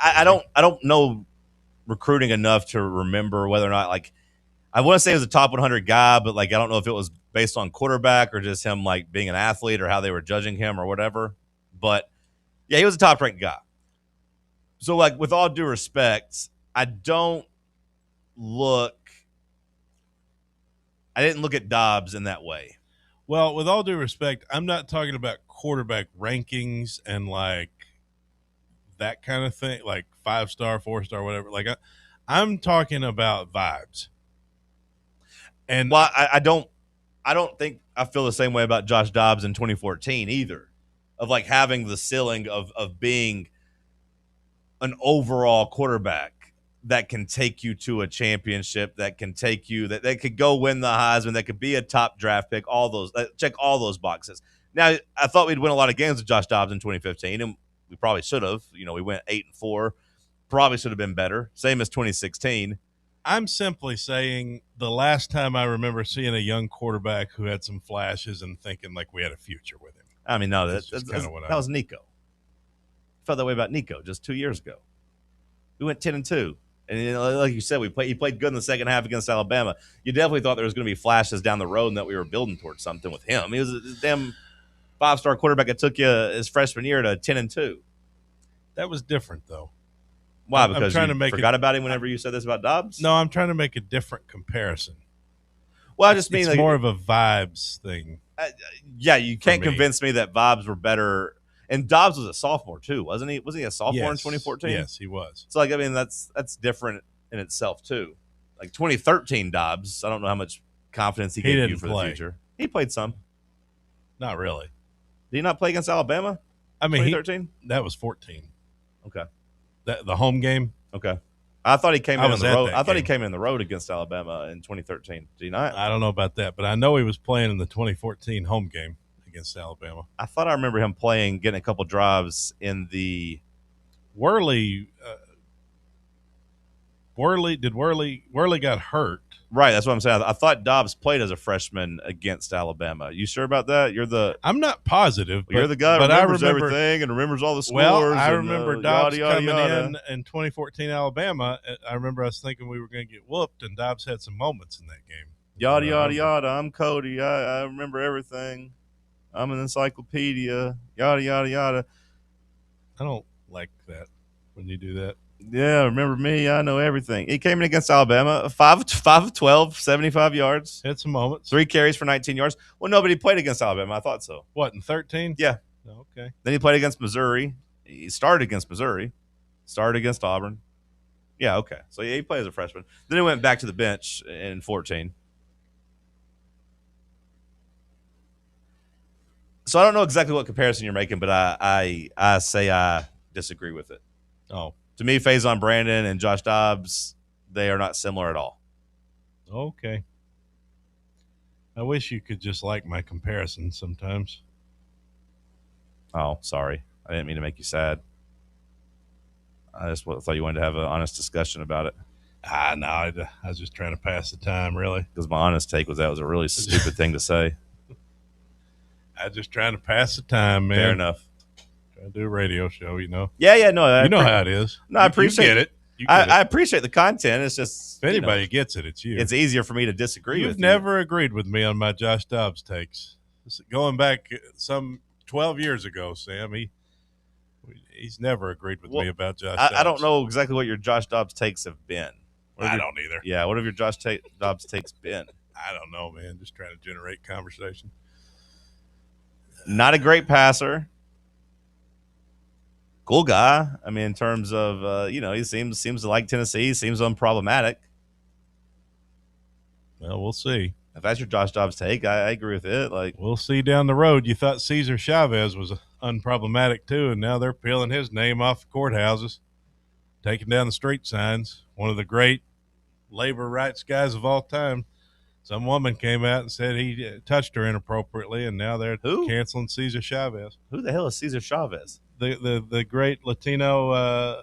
I don't know recruiting enough to remember whether or not like I want to say he was a top 100 guy, but like I don't know if it was based on quarterback or just him like being an athlete or how they were judging him or whatever. But yeah, he was a top ranked guy. So like with all due respect, I didn't look at Dobbs in that way. Well, with all due respect, I'm not talking about quarterback rankings and like that kind of thing, like 5-star, 4-star, whatever. Like I'm talking about vibes. And well, I don't think I feel the same way about Josh Dobbs in 2014 either, of like having the ceiling of being an overall quarterback that can take you to a championship, that can take you that could go win the Heisman, that could be a top draft pick, all those check all those boxes. Now, I thought we'd win a lot of games with Josh Dobbs in 2015, and we probably should have. You know, we went 8-4. Probably should have been better. Same as 2016. I'm simply saying the last time I remember seeing a young quarterback who had some flashes and thinking like we had a future with him. I mean, no, that was Nico. I felt that way about Nico just 2 years ago. We went 10-2. And you know, like you said, he played good in the second half against Alabama. You definitely thought there was going to be flashes down the road and that we were building towards something with him. He was a damn 5-star quarterback that took you his freshman year to 10-2. That was different, though. Why? Because you forgot about him whenever you said this about Dobbs? No, I'm trying to make a different comparison. Well, I just mean it's like, more of a vibes thing. Yeah, you can't convince me that vibes were better. And Dobbs was a sophomore too, wasn't he? Wasn't he a sophomore in 2014? Yes, he was. So like, I mean, that's different in itself too. Like 2013 Dobbs, I don't know how much confidence he gave you for the future. He played some. Not really. Did he not play against Alabama? I mean, 2013. That was 14. Okay. The home game. Okay. I thought he came in on the road. I thought he game. came in the road against Alabama in 2013. Did he not? I don't know about that, but I know he was playing in the 2014 home game against Alabama. I thought I remember him getting a couple drives in the Worley. Worley got hurt. Right, that's what I'm saying. I thought Dobbs played as a freshman against Alabama. You sure about that? I'm not positive. You're the guy who remembers everything and remembers all the scores. Well, I remember Dobbs coming in 2014 Alabama. I remember us thinking we were going to get whooped, and Dobbs had some moments in that game. Yada, yada, yada. I'm Cody. I remember everything. I'm an encyclopedia. Yada, yada, yada. I don't like that when you do that. Yeah, remember me? I know everything. He came in against Alabama, 5 of 12, 75 yards. Had some moments. 3 carries for 19 yards. Well, nobody played against Alabama. I thought so. What, in 13? Yeah. Okay. Then he played against Missouri. He started against Missouri. Started against Auburn. Yeah, okay. So yeah, he played as a freshman. Then he went back to the bench in 14. So I don't know exactly what comparison you're making, but I say I disagree with it. Oh. To me, Faison Brandon and Josh Dobbs, they are not similar at all. Okay. I wish you could just like my comparison sometimes. Oh, sorry. I didn't mean to make you sad. I just thought you wanted to have an honest discussion about it. No, I was just trying to pass the time, really. Because my honest take was that was a really stupid thing to say. I was just trying to pass the time, man. Fair enough. Trying to do a radio show, you know. Yeah, no. You know how it is. No, I appreciate you get it. I appreciate the content. It's just if anybody gets it, it's you. It's easier for me to disagree with you. You've never agreed with me on my Josh Dobbs takes. Going back some 12 years ago, Sam, He's never agreed with me about Josh I Dobbs. don't know exactly what your Josh Dobbs takes have been. I don't either. Yeah, what have your Josh Dobbs takes been? I don't know, man. Just trying to generate conversation. Not a great passer. Cool guy. I mean, in terms of he seems to like Tennessee. Seems unproblematic. Well, we'll see. If that's your Josh Dobbs take, I agree with it. Like, we'll see down the road. You thought Cesar Chavez was unproblematic too, and now they're peeling his name off the courthouses, taking down the street signs. One of the great labor rights guys of all time. Some woman came out and said he touched her inappropriately, and now they're canceling Cesar Chavez. Who the hell is Cesar Chavez? The great Latino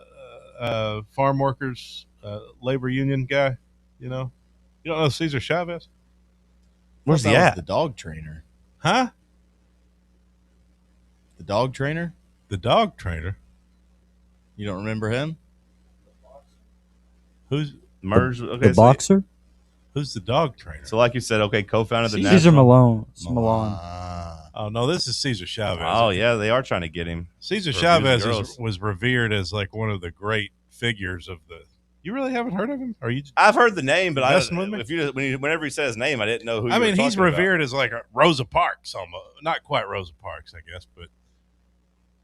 farm workers labor union guy. You don't know Cesar Chavez? Where's he at? The dog trainer. Huh? The dog trainer? The dog trainer? You don't remember him? Who's merged? The boxer? Who's the dog trainer? So, like you said, co-founded the Cesar National. Malone. Oh no, this is Cesar Chavez. Oh yeah, they are trying to get him. Cesar Chavez was revered as like one of the great figures of the. You really haven't heard of him? Are you? I've heard the name, but whenever he said his name, I didn't know who. I mean, he's revered as like a Rosa Parks, almost not quite Rosa Parks, I guess, but.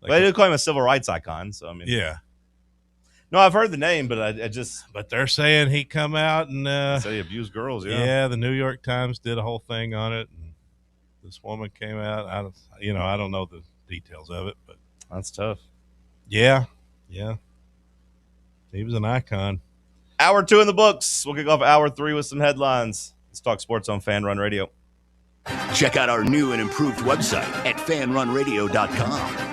They do call him a civil rights icon, so I mean. Yeah. No, I've heard the name, but I just. But they're saying he come out and say he abused girls. Yeah. Yeah, the New York Times did a whole thing on it, and this woman came out. I don't know the details of it, but that's tough. Yeah. He was an icon. Hour 2 in the books. We'll kick off hour 3 with some headlines. Let's talk sports on Fan Run Radio. Check out our new and improved website at fanrunradio.com.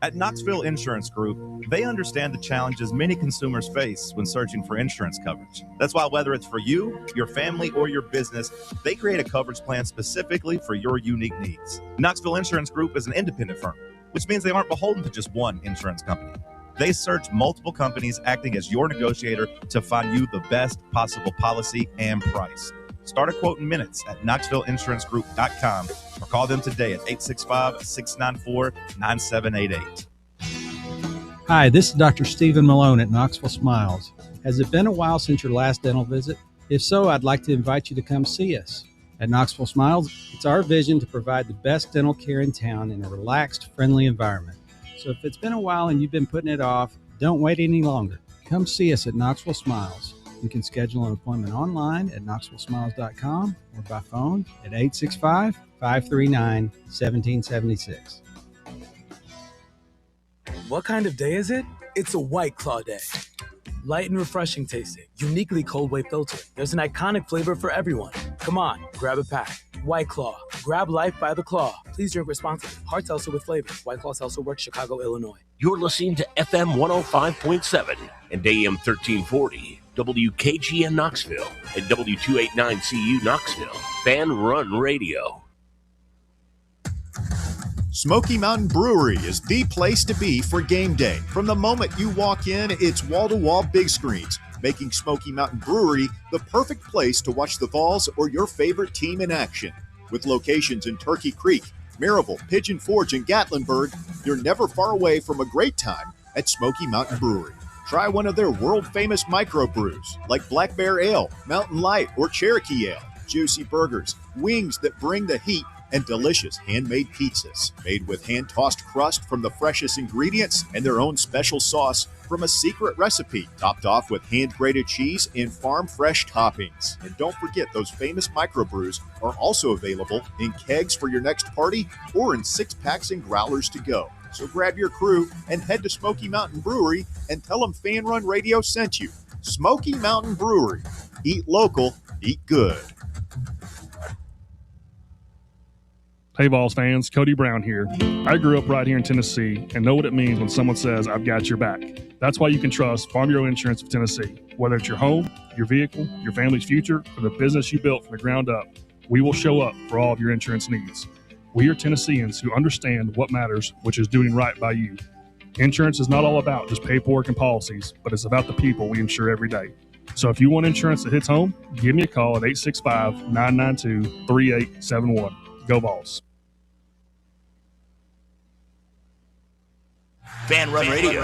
At Knoxville Insurance Group, they understand the challenges many consumers face when searching for insurance coverage. That's why whether it's for you, your family, or your business, they create a coverage plan specifically for your unique needs. Knoxville Insurance Group is an independent firm, which means they aren't beholden to just one insurance company. They search multiple companies acting as your negotiator to find you the best possible policy and price. Start a quote in minutes at KnoxvilleInsuranceGroup.com or call them today at 865-694-9788. Hi, this is Dr. Stephen Malone at Knoxville Smiles. Has it been a while since your last dental visit? If so, I'd like to invite you to come see us. At Knoxville Smiles, it's our vision to provide the best dental care in town in a relaxed, friendly environment. So if it's been a while and you've been putting it off, don't wait any longer. Come see us at Knoxville Smiles. You can schedule an appointment online at knoxvillesmiles.com or by phone at 865-539-1776. What kind of day is it? It's a White Claw day. Light and refreshing tasting, uniquely cold wave filtered. There's an iconic flavor for everyone. Come on, grab a pack. White Claw. Grab life by the claw. Please drink responsibly. Hard seltzer with flavor. White Claw Seltzer Works, Chicago, Illinois. You're listening to FM 105.7 and AM 1340. WKGN Knoxville and W289CU Knoxville. Fan Run Radio. Smoky Mountain Brewery is the place to be for game day. From the moment you walk in, it's wall-to-wall big screens, making Smoky Mountain Brewery the perfect place to watch the Vols or your favorite team in action. With locations in Turkey Creek, Maryville, Pigeon Forge, and Gatlinburg, you're never far away from a great time at Smoky Mountain Brewery. Try one of their world-famous microbrews like Black Bear Ale, Mountain Light, or Cherokee Ale. Juicy burgers, wings that bring the heat, and delicious handmade pizzas made with hand-tossed crust from the freshest ingredients and their own special sauce from a secret recipe, topped off with hand-grated cheese and farm-fresh toppings. And don't forget, those famous microbrews are also available in kegs for your next party or in 6-packs and growlers to go. So grab your crew and head to Smoky Mountain Brewery and tell them Fan Run Radio sent you. Smoky Mountain Brewery. Eat local, eat good. Hey Vols fans, Cody Brown here. I grew up right here in Tennessee and know what it means when someone says, I've got your back. That's why you can trust Farm Bureau Insurance of Tennessee. Whether it's your home, your vehicle, your family's future, or the business you built from the ground up, we will show up for all of your insurance needs. We are Tennesseans who understand what matters, which is doing right by you. Insurance is not all about just paperwork and policies, but it's about the people we insure every day. So if you want insurance that hits home, give me a call at 865-992-3871. Go Vols. Fan Run Radio,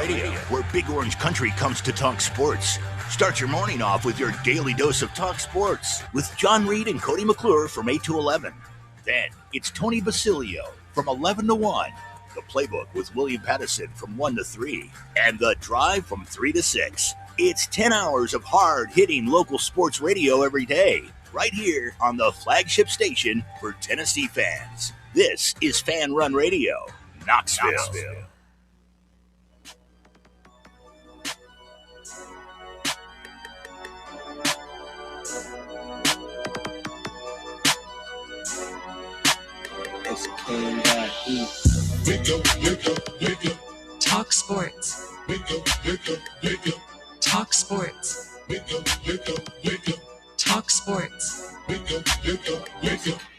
where Big Orange Country comes to talk sports. Start your morning off with your daily dose of talk sports with John Reed and Cody McClure from 8 to 11. Then it's Tony Basilio from 11 to 1. The Playbook with William Pattison from 1 to 3. And The Drive from 3 to 6. It's 10 hours of hard-hitting local sports radio every day, right here on the flagship station for Tennessee fans. This is Fan Run Radio, Knoxville. Talk Sports. Talk Sports. Talk Sports.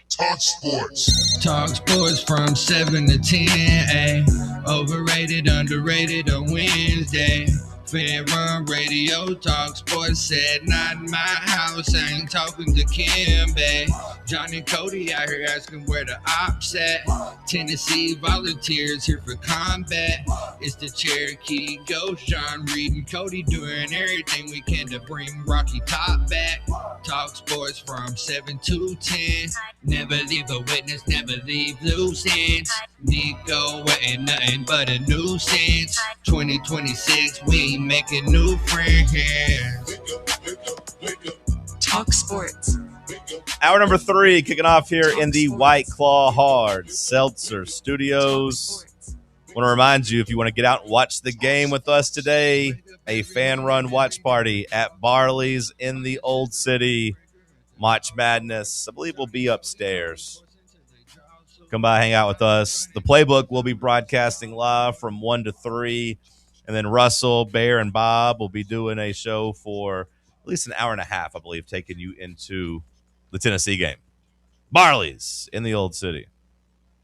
Talk Sports. Talk Sports from 7 to 10. Ay. Overrated, underrated on Wednesday. Fan Run Radio, Talk Sports said, not in my house, I ain't talking to Kim, babe. Johnny and Cody out here asking where the ops at. Tennessee volunteers here for combat. It's the Cherokee Ghost, John Reed and Cody doing everything we can to bring Rocky Top back. Talk Sports from 7 to 10. Never leave a witness, never leave loose ends. Nico ain't nothing but a nuisance. 2026, we making new friends. Talk Sports. Hour number 3 kicking off here in the White Claw Hard Seltzer Studios. Want to remind you, if you want to get out and watch the game with us today, a fan run watch party at Barley's in the Old City. March Madness, I believe, will be upstairs. Come by, hang out with us. The Playbook will be broadcasting live from 1 to 3. And then Russell, Bear, and Bob will be doing a show for at least an hour and a half, I believe, taking you into the Tennessee game. Barley's in the Old City.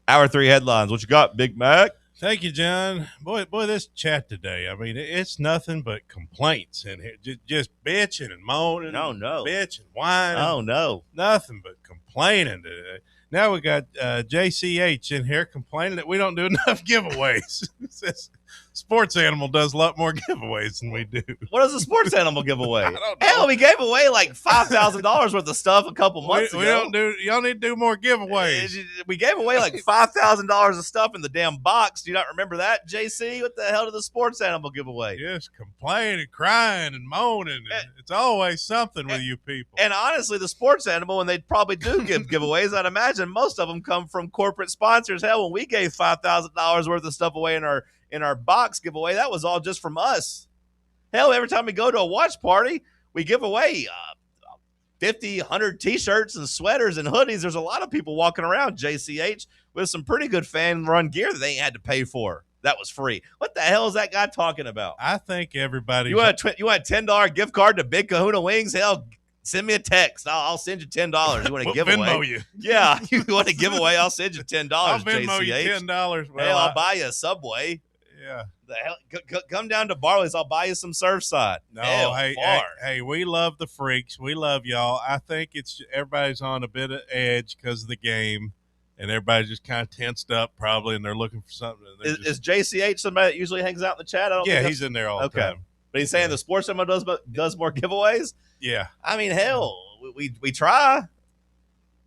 Hour 3 headlines. What you got, Big Mac? Thank you, John. Boy, this chat today, I mean, it's nothing but complaints in here. Just bitching and moaning. Oh, no. Bitching, whining. Oh, no. Nothing but complaining today. Now we got JCH in here complaining that we don't do enough giveaways. Says Sports Animal does a lot more giveaways than we do. What does a Sports Animal give away? I don't know. Hell, we gave away like $5,000 worth of stuff a couple months ago. Y'all need to do more giveaways. We gave away like $5,000 of stuff in the damn box. Do you not remember that, JC? What the hell did the Sports Animal give away? Just complaining, crying, and moaning. It's always something with you people. And honestly, the Sports Animal, when they probably do give giveaways, I'd imagine most of them come from corporate sponsors. Hell, when we gave $5,000 worth of stuff away in our box giveaway, that was all just from us. Hell, every time we go to a watch party, we give away 50, 100 T-shirts and sweaters and hoodies. There's a lot of people walking around, JCH, with some pretty good fan run gear that they ain't had to pay for. That was free. What the hell is that guy talking about? I think everybody. You want a $10 gift card to Big Kahuna Wings? Hell, send me a text. I'll send you $10. You want to give away? Venmo you. Yeah, you want a giveaway? I'll send you $10. I'll Venmo JCH. you $10. Well, Hell, I'll buy you a Subway. Yeah. The hell, come down to Barley's. I'll buy you some Surfside. No, hell, hey, we love the freaks. We love y'all. I think it's everybody's on a bit of edge because of the game, and everybody's just kind of tensed up probably, and they're looking for something. Is JCH somebody that usually hangs out in the chat? He's in there all the time. But he's saying the Sports Animal does more giveaways? Yeah. I mean, hell, we try.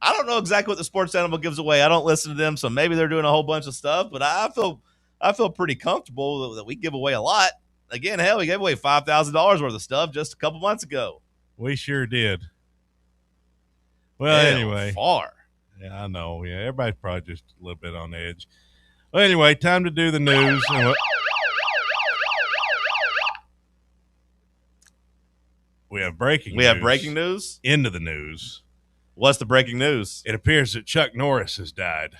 I don't know exactly what the Sports Animal gives away. I don't listen to them, so maybe they're doing a whole bunch of stuff, but I feel pretty comfortable that we give away a lot. Again, hell, we gave away $5,000 worth of stuff just a couple months ago. We sure did. Well, anyway. Far. Yeah, I know. Yeah, everybody's probably just a little bit on edge. Well, anyway, time to do the news. We have breaking news. We have breaking news? Into the news. What's the breaking news? It appears that Chuck Norris has died.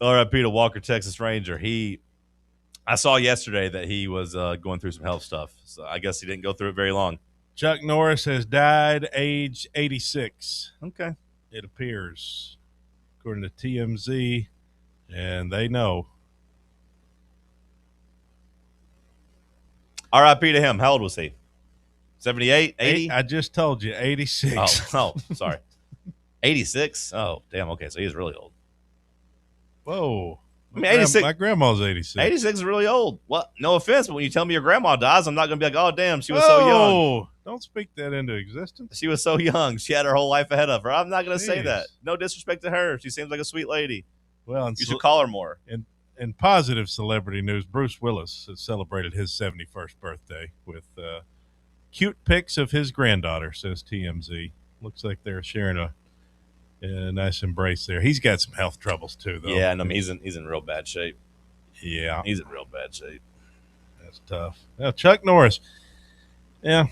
R.I.P. to Walker, Texas Ranger. I saw yesterday that he was going through some health stuff, so I guess he didn't go through it very long. Chuck Norris has died, age 86. Okay. It appears, according to TMZ, and they know. R.I.P. to him. How old was he? 78, 80? I just told you, 86. Oh, sorry. 86? Oh, damn. Okay, so he's really old. Whoa. I mean, 86. My grandma's 86. 86 is really old. Well, no offense, but when you tell me your grandma dies, I'm not going to be like, oh, damn, she was so young. Oh, don't speak that into existence. She was so young. She had her whole life ahead of her. I'm not going to say Jeez. that. No disrespect to her. She seems like a sweet lady. Well, you should call her more. In positive celebrity news, Bruce Willis has celebrated his 71st birthday with cute pics of his granddaughter, says TMZ. Looks like they're sharing a nice embrace there. He's got some health troubles too, though. Yeah, no, he's in real bad shape. Yeah. He's in real bad shape. That's tough. Now, Chuck Norris. Yeah.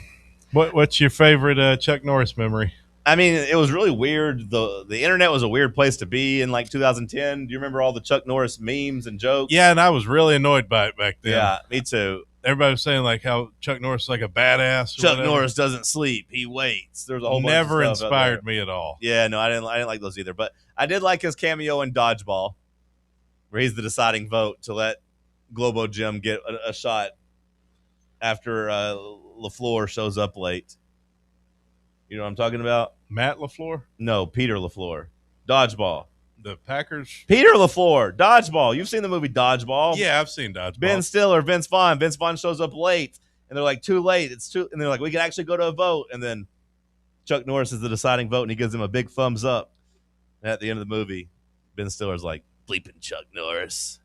What's your favorite Chuck Norris memory? I mean, it was really weird. The internet was a weird place to be in like 2010. Do you remember all the Chuck Norris memes and jokes? Yeah, and I was really annoyed by it back then. Yeah, me too. Everybody was saying like how Chuck Norris is like a badass. Chuck Norris doesn't sleep; he waits. There's a whole never bunch of stuff inspired me at all. Yeah, no, I didn't like those either. But I did like his cameo in Dodgeball, where he's the deciding vote to let Globo Jim get a shot after LaFleur shows up late. You know what I'm talking about? Matt LaFleur? No, Peter LaFleur. Dodgeball. The Packers? Peter LaFleur. Dodgeball. You've seen the movie Dodgeball. Yeah, I've seen Dodgeball. Ben Stiller, Vince Vaughn. Vince Vaughn shows up late, and they're like, too late. It's too. And they're like, we can actually go to a vote. And then Chuck Norris is the deciding vote, and he gives him a big thumbs up. And at the end of the movie, Ben Stiller's like, bleeping Chuck Norris.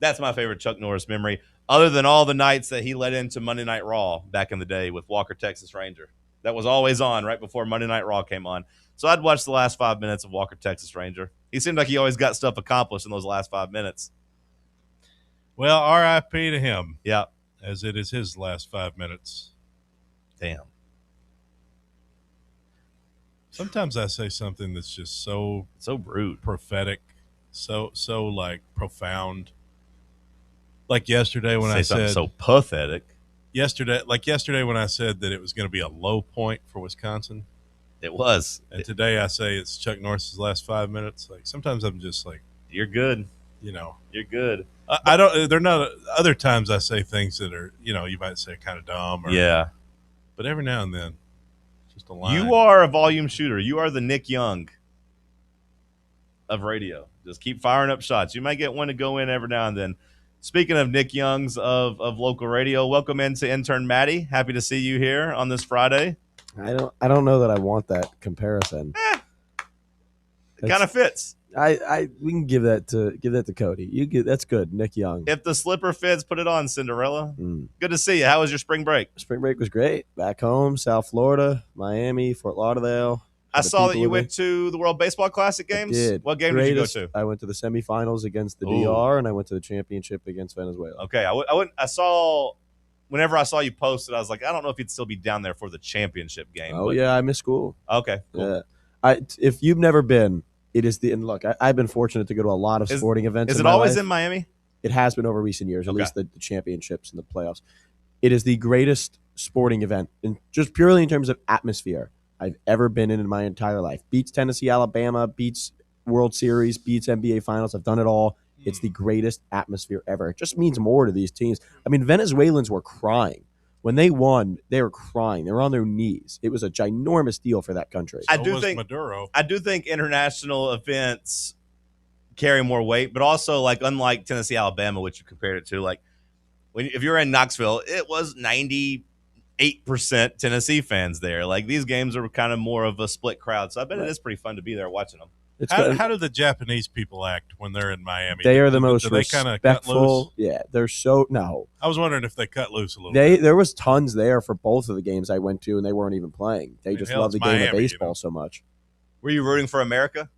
That's my favorite Chuck Norris memory, other than all the nights that he led into Monday Night Raw back in the day with Walker, Texas Ranger. That was always on right before Monday Night Raw came on. So I'd watch the last 5 minutes of Walker, Texas Ranger. He seemed like he always got stuff accomplished in those last 5 minutes. Well, R.I.P. to him. Yeah. As it is his last 5 minutes. Damn. Sometimes I say something that's just so rude, prophetic, so like profound. Like yesterday when I said so pathetic. Yesterday when I said that it was going to be a low point for Wisconsin. It was. And today I say it's Chuck Norris's last 5 minutes. Like sometimes I'm just like, you're good. You know, you're good. I don't. They're not. Other times I say things that are, you know, you might say kind of dumb. Or, yeah. But every now and then, just a line. You are a volume shooter. You are the Nick Young of radio. Just keep firing up shots. You might get one to go in every now and then. Speaking of Nick Youngs of local radio, welcome into intern Maddie. Happy to see you here on this Friday. I don't know that I want that comparison. It kind of fits. We can give that to Cody. That's good, Nick Young. If the slipper fits, put it on, Cinderella. Good to see you. How was your spring break? Spring break was great. Back home, South Florida, Miami, Fort Lauderdale. I saw that you went to the World Baseball Classic games. I did. What game did you go to? I went to the semifinals against the DR, and I went to the championship against Venezuela. Okay, I saw. Whenever I saw you post it, I was like, I don't know if he'd still be down there for the championship game. Oh yeah, I missed school. Okay, cool. Yeah. If you've never been, it is and look, I've been fortunate to go to a lot of sporting events. Is in it my always life. in Miami? It has been over recent years, at Okay. least the championships and the playoffs. It is the greatest sporting event, and just purely in terms of atmosphere, I've ever been in my entire life. Beats Tennessee, Alabama, beats World Series, beats NBA Finals. I've done it all. It's the greatest atmosphere ever. It just means more to these teams. I mean, Venezuelans were crying. When they won, they were crying. They were on their knees. It was a ginormous deal for that country. I do think international events carry more weight, but also like unlike Tennessee, Alabama, which you compared it to, like if you're in Knoxville, it was 98% Tennessee fans there. Like these games are kind of more of a split crowd, so I bet it is pretty fun to be there watching them. How do the Japanese people act when they're in Miami? They are the most Do they kind of cut respectful. loose? Yeah, they're so no. I was wondering if they cut loose a little bit. There was tons there for both of the games I went to, and they weren't even playing. They just hell, love the it's game Miami, of baseball so much. Were you rooting for America?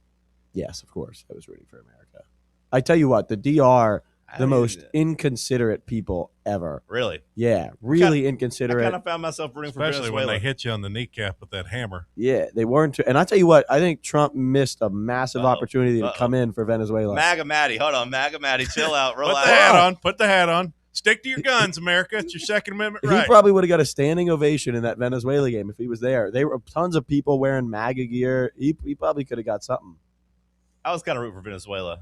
Yes, of course, I was rooting for America. I tell you what, the DR, the most inconsiderate people ever. Really? Yeah, really inconsiderate. I kind of found myself rooting for Especially Venezuela. when they hit you on the kneecap with that hammer. Yeah, they weren't. And I tell you what, I think Trump missed a massive opportunity to come in for Venezuela. MAGA Matty, hold on, MAGA Matty, chill out, relax. Put the hat on. Put the hat on. Stick to your guns, America. It's your Second Amendment right. He probably would have got a standing ovation in that Venezuela game if he was there. There were tons of people wearing MAGA gear. He probably could have got something. I was kind of rooting for Venezuela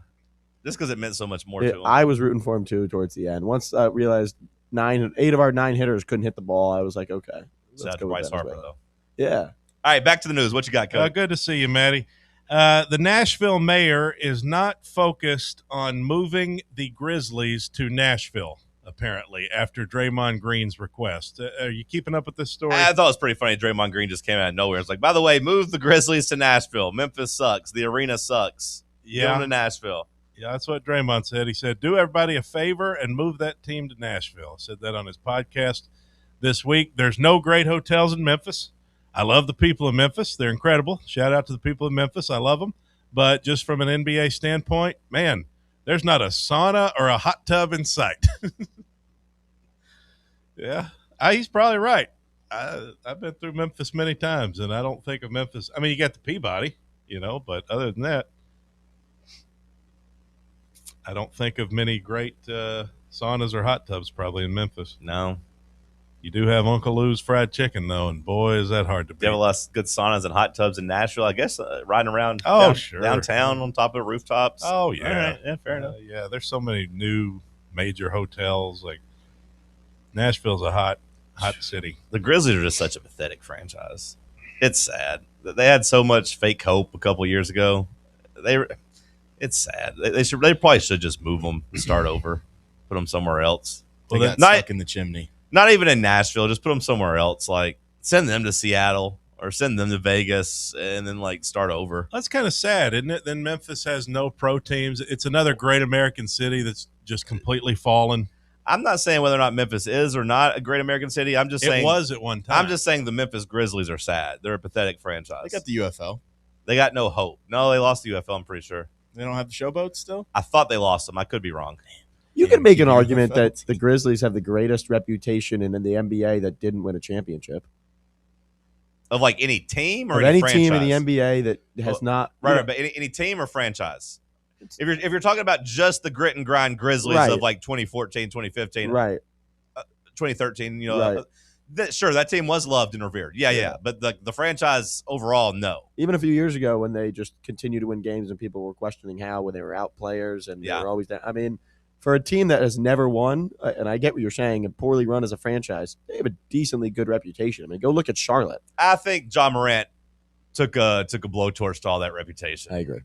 just because it meant so much more to him. I was rooting for him too towards the end. Once I realized 8 of our 9 hitters couldn't hit the ball, I was like, okay, Shout out let's to go with Bryce Harper, Venezuela. though. Yeah, All right, back to the news. What you got, Cody? Good to see you, Maddie. The Nashville mayor is not focused on moving the Grizzlies to Nashville, apparently, after Draymond Green's request. Are you keeping up with this story? I thought it was pretty funny. Draymond Green just came out of nowhere. It's like, by the way, move the Grizzlies to Nashville. Memphis sucks. The arena sucks. Yeah. Give them to Nashville. Yeah, that's what Draymond said. He said, do everybody a favor and move that team to Nashville. Said that on his podcast this week. There's no great hotels in Memphis. I love the people of Memphis. They're incredible. Shout out to the people of Memphis. I love them. But just from an NBA standpoint, man, there's not a sauna or a hot tub in sight. Yeah, he's probably right. I've been through Memphis many times, and I don't think of Memphis. I mean, you got the Peabody, but other than that, I don't think of many great saunas or hot tubs probably in Memphis. No. You do have Uncle Lou's fried chicken, though, and boy, is that hard to beat. They have a lot of good saunas and hot tubs in Nashville, I guess, riding around sure. downtown on top of rooftops. Oh, yeah. All right. Yeah, fair enough. Yeah, there's so many new major hotels. Like, Nashville's a hot city. The Grizzlies are just such a pathetic franchise. It's sad. They had so much fake hope a couple years ago. It's sad. They probably should just move them and start over, put them somewhere else. They got stuck in the chimney. Not even in Nashville. Just put them somewhere else. Like send them to Seattle or send them to Vegas and then start over. That's kind of sad, isn't it? Then Memphis has no pro teams. It's another great American city that's just completely fallen. I'm not saying whether or not Memphis is or not a great American city. I'm just saying it was at one time. I'm just saying the Memphis Grizzlies are sad. They're a pathetic franchise. They got the UFL. They got no hope. No, they lost the UFL, I'm pretty sure. They don't have the showboats still? I thought they lost them. I could be wrong. You can make an argument that the Grizzlies have the greatest reputation in the NBA that didn't win a championship. Of any team or any franchise? team in the NBA that has not. Right, but any team or franchise? If you're talking about just the grit and grind Grizzlies of 2014, 2015, right, 2013, right. Sure, that team was loved and revered. Yeah. But the franchise overall, no. Even a few years ago when they just continued to win games and people were questioning how when they were out players and they were always down. I mean, for a team that has never won, and I get what you're saying, and poorly run as a franchise, they have a decently good reputation. I mean, go look at Charlotte. I think John Morant took a blowtorch to all that reputation. I agree.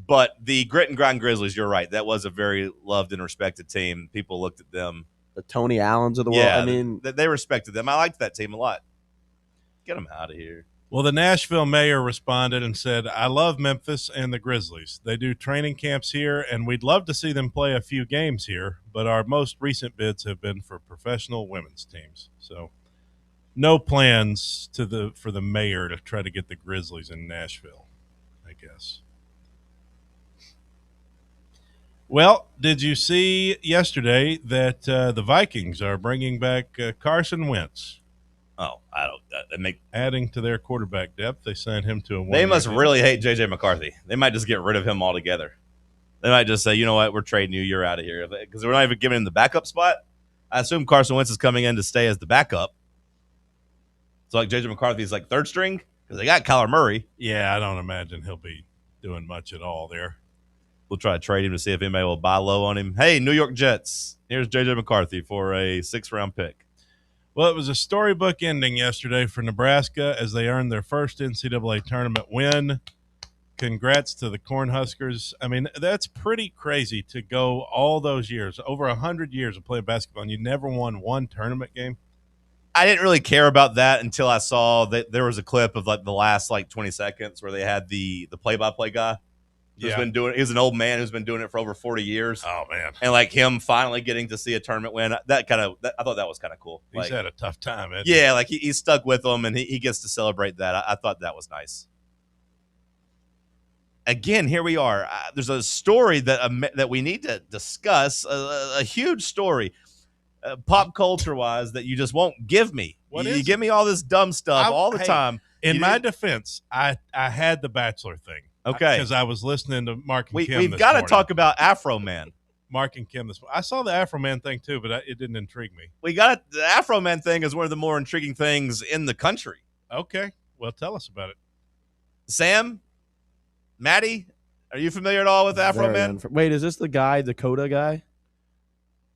But the grit and grind Grizzlies, you're right. That was a very loved and respected team. People looked at them. The Tony Allens of the world. Yeah, I mean, they respected them. I liked that team a lot. Get them out of here. Well, the Nashville mayor responded and said, I love Memphis and the Grizzlies. They do training camps here, and we'd love to see them play a few games here, but our most recent bids have been for professional women's teams. So no plans for the mayor to try to get the Grizzlies in Nashville, I guess. Well, did you see yesterday that the Vikings are bringing back Carson Wentz? Oh, I don't. Adding to their quarterback depth, they signed him to a one-year They must deal. really hate J.J. McCarthy. They might just get rid of him altogether. They might just say, you know what, we're trading you. You're out of here. Because we're not even giving him the backup spot. I assume Carson Wentz is coming in to stay as the backup. So, J.J. McCarthy's third string because they got Kyler Murray. Yeah, I don't imagine he'll be doing much at all there. We'll try to trade him to see if anybody will buy low on him. Hey, New York Jets, here's J.J. McCarthy for a 6th-round pick. Well, it was a storybook ending yesterday for Nebraska as they earned their first NCAA tournament win. Congrats to the Cornhuskers. I mean, that's pretty crazy to go all those years, over 100 years of playing basketball, and you never won one tournament game. I didn't really care about that until I saw that there was a clip of the last 20 seconds where they had the play-by-play guy. Who's been doing it. He's an old man who's been doing it for over 40 years. Oh, man. And him finally getting to see a tournament win, I thought that was kind of cool. He's had a tough time. Yeah, he's stuck with them and he gets to celebrate that. I thought that was nice. Again, here we are. There's a story that we need to discuss, a huge story, pop culture-wise, that you just won't give me. You give me all this dumb stuff all the time. In my defense, I had the Bachelor thing. Okay. Because I was listening to Mark and Kim We've got to talk about Afro Man. Mark and Kim this morning. I saw the Afro Man thing too, but it didn't intrigue me. The Afro Man thing is one of the more intriguing things in the country. Okay. Well, tell us about it. Sam, Maddie, are you familiar at all with Afro Man? Wait, is this the guy, Dakota guy?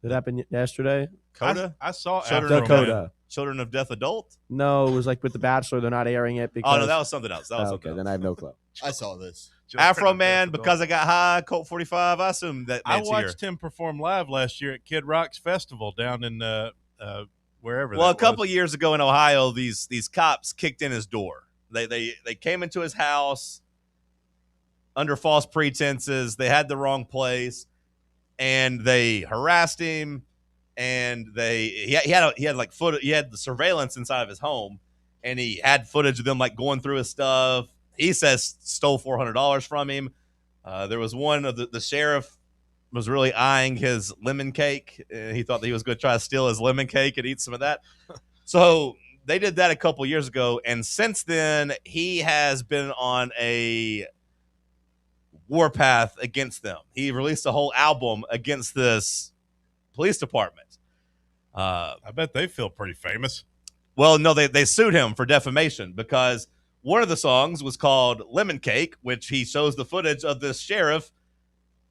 That happened yesterday? Coda? I saw Afro Dakota. Man. Children of Death Adult? No, it was like with The Bachelor. They're not airing it because. Oh, no, that was something else. Okay, then I have no clue. I saw this. Afro Man, Because I Got High, Colt 45. I assume that I Nancy watched him perform live last year at Kid Rock's festival down in wherever. Well, that a couple was. years ago in Ohio, these cops kicked in his door. They came into his house under false pretenses. They had the wrong place, and they harassed him. And he had like footage. He had the surveillance inside of his home, and he had footage of them like going through his stuff. He says stole $400 from him. There was one of the sheriff was really eyeing his lemon cake. He thought that he was going to try to steal his lemon cake and eat some of that. So they did that a couple years ago, and since then he has been on a warpath against them. He released a whole album against this police department. I bet they feel pretty famous. Well, no, they sued him for defamation because one of the songs was called Lemon Cake, which he shows the footage of this sheriff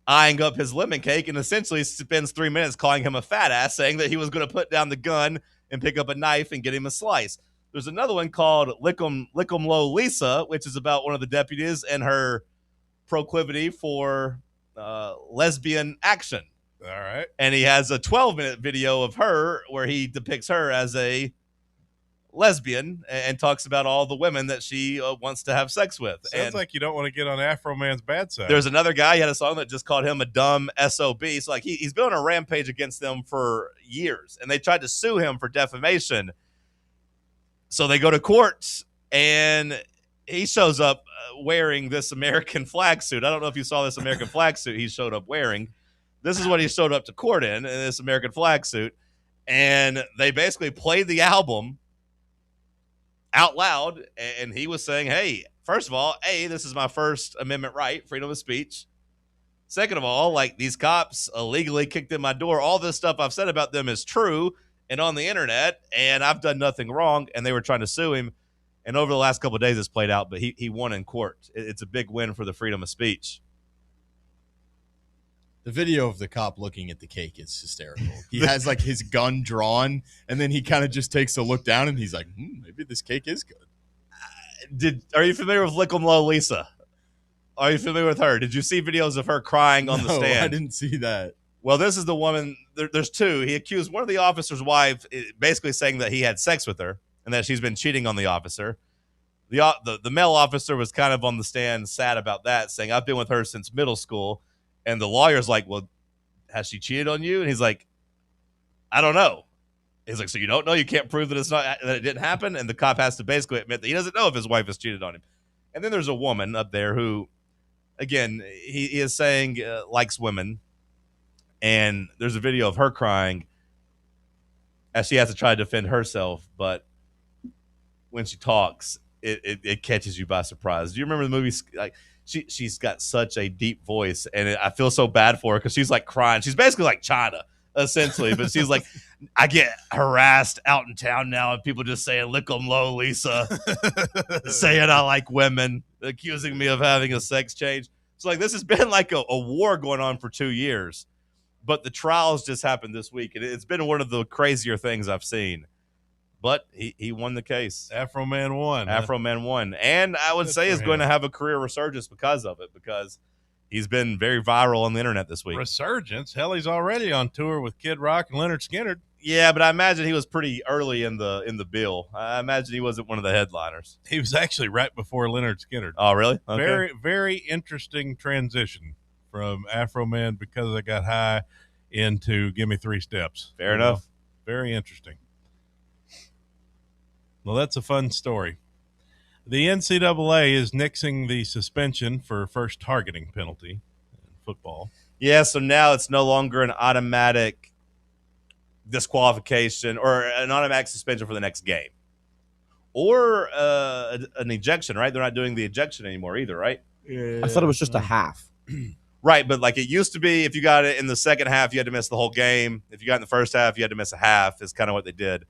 eyeing up his lemon cake and essentially spends 3 minutes calling him a fat ass, saying that he was going to put down the gun and pick up a knife and get him a slice. There's another one called Lick 'em Low Lisa, which is about one of the deputies and her proclivity for lesbian action. All right. And he has a 12-minute video of her where he depicts her as a lesbian and talks about all the women that she wants to have sex with. Sounds like you don't want to get on Afro Man's bad side. There's another guy, he had a song that just called him a dumb SOB. So like he's been on a rampage against them for years, and they tried to sue him for defamation. So they go to court, and he shows up wearing this American flag suit. I don't know if you saw this American flag suit he showed up wearing. This is what he showed up to court in this American flag suit. And they basically played the album out loud, and he was saying, hey, first of all, this is my First Amendment right, freedom of speech. Second of all, like, these cops illegally kicked in my door. All this stuff I've said about them is true and on the internet, and I've done nothing wrong, and they were trying to sue him. And over the last couple of days, it's played out, but he won in court. It's a big win for the freedom of speech. The video of the cop looking at the cake is hysterical. He has like his gun drawn, and then he kind of just takes a look down, and he's like, maybe this cake is good. Are you familiar with Lick 'em Low Lisa? Are you familiar with her? Did you see videos of her crying on the stand? I didn't see that. Well, this is the woman. There's two. He accused one of the officer's wife, basically saying that he had sex with her and that she's been cheating on the officer. The male officer was kind of on the stand sad about that, saying, I've been with her since middle school. And the lawyer's like, well, has she cheated on you? And he's like, I don't know. He's like, so you don't know? You can't prove that it didn't happen? And the cop has to basically admit that he doesn't know if his wife has cheated on him. And then there's a woman up there who, again, he is saying likes women. And there's a video of her crying as she has to try to defend herself. But when she talks, it catches you by surprise. Do you remember the movie? Like, she's got such a deep voice, and I feel so bad for her because she's like crying. She's basically like China, essentially, but she's like, I get harassed out in town now, and people just saying, lick 'em low, Lisa, saying I like women, accusing me of having a sex change. So like this has been like a war going on for 2 years, but the trials just happened this week, and it's been one of the crazier things I've seen. But he won the case. Afro Man won. Afro Man won. And I would say is going to have a career resurgence because of it, because he's been very viral on the internet this week. Resurgence? Hell, he's already on tour with Kid Rock and Leonard Skinner. Yeah, but I imagine he was pretty early in the bill. I imagine he wasn't one of the headliners. He was actually right before Leonard Skinner. Oh, really? Okay. Very, very interesting transition from Afro Man Because I Got High into Give Me 3 Steps. Fair enough. Very interesting. Well, that's a fun story. The NCAA is nixing the suspension for first targeting penalty in football. Yeah, so now it's no longer an automatic disqualification or an automatic suspension for the next game. Or an ejection, right? They're not doing the ejection anymore either, right? I thought it was just a half. Right, but like it used to be, if you got it in the second half, you had to miss the whole game. If you got it in the first half, you had to miss a half, is kind of what they did.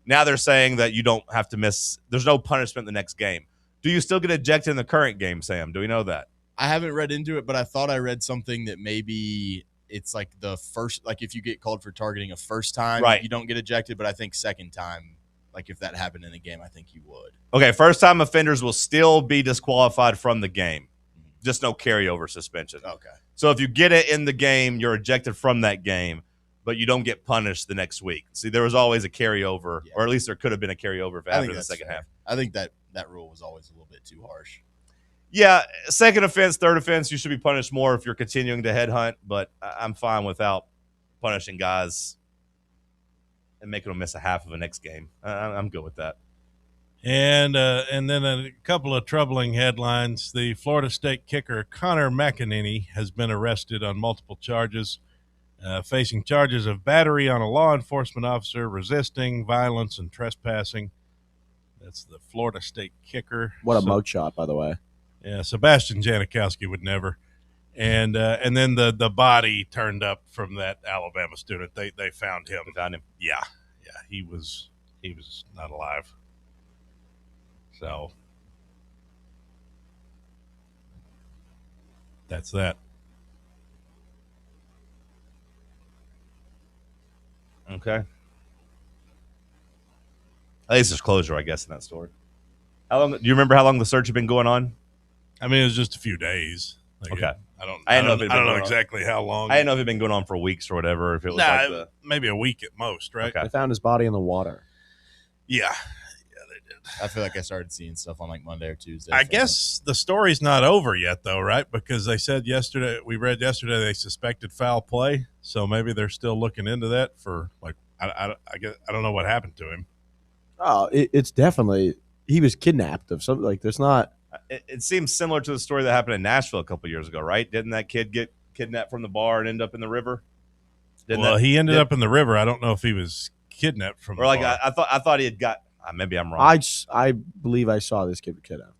Now they're saying that you don't have to miss. There's no punishment in the next game. Do you still get ejected in the current game, Sam? Do we know that? I haven't read into it, but I thought I read something that maybe it's like the first, like if you get called for targeting a first time, right, you don't get ejected, but I think second time. Like if that happened in a game, I think you would. Okay, first-time offenders will still be disqualified from the game. Just no carryover suspension. Okay. So if you get it in the game, you're ejected from that game, but you don't get punished the next week. See, there was always a carryover, or at least there could have been a carryover if after the second half. I think that rule was always a little bit too harsh. Yeah, second offense, third offense, you should be punished more if you're continuing to headhunt, but I'm fine without punishing guys and making them miss a half of the next game. I'm good with that. And then a couple of troubling headlines. The Florida State kicker Connor McEnany has been arrested on multiple charges, facing charges of battery on a law enforcement officer, resisting, violence, and trespassing. That's the Florida State kicker. What a mugshot, by the way. Yeah, Sebastian Janikowski would never. And then the body turned up from that Alabama student. They found him. They found him. Yeah, he was not alive. So that's that. Okay. At least there's closure, I guess, in that story. How long? Do you remember how long the search had been going on? I mean, it was just a few days. Like Okay. I don't know exactly how long. I didn't know if it had been going on for weeks or whatever. If it was maybe a week at most, right? Okay. They found his body in the water. Yeah. I feel like I started seeing stuff on like Monday or Tuesday. I guess the story's not over yet, though, right? Because they said we read yesterday they suspected foul play, so maybe they're still looking into that for like I guess I don't know what happened to him. Oh, it's definitely he was kidnapped of something. Like there's not. It seems similar to the story that happened in Nashville a couple years ago, right? Didn't that kid get kidnapped from the bar and end up in the river? He ended up in the river. I don't know if he was kidnapped from. Or like I thought he had got. Maybe I'm wrong. I believe I saw this kid kidnapped.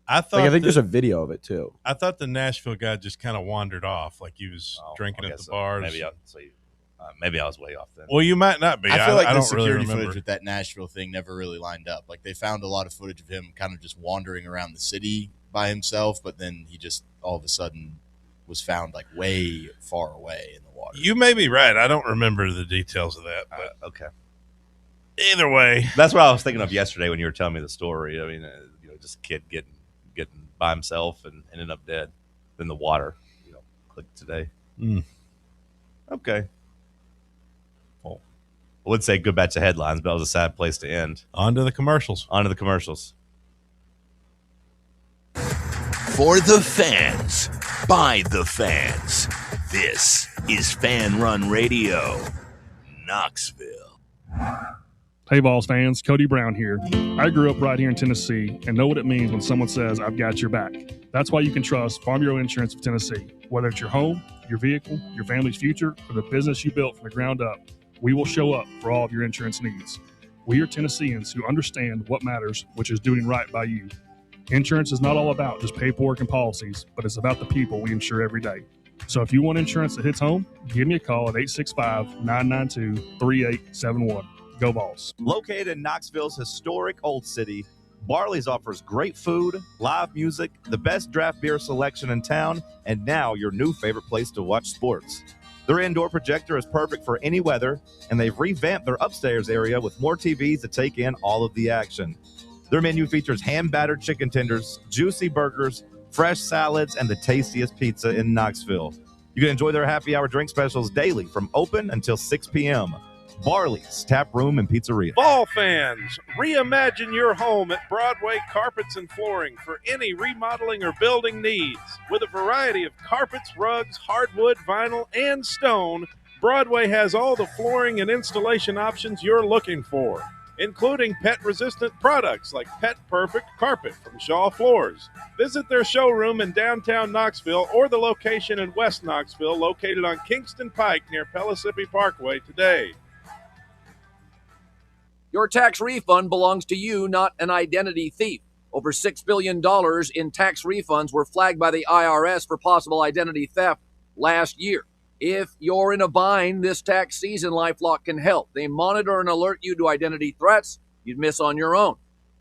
I think there's a video of it too. I thought the Nashville guy just kind of wandered off, like he was drinking at the bars. Maybe I was way off then. Well, you might not be. I feel like I the don't really security remember. footage with that Nashville thing never really lined up. Like they found a lot of footage of him kind of just wandering around the city by himself, but then he just all of a sudden was found like way far away in the water. You may be right. I don't remember the details of that. But okay. Either way, that's what I was thinking of yesterday when you were telling me the story. I mean, just a kid getting by himself and ended up dead in the water. Clicked today. Okay. Well, I would say good batch of headlines, but that was a sad place to end. On to the commercials. For the fans, by the fans. This is Fan Run Radio, Knoxville. Hey, Vols fans, Cody Brown here. I grew up right here in Tennessee and know what it means when someone says, I've got your back. That's why you can trust Farm Bureau Insurance of Tennessee. Whether it's your home, your vehicle, your family's future, or the business you built from the ground up, we will show up for all of your insurance needs. We are Tennesseans who understand what matters, which is doing right by you. Insurance is not all about just paperwork and policies, but it's about the people we insure every day. So if you want insurance that hits home, give me a call at 865-992-3871. Go Vols. Located in Knoxville's historic Old City, Barley's offers great food, live music, the best draft beer selection in town, and now your new favorite place to watch sports. Their indoor projector is perfect for any weather, and they've revamped their upstairs area with more TVs to take in all of the action. Their menu features hand-battered chicken tenders, juicy burgers, fresh salads, and the tastiest pizza in Knoxville. You can enjoy their happy hour drink specials daily from open until 6 p.m. Barley's Tap Room and Pizzeria. Ball fans, reimagine your home at Broadway Carpets and Flooring for any remodeling or building needs. With a variety of carpets, rugs, hardwood, vinyl, and stone, Broadway has all the flooring and installation options you're looking for, including pet-resistant products like Pet Perfect Carpet from Shaw Floors. Visit their showroom in downtown Knoxville or the location in West Knoxville located on Kingston Pike near Pellissippi Parkway today. Your tax refund belongs to you, not an identity thief. Over $6 billion in tax refunds were flagged by the IRS for possible identity theft last year. If you're in a bind this tax season, LifeLock can help. They monitor and alert you to identity threats you'd miss on your own,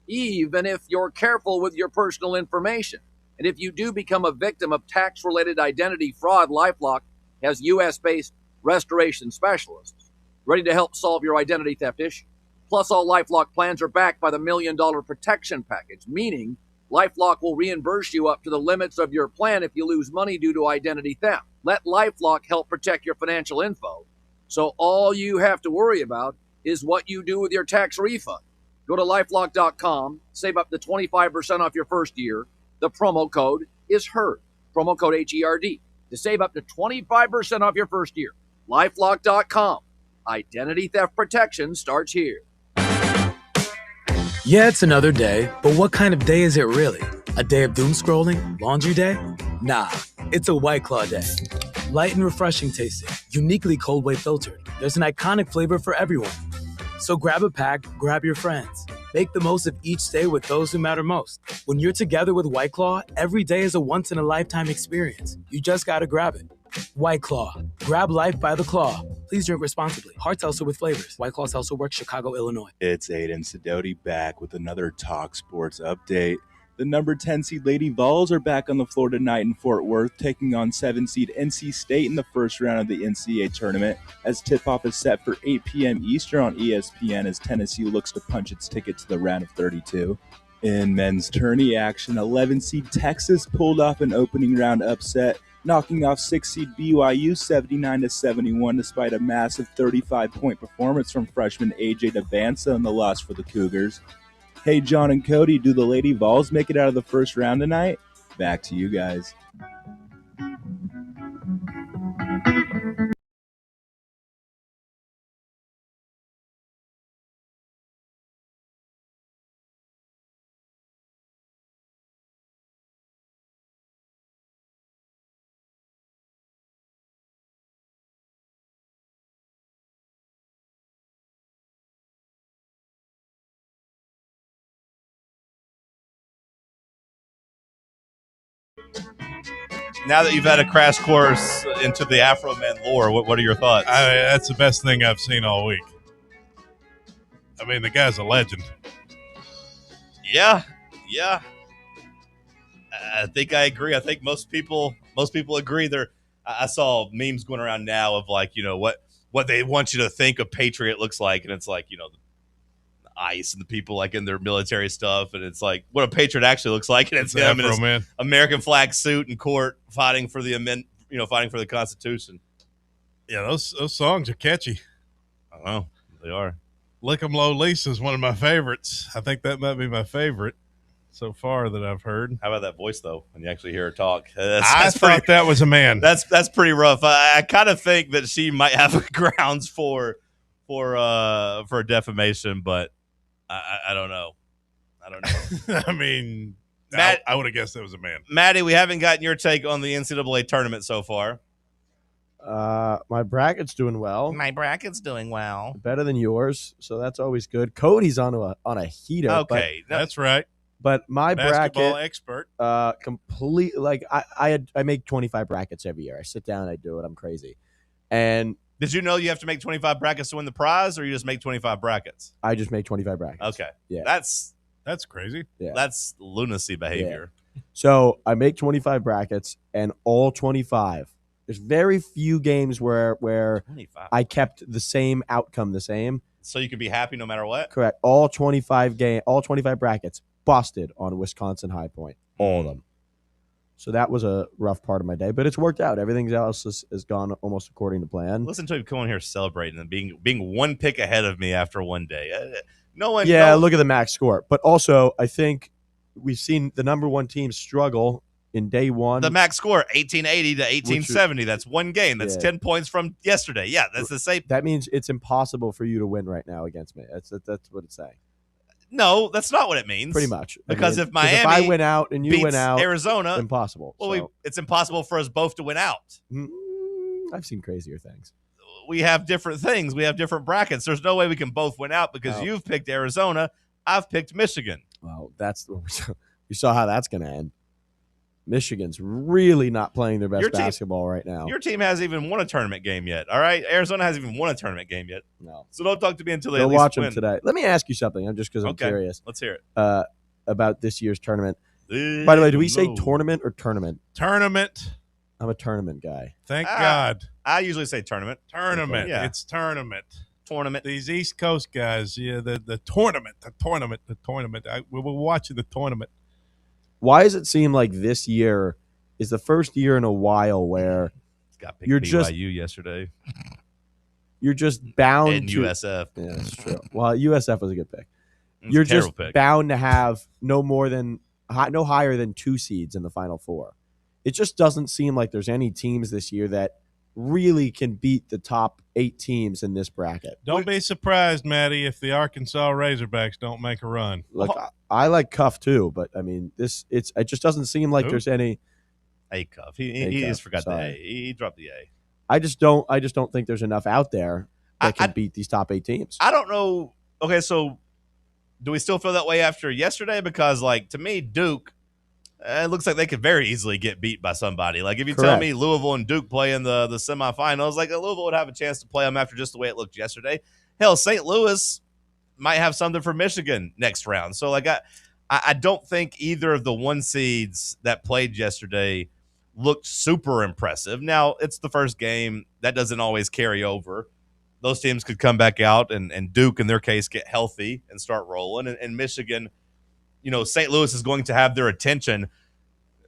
even if you're careful with your personal information. And if you do become a victim of tax-related identity fraud, LifeLock has U.S.-based restoration specialists ready to help solve your identity theft issue. Plus, all LifeLock plans are backed by the $1 Million Protection Package, meaning LifeLock will reimburse you up to the limits of your plan if you lose money due to identity theft. Let LifeLock help protect your financial info, so all you have to worry about is what you do with your tax refund. Go to LifeLock.com, save up to 25% off your first year. The promo code is HERD, promo code HERD, to save up to 25% off your first year. LifeLock.com. Identity theft protection starts here. Yeah, it's another day, but what kind of day is it really? A day of doom scrolling? Laundry day? Nah, it's a White Claw day. Light and refreshing tasting, uniquely cold way filtered. There's an iconic flavor for everyone. So grab a pack, grab your friends. Make the most of each day with those who matter most. When you're together with White Claw, every day is a once-in-a-lifetime experience. You just gotta grab it. White Claw. Grab life by the claw. Please drink responsibly. Hard seltzer with flavors. White Claw Seltzer Works, Chicago, Illinois. It's Aiden Sidoti back with another Talk Sports update. The number 10 seed Lady Vols are back on the floor tonight in Fort Worth, taking on 7 seed NC State in the first round of the NCAA tournament, as tip-off is set for 8 p.m. Eastern on ESPN as Tennessee looks to punch its ticket to the round of 32. In men's tourney action, 11 seed Texas pulled off an opening round upset, knocking off 6 seed BYU 79-71 despite a massive 35-point performance from freshman AJ Devanza in the loss for the Cougars. Hey, John and Cody, do the Lady Vols make it out of the first round tonight? Back to you guys. Now that you've had a crash course into the Afro Man lore, what are your thoughts? I mean, that's the best thing I've seen all week. I mean, the guy's a legend. Yeah. I think I agree. I think most people agree. I saw memes going around now of like, what they want you to think a Patriot looks like, and it's like, the ice and the people like in their military stuff, and it's like what a Patriot actually looks like, and it's him in his man. American flag suit in court fighting for the fighting for the Constitution. Yeah, those songs are catchy. I know they are. Lick 'em Low Lisa is one of my favorites. I think that might be my favorite so far that I've heard. How about that voice though? When you actually hear her talk, I thought that was a man. That's pretty rough. I kind of think that she might have grounds for defamation, but I don't know. I mean, Matt, I would have guessed that was a man. Maddie, we haven't gotten your take on the NCAA tournament so far. My bracket's doing well. My bracket's doing well. Better than yours, so that's always good. Cody's on a heater. Okay, that's right. But my basketball bracket, expert, complete. Like I make 25 brackets every year. I sit down and I do it. I'm crazy. And did you know you have to make 25 brackets to win the prize, or you just make 25 brackets? I just make 25 brackets. Okay, yeah, that's crazy. Yeah, that's lunacy behavior. Yeah. So I make 25 brackets, and all 25. There's very few games where 25. I kept the same outcome the same. So you can be happy no matter what? Correct. All 25 brackets busted on Wisconsin High Point. All of them. So that was a rough part of my day, but it's worked out. Everything else has gone almost according to plan. Listen to him come on here celebrating and being one pick ahead of me after one day. Yeah, look at the max score. But also, I think we've seen the number one team struggle in day one. The max score, 1880 to 1870. That's one game. That's 10 points from yesterday. Yeah, that's the same. That means it's impossible for you to win right now against me. That's what it's saying. No, that's not what it means. Pretty much. Because if Miami if I win out and you beats win out, Arizona, impossible. Well, it's impossible for us both to win out. I've seen crazier things. We have different things. We have different brackets. There's no way we can both win out because you've picked Arizona. I've picked Michigan. Well, you saw how that's going to end. Michigan's really not playing their best basketball right now. Your team hasn't even won a tournament game yet. All right, Arizona hasn't even won a tournament game yet. No, so don't talk to me until they Go at least watch win. them today. Let me ask you something. I'm just because I'm curious. Let's hear it. About this year's tournament. By the way, do we say tournament or tournament? Tournament. I'm a tournament guy. Thank God. I usually say tournament. Tournament. Yeah. It's tournament. tournament. These East Coast guys, yeah, the tournament. We're watching the tournament. Why does it seem like this year is the first year in a while where Got picked you're BYU yesterday. You're just bound and to USF. Yeah, that's true. Well, USF was a good pick. It's You're a terrible just pick. bound to have no higher than 2 seeds in the Final Four. It just doesn't seem like there's any teams this year that really can beat the top 8 teams in this bracket. Don't be surprised, Maddie, if the Arkansas Razorbacks don't make a run. Look, I like Cuff too, but I mean, it just doesn't seem like Who? there's any Cuff. He just forgot the A. He dropped the A. I just don't think there's enough out there that can beat these top 8 teams. I don't know. Okay, so do we still feel that way after yesterday? Because, like, to me, Duke, it looks like they could very easily get beat by somebody. Like, if you tell me Louisville and Duke play in the semifinals, like, Louisville would have a chance to play them after just the way it looked yesterday. Hell, St. Louis might have something for Michigan next round. So, like, I don't think either of the 1 seeds that played yesterday looked super impressive. Now, it's the first game. That doesn't always carry over. Those teams could come back out and Duke, in their case, get healthy and start rolling. And Michigan, St. Louis is going to have their attention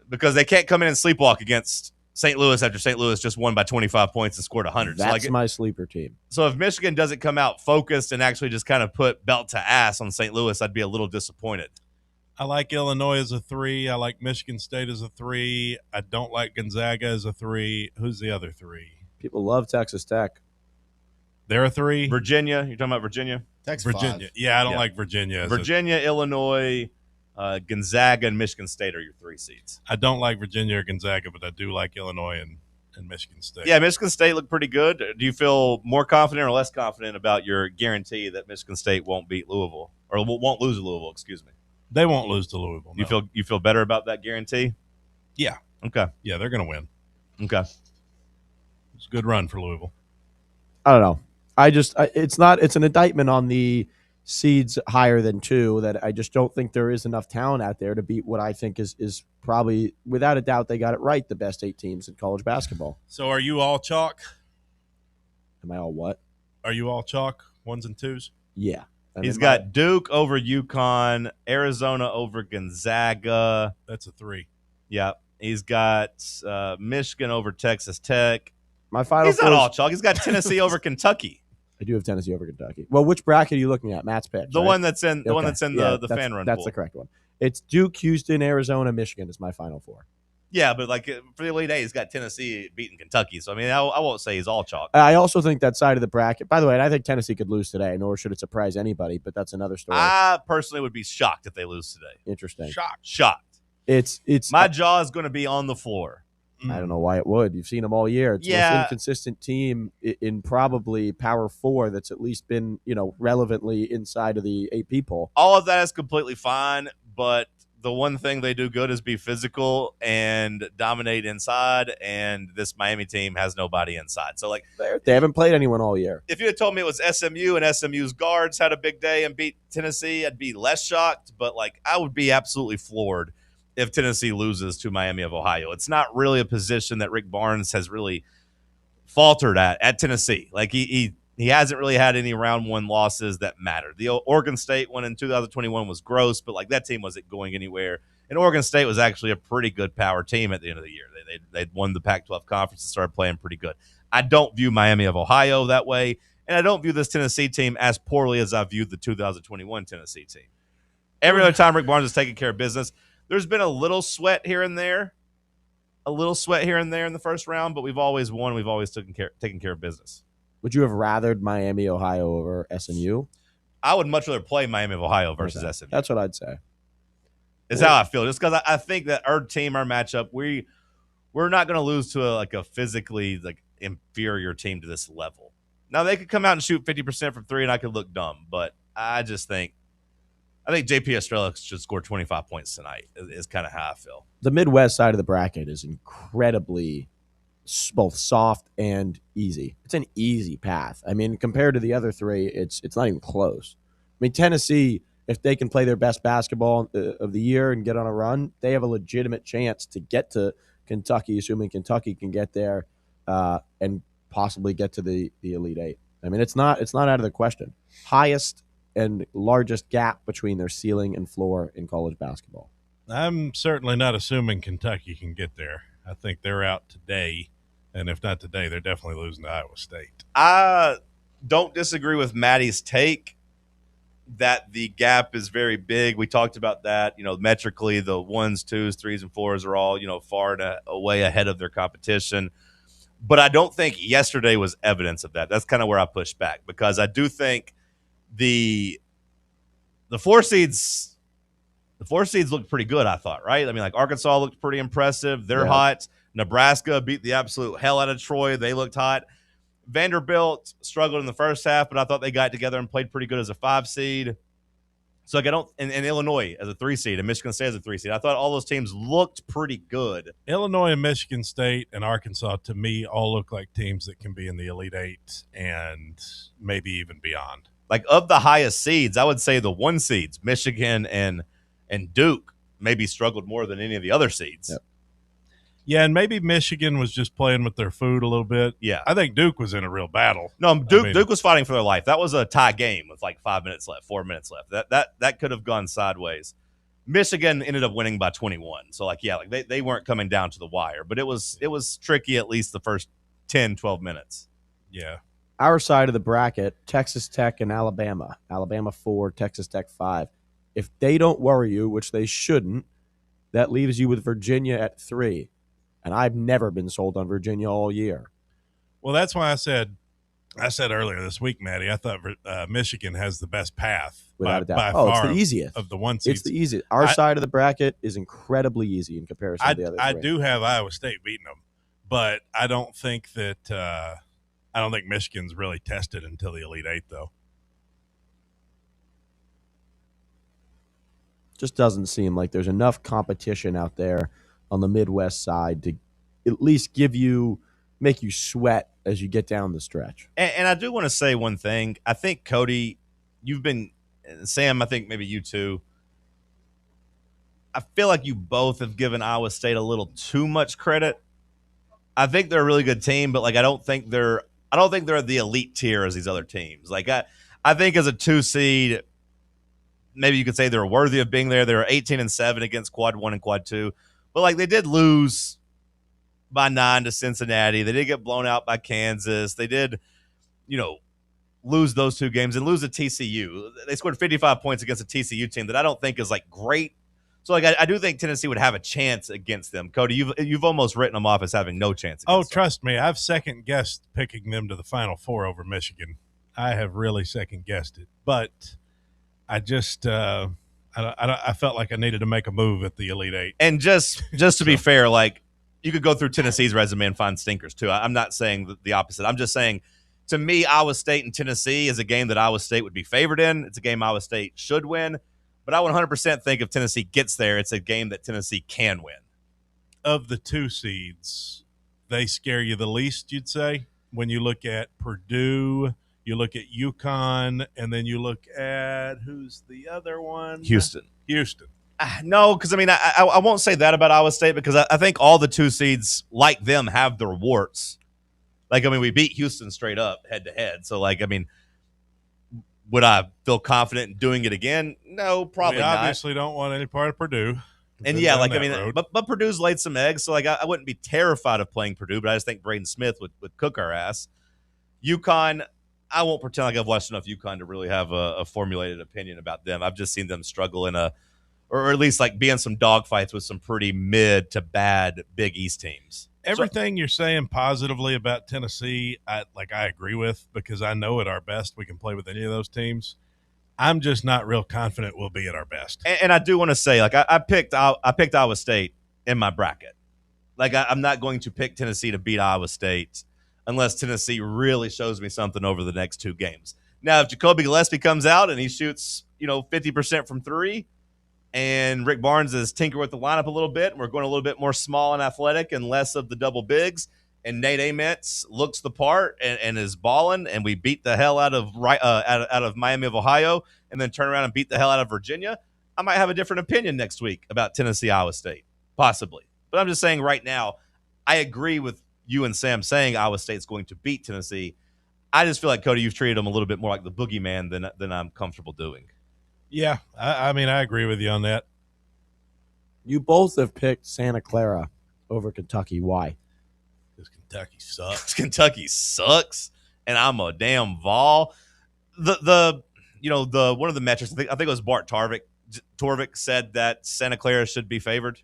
because they can't come in and sleepwalk against St. Louis after St. Louis just won by 25 points and scored 100. That's my sleeper team. So if Michigan doesn't come out focused and actually just kind of put belt to ass on St. Louis, I'd be a little disappointed. I like Illinois as a 3. I like Michigan State as a 3. I don't like Gonzaga as a 3. Who's the other 3? People love Texas Tech. They're a 3. Virginia. You're talking about Virginia? Texas Virginia. 5. Yeah, I don't like Virginia. Virginia, Illinois, Gonzaga, and Michigan State are your 3 seeds. I don't like Virginia or Gonzaga, but I do like Illinois and Michigan State. Yeah, Michigan State looked pretty good. Do you feel more confident or less confident about your guarantee that Michigan State won't beat Louisville or won't lose to Louisville? Excuse me. They won't lose to Louisville. No. You feel better about that guarantee? Yeah. Okay. Yeah, they're going to win. Okay. It's a good run for Louisville. I don't know. It's an indictment on the seeds higher than 2 that I just don't think there is enough talent out there to beat what I think is probably, without a doubt, they got it right, the best 8 teams in college basketball. So are you all chalk? Am I all what? Are you all chalk? 1s and 2s? Yeah. He's got Duke over UConn, Arizona over Gonzaga. That's a 3. Yeah. He's got Michigan over Texas Tech. My final He's not all chalk. He's got Tennessee over Kentucky. I do have Tennessee over Kentucky. Well, which bracket are you looking at? Matt's pick. The right? one that's in the one Okay. that's in Yeah, the fan run. That's pool. the correct one. It's Duke, Houston, Arizona, Michigan is my final 4. Yeah, but like for the Elite Eight, he's got Tennessee beating Kentucky. So I mean, I won't say he's all chalk. I also think that side of the bracket. By the way, I think Tennessee could lose today, nor should it surprise anybody. But that's another story. I personally would be shocked if they lose today. Interesting. Shocked. It's my jaw is going to be on the floor. I don't know why it would. You've seen them all year. It's the most inconsistent team in probably Power 4 that's at least been, relevantly inside of the AP poll. All of that is completely fine, but the one thing they do good is be physical and dominate inside, and this Miami team has nobody inside. So, like, they haven't played anyone all year. If you had told me it was SMU and SMU's guards had a big day and beat Tennessee, I'd be less shocked, but, like, I would be absolutely floored if Tennessee loses to Miami of Ohio. It's not really a position that Rick Barnes has really faltered at Tennessee. Like, he hasn't really had any round 1 losses that matter. The Oregon State one in 2021 was gross, but like that team wasn't going anywhere. And Oregon State was actually a pretty good power team at the end of the year. They'd won the Pac-12 conference and started playing pretty good. I don't view Miami of Ohio that way, and I don't view this Tennessee team as poorly as I viewed the 2021 Tennessee team. Every other time Rick Barnes has taken care of business, there's been a little sweat here and there in the first round, but we've always won. We've always taken care of business. Would you have rathered Miami, Ohio over SMU? I would much rather play Miami of Ohio versus SMU. That's what I'd say. Is how I feel. Just because I think that our team, our matchup, we're not going to lose to a physically inferior team to this level. Now they could come out and shoot 50% from 3, and I could look dumb, but I think JP Estrella should score 25 points tonight. Is kind of how I feel. The Midwest side of the bracket is incredibly both soft and easy. It's an easy path. I mean, compared to the other 3, it's not even close. I mean, Tennessee, if they can play their best basketball of the year and get on a run, they have a legitimate chance to get to Kentucky, assuming Kentucky can get there and possibly get to the Elite Eight. I mean, it's not out of the question. Highest and largest gap between their ceiling and floor in college basketball. I'm certainly not assuming Kentucky can get there. I think they're out today, and if not today, they're definitely losing to Iowa State. I don't disagree with Maddie's take that the gap is very big. We talked about that. Metrically, the 1s, 2s, 3s, and 4s are all, far and away ahead of their competition. But I don't think yesterday was evidence of that. That's kind of where I push back, because I do think the 4 seeds looked pretty good, I thought, right? I mean, like Arkansas looked pretty impressive. They're hot. Nebraska beat the absolute hell out of Troy. They looked hot. Vanderbilt struggled in the first half, but I thought they got together and played pretty good as a 5 seed. So and Illinois as a 3 seed and Michigan State as a 3 seed. I thought all those teams looked pretty good. Illinois and Michigan State and Arkansas, to me, all look like teams that can be in the Elite Eight and maybe even beyond. Like, of the highest seeds, I would say the 1 seeds, Michigan and Duke, maybe struggled more than any of the other seeds. Yep. Yeah, and maybe Michigan was just playing with their food a little bit. Yeah. I think Duke was in a real battle. No, Duke was fighting for their life. That was a tie game with like 5 minutes left, 4 minutes left. That could have gone sideways. Michigan ended up winning by 21. So, they weren't coming down to the wire. But it was tricky at least the first 10, 12 minutes. Yeah. Our side of the bracket, Texas Tech and Alabama. Alabama 4, Texas Tech 5. If they don't worry you, which they shouldn't, that leaves you with Virginia at 3. And I've never been sold on Virginia all year. Well, that's why I said earlier this week, Maddie, I thought Michigan has the best path Without a doubt. by It's far the easiest of the 1 seeds. It's the easiest. Our side of the bracket is incredibly easy in comparison to the other 3. I do have Iowa State beating them, but I don't think that I don't think Michigan's really tested until the Elite Eight, though. Just doesn't seem like there's enough competition out there on the Midwest side to at least make you sweat as you get down the stretch. And I do want to say one thing. I think, Cody, Sam, I think maybe you too. I feel like you both have given Iowa State a little too much credit. I think they're a really good team, but I don't think they're the elite tier as these other teams. I think as a 2 seed, maybe you could say they're worthy of being there. They were 18-7 against quad 1 and quad 2. But they did lose by 9 to Cincinnati. They did get blown out by Kansas. They did, lose those 2 games and lose to TCU. They scored 55 points against a TCU team that I don't think is great. So I do think Tennessee would have a chance against them. Cody, you've almost written them off as having no chance against them. Trust me, I've second guessed picking them to the Final Four over Michigan. I have really second guessed it, but I just I felt like I needed to make a move at the Elite Eight. And just to be fair, you could go through Tennessee's resume and find stinkers too. I'm not saying the opposite. I'm just saying, to me, Iowa State and Tennessee is a game that Iowa State would be favored in. It's a game Iowa State should win. But I 100% think if Tennessee gets there, it's a game that Tennessee can win. Of the 2 seeds, they scare you the least, you'd say, when you look at Purdue, you look at UConn, and then you look at who's the other one? Houston. No, because I won't say that about Iowa State, because I think all the 2 seeds, like them, have their warts. We beat Houston straight up head to head. So, would I feel confident in doing it again? No, probably not. We obviously don't want any part of Purdue. And but Purdue's laid some eggs, so I wouldn't be terrified of playing Purdue, but I just think Braden Smith would cook our ass. UConn, I won't pretend like I've watched enough UConn to really have a formulated opinion about them. I've just seen them struggle or at least be in some dogfights with some pretty mid to bad Big East teams. Everything you're saying positively about Tennessee, I agree with, because I know at our best we can play with any of those teams. I'm just not real confident we'll be at our best. And I do want to say, I picked Iowa State in my bracket. I'm not going to pick Tennessee to beat Iowa State unless Tennessee really shows me something over the next 2 games. Now, if Jacoby Gillespie comes out and he shoots, 50% from 3, and Rick Barnes is tinkered with the lineup a little bit, and we're going a little bit more small and athletic and less of the double bigs, and Nate Ametz looks the part and is balling, and we beat the hell out of Miami of Ohio, and then turn around and beat the hell out of Virginia, I might have a different opinion next week about Tennessee, Iowa State, possibly. But I'm just saying right now, I agree with you and Sam saying Iowa State's going to beat Tennessee. I just feel like, Cody, you've treated them a little bit more like the boogeyman than I'm comfortable doing. Yeah, I mean, I agree with you on that. You both have picked Santa Clara over Kentucky. Why? Because Kentucky sucks. Kentucky sucks, and I'm a damn Vol. The one of the metrics, I think it was Bart Torvik said that Santa Clara should be favored,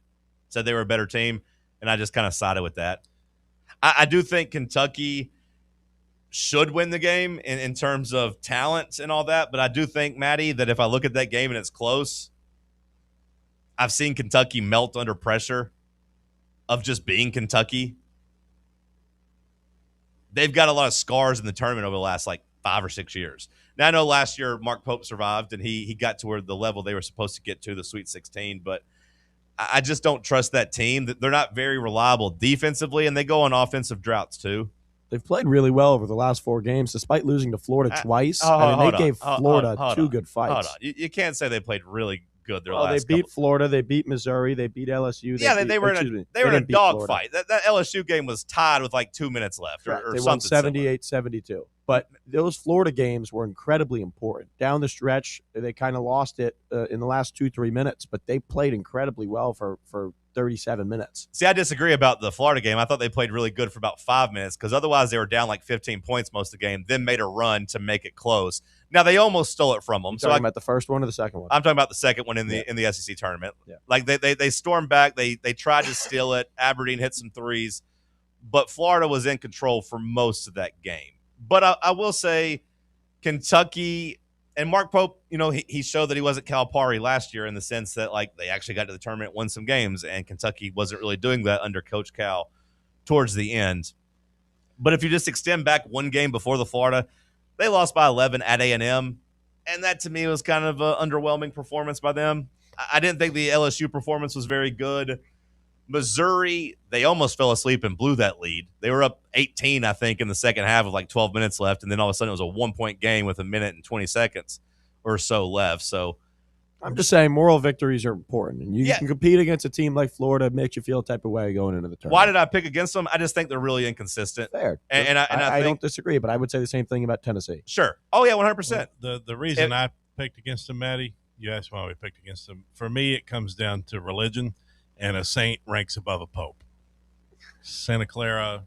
said they were a better team, and I just kind of sided with that. I do think Kentucky should win the game in terms of talent and all that, but I do think, Maddie, that if I look at that game and it's close, I've seen Kentucky melt under pressure of just being Kentucky. They've got a lot of scars in the tournament over the last 5 or 6 years. Now, I know last year Mark Pope survived and he got to where the level they were supposed to get to, the Sweet 16, but I just don't trust that team. They're not very reliable defensively, and they go on offensive droughts too. They've played really well over the last 4 games, despite losing to Florida twice. They gave Florida 2 good fights. Hold on. You can't say they played really good They beat Florida, they beat Missouri, they beat LSU. They were in a dogfight. That LSU game was tied with 2 minutes left or they something. Won 78-72. But those Florida games were incredibly important. Down the stretch, they kind of lost it in the last 2-3 minutes, but they played incredibly well for 37 minutes. See, I disagree about the Florida game. I thought they played really good for about 5 minutes because otherwise they were down 15 points most of the game, then made a run to make it close. Now, they almost stole it from them. You're talking about the first one or the second one? I'm talking about the second one in the SEC tournament. Yeah. They stormed back. They tried to steal it. Aberdeen hit some threes, but Florida was in control for most of that game. But I will say Kentucky and Mark Pope, he showed that he wasn't Calipari last year in the sense that they actually got to the tournament, won some games, and Kentucky wasn't really doing that under Coach Cal towards the end. But if you just extend back one game before the Florida, they lost by 11 at A&M, and that to me was kind of an underwhelming performance by them. I didn't think the LSU performance was very good. Missouri, they almost fell asleep and blew that lead. They were up 18, I think, in the second half with 12 minutes left, and then all of a sudden it was a 1-point game with 1 minute and 20 seconds or so left. So I'm just saying moral victories are important, and you can compete against a team like Florida. It makes you feel a type of way going into the tournament. Why did I pick against them? I just think they're really inconsistent. Fair. And I don't disagree, but I would say the same thing about Tennessee. Sure. Oh, yeah, 100%. The reason I picked against them, Maddie, you asked why we picked against them. For me, it comes down to religion. And a saint ranks above a pope. Santa Clara,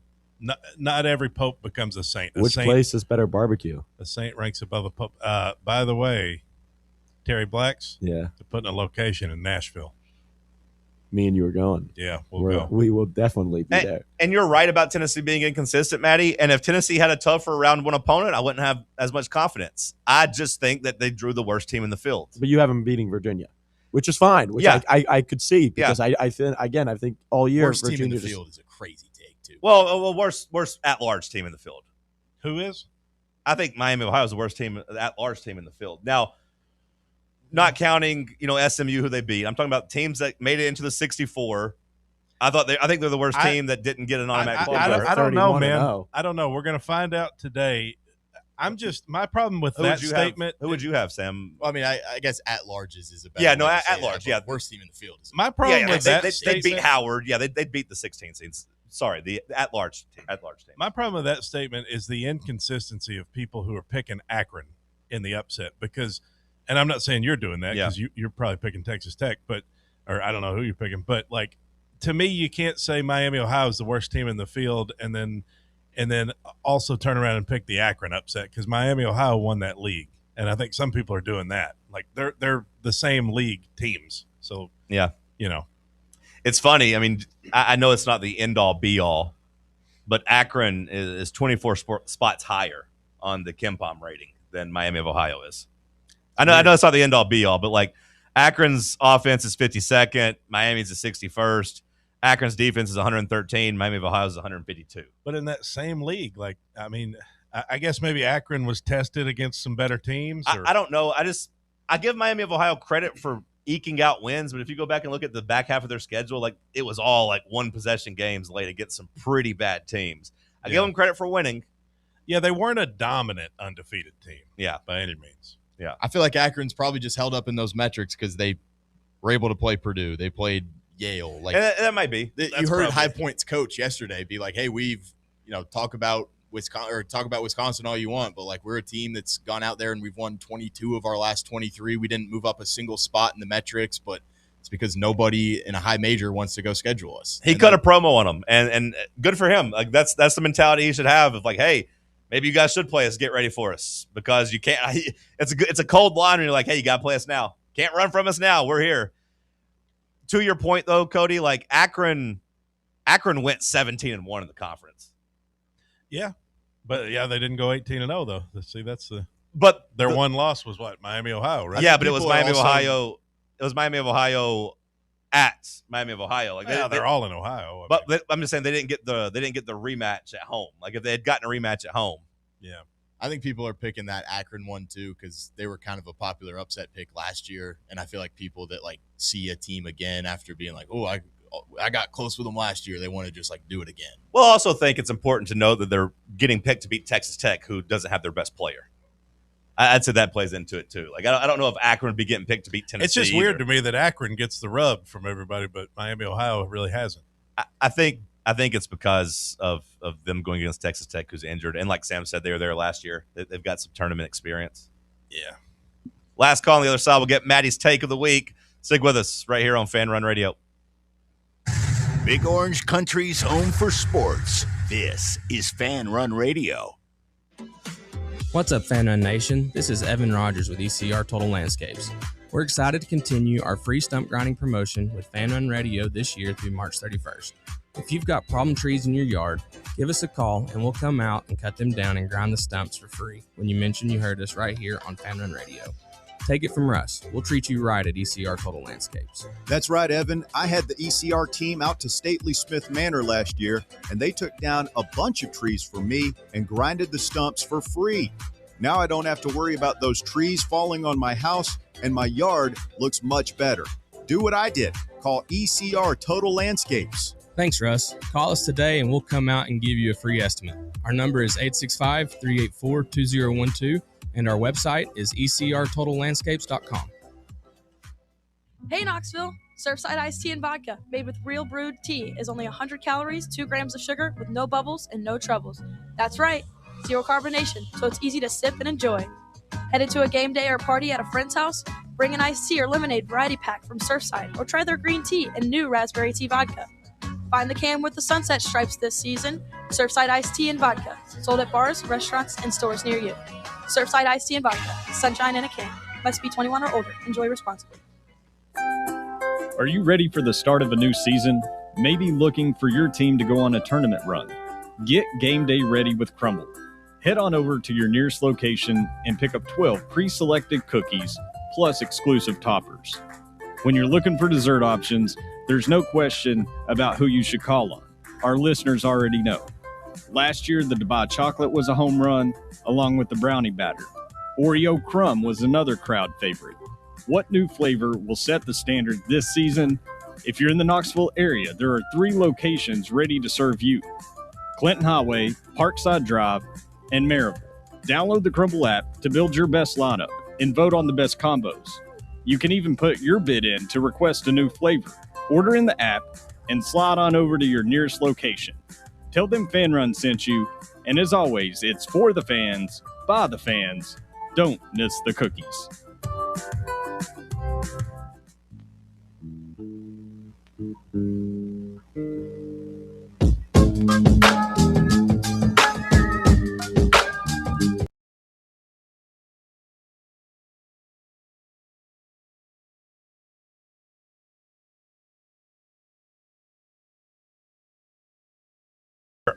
not every pope becomes a saint. Which place is better barbecue? A saint ranks above a pope. By the way, Terry Blacks, they're putting a location in Nashville. Me and you are going. Yeah, we'll go. We will definitely be there. And you're right about Tennessee being inconsistent, Maddie. And if Tennessee had a tougher round one opponent, I wouldn't have as much confidence. I just think that they drew the worst team in the field. But you have them beating Virginia. Which is fine. Which I could see because I think all year worst team in the field is a crazy take too. Well, worst at-large team in the field. Who is? I think Miami, Ohio is the worst team, at-large team in the field. Now, not counting SMU who they beat. I'm talking about teams that made it into the 64. I think they're the worst team that didn't get an automatic. I don't know, man. I don't know. We're going to find out today. My problem with that statement. Who would you have, Sam? Well, I mean, I guess at large is a better. At large. Yeah, worst team in the field. My problem with that they beat Howard. Yeah, they beat the 16 seeds. Sorry, the at large team. My problem with that statement is the inconsistency of people who are picking Akron in the upset because, and I'm not saying you're doing that because you're probably picking Texas Tech, or I don't know who you're picking, but to me, you can't say Miami, Ohio is the worst team in the field and then also turn around and pick the Akron upset because Miami, Ohio won that league. And I think some people are doing that. They're the same league teams. So, it's funny. I mean, I know it's not the end-all, be-all, but Akron is 24 spots higher on the KenPom rating than Miami of Ohio is. I know it's not the end-all, be-all, but Akron's offense is 52nd, Miami's is 61st. Akron's defense is 113. Miami of Ohio is 152. But in that same league, I guess maybe Akron was tested against some better teams. I don't know. I give Miami of Ohio credit for eking out wins, but if you go back and look at the back half of their schedule, it was all one possession games late against some pretty bad teams. I give them credit for winning. Yeah, they weren't a dominant undefeated team. Yeah, by any means. Yeah, I feel like Akron's probably just held up in those metrics because they were able to play Purdue. They played Yale. That might be. You heard High Point's coach yesterday be like, "Hey, we've talk about Wisconsin, or talk about Wisconsin all you want, but like we're a team that's gone out there and we've won 22 of our last 23. We didn't move up a single spot in the metrics, but it's because nobody in a high major wants to go schedule us. He cut a promo on them, and good for him. Like that's the mentality he should have of like, hey, maybe you guys should play us. Get ready for us because you can't. It's a cold line, and you're like, hey, you got to play us now. Can't run from us now. We're here. To your point, though, Cody, like Akron went 17-1 in the conference. Yeah, but yeah, they didn't go 18-0 though. See, that's the. But their one loss was what, Miami, Ohio, right? Yeah, but it was Miami, Ohio. It was Miami of Ohio at Miami of Ohio. Like they're all in Ohio. But I'm just saying they didn't get the rematch at home. Like if they had gotten a rematch at home. Yeah. I think people are picking that Akron one too because they were kind of a popular upset pick last year, and I feel like people that like see a team again after being like, oh, I got close with them last year, they want to just like do it again. Well, I also think it's important to know that they're getting picked to beat Texas Tech, who doesn't have their best player. I'd say that plays into it too. Like I don't know if Akron would be getting picked to beat Tennessee. It's just weird to me that Akron gets the rub from everybody, but Miami, Ohio really hasn't. I think it's because of them going against Texas Tech, who's injured, and like Sam said, they were there last year. They've got some tournament experience. Yeah. Last call on the other side, we'll get Maddie's take of the week. Stick with us right here on Fan Run Radio. Big Orange Country's home for sports. This is Fan Run Radio. What's up, Fan Run Nation? This is Evan Rogers with ECR Total Landscapes. We're excited to continue our free stump grinding promotion with Fan Run Radio this year through March 31st. If you've got problem trees in your yard, give us a call and we'll come out and cut them down and grind the stumps for free when you mention you heard us right here on Fan Run Radio. Take it from Russ. We'll treat you right at ECR Total Landscapes. That's right, Evan. I had the ECR team out to Stately Smith Manor last year, and they took down a bunch of trees for me and grinded the stumps for free. Now I don't have to worry about those trees falling on my house, and my yard looks much better. Do what I did. Call ECR Total Landscapes. Thanks, Russ. Call us today and we'll come out and give you a free estimate. Our number is 865-384-2012. And our website is ecrtotallandscapes.com. Hey Knoxville, Surfside iced tea and vodka made with real brewed tea is only 100 calories, 2 grams of sugar with no bubbles and no troubles. That's right, zero carbonation, so it's easy to sip and enjoy. Headed to a game day or party at a friend's house? Bring an iced tea or lemonade variety pack from Surfside or try their green tea and new raspberry tea vodka. Find the can with the sunset stripes this season. Surfside iced tea and vodka, sold at bars, restaurants, and stores near you. Surfside iced tea and vodka, sunshine in a can. Must be 21 or older. Enjoy responsibly. Are you ready for the start of a new season? Maybe looking for your team to go on a tournament run? Get game day ready with Crumble. Head on over to your nearest location and pick up 12 pre-selected cookies plus exclusive toppers. When you're looking for dessert options, there's no question about who you should call on. Our listeners already know. Last year, the Dubai chocolate was a home run, along with the brownie batter. Oreo crumb was another crowd favorite. What new flavor will set the standard this season? If you're in the Knoxville area, there are 3 locations ready to serve you: Clinton Highway, Parkside Drive, and Maryville. Download the Crumble app to build your best lineup and vote on the best combos. You can even put your bid in to request a new flavor. Order in the app and slide on over to your nearest location. Tell them Fan Run sent you, and as always, it's for the fans, by the fans. Don't miss the cookies.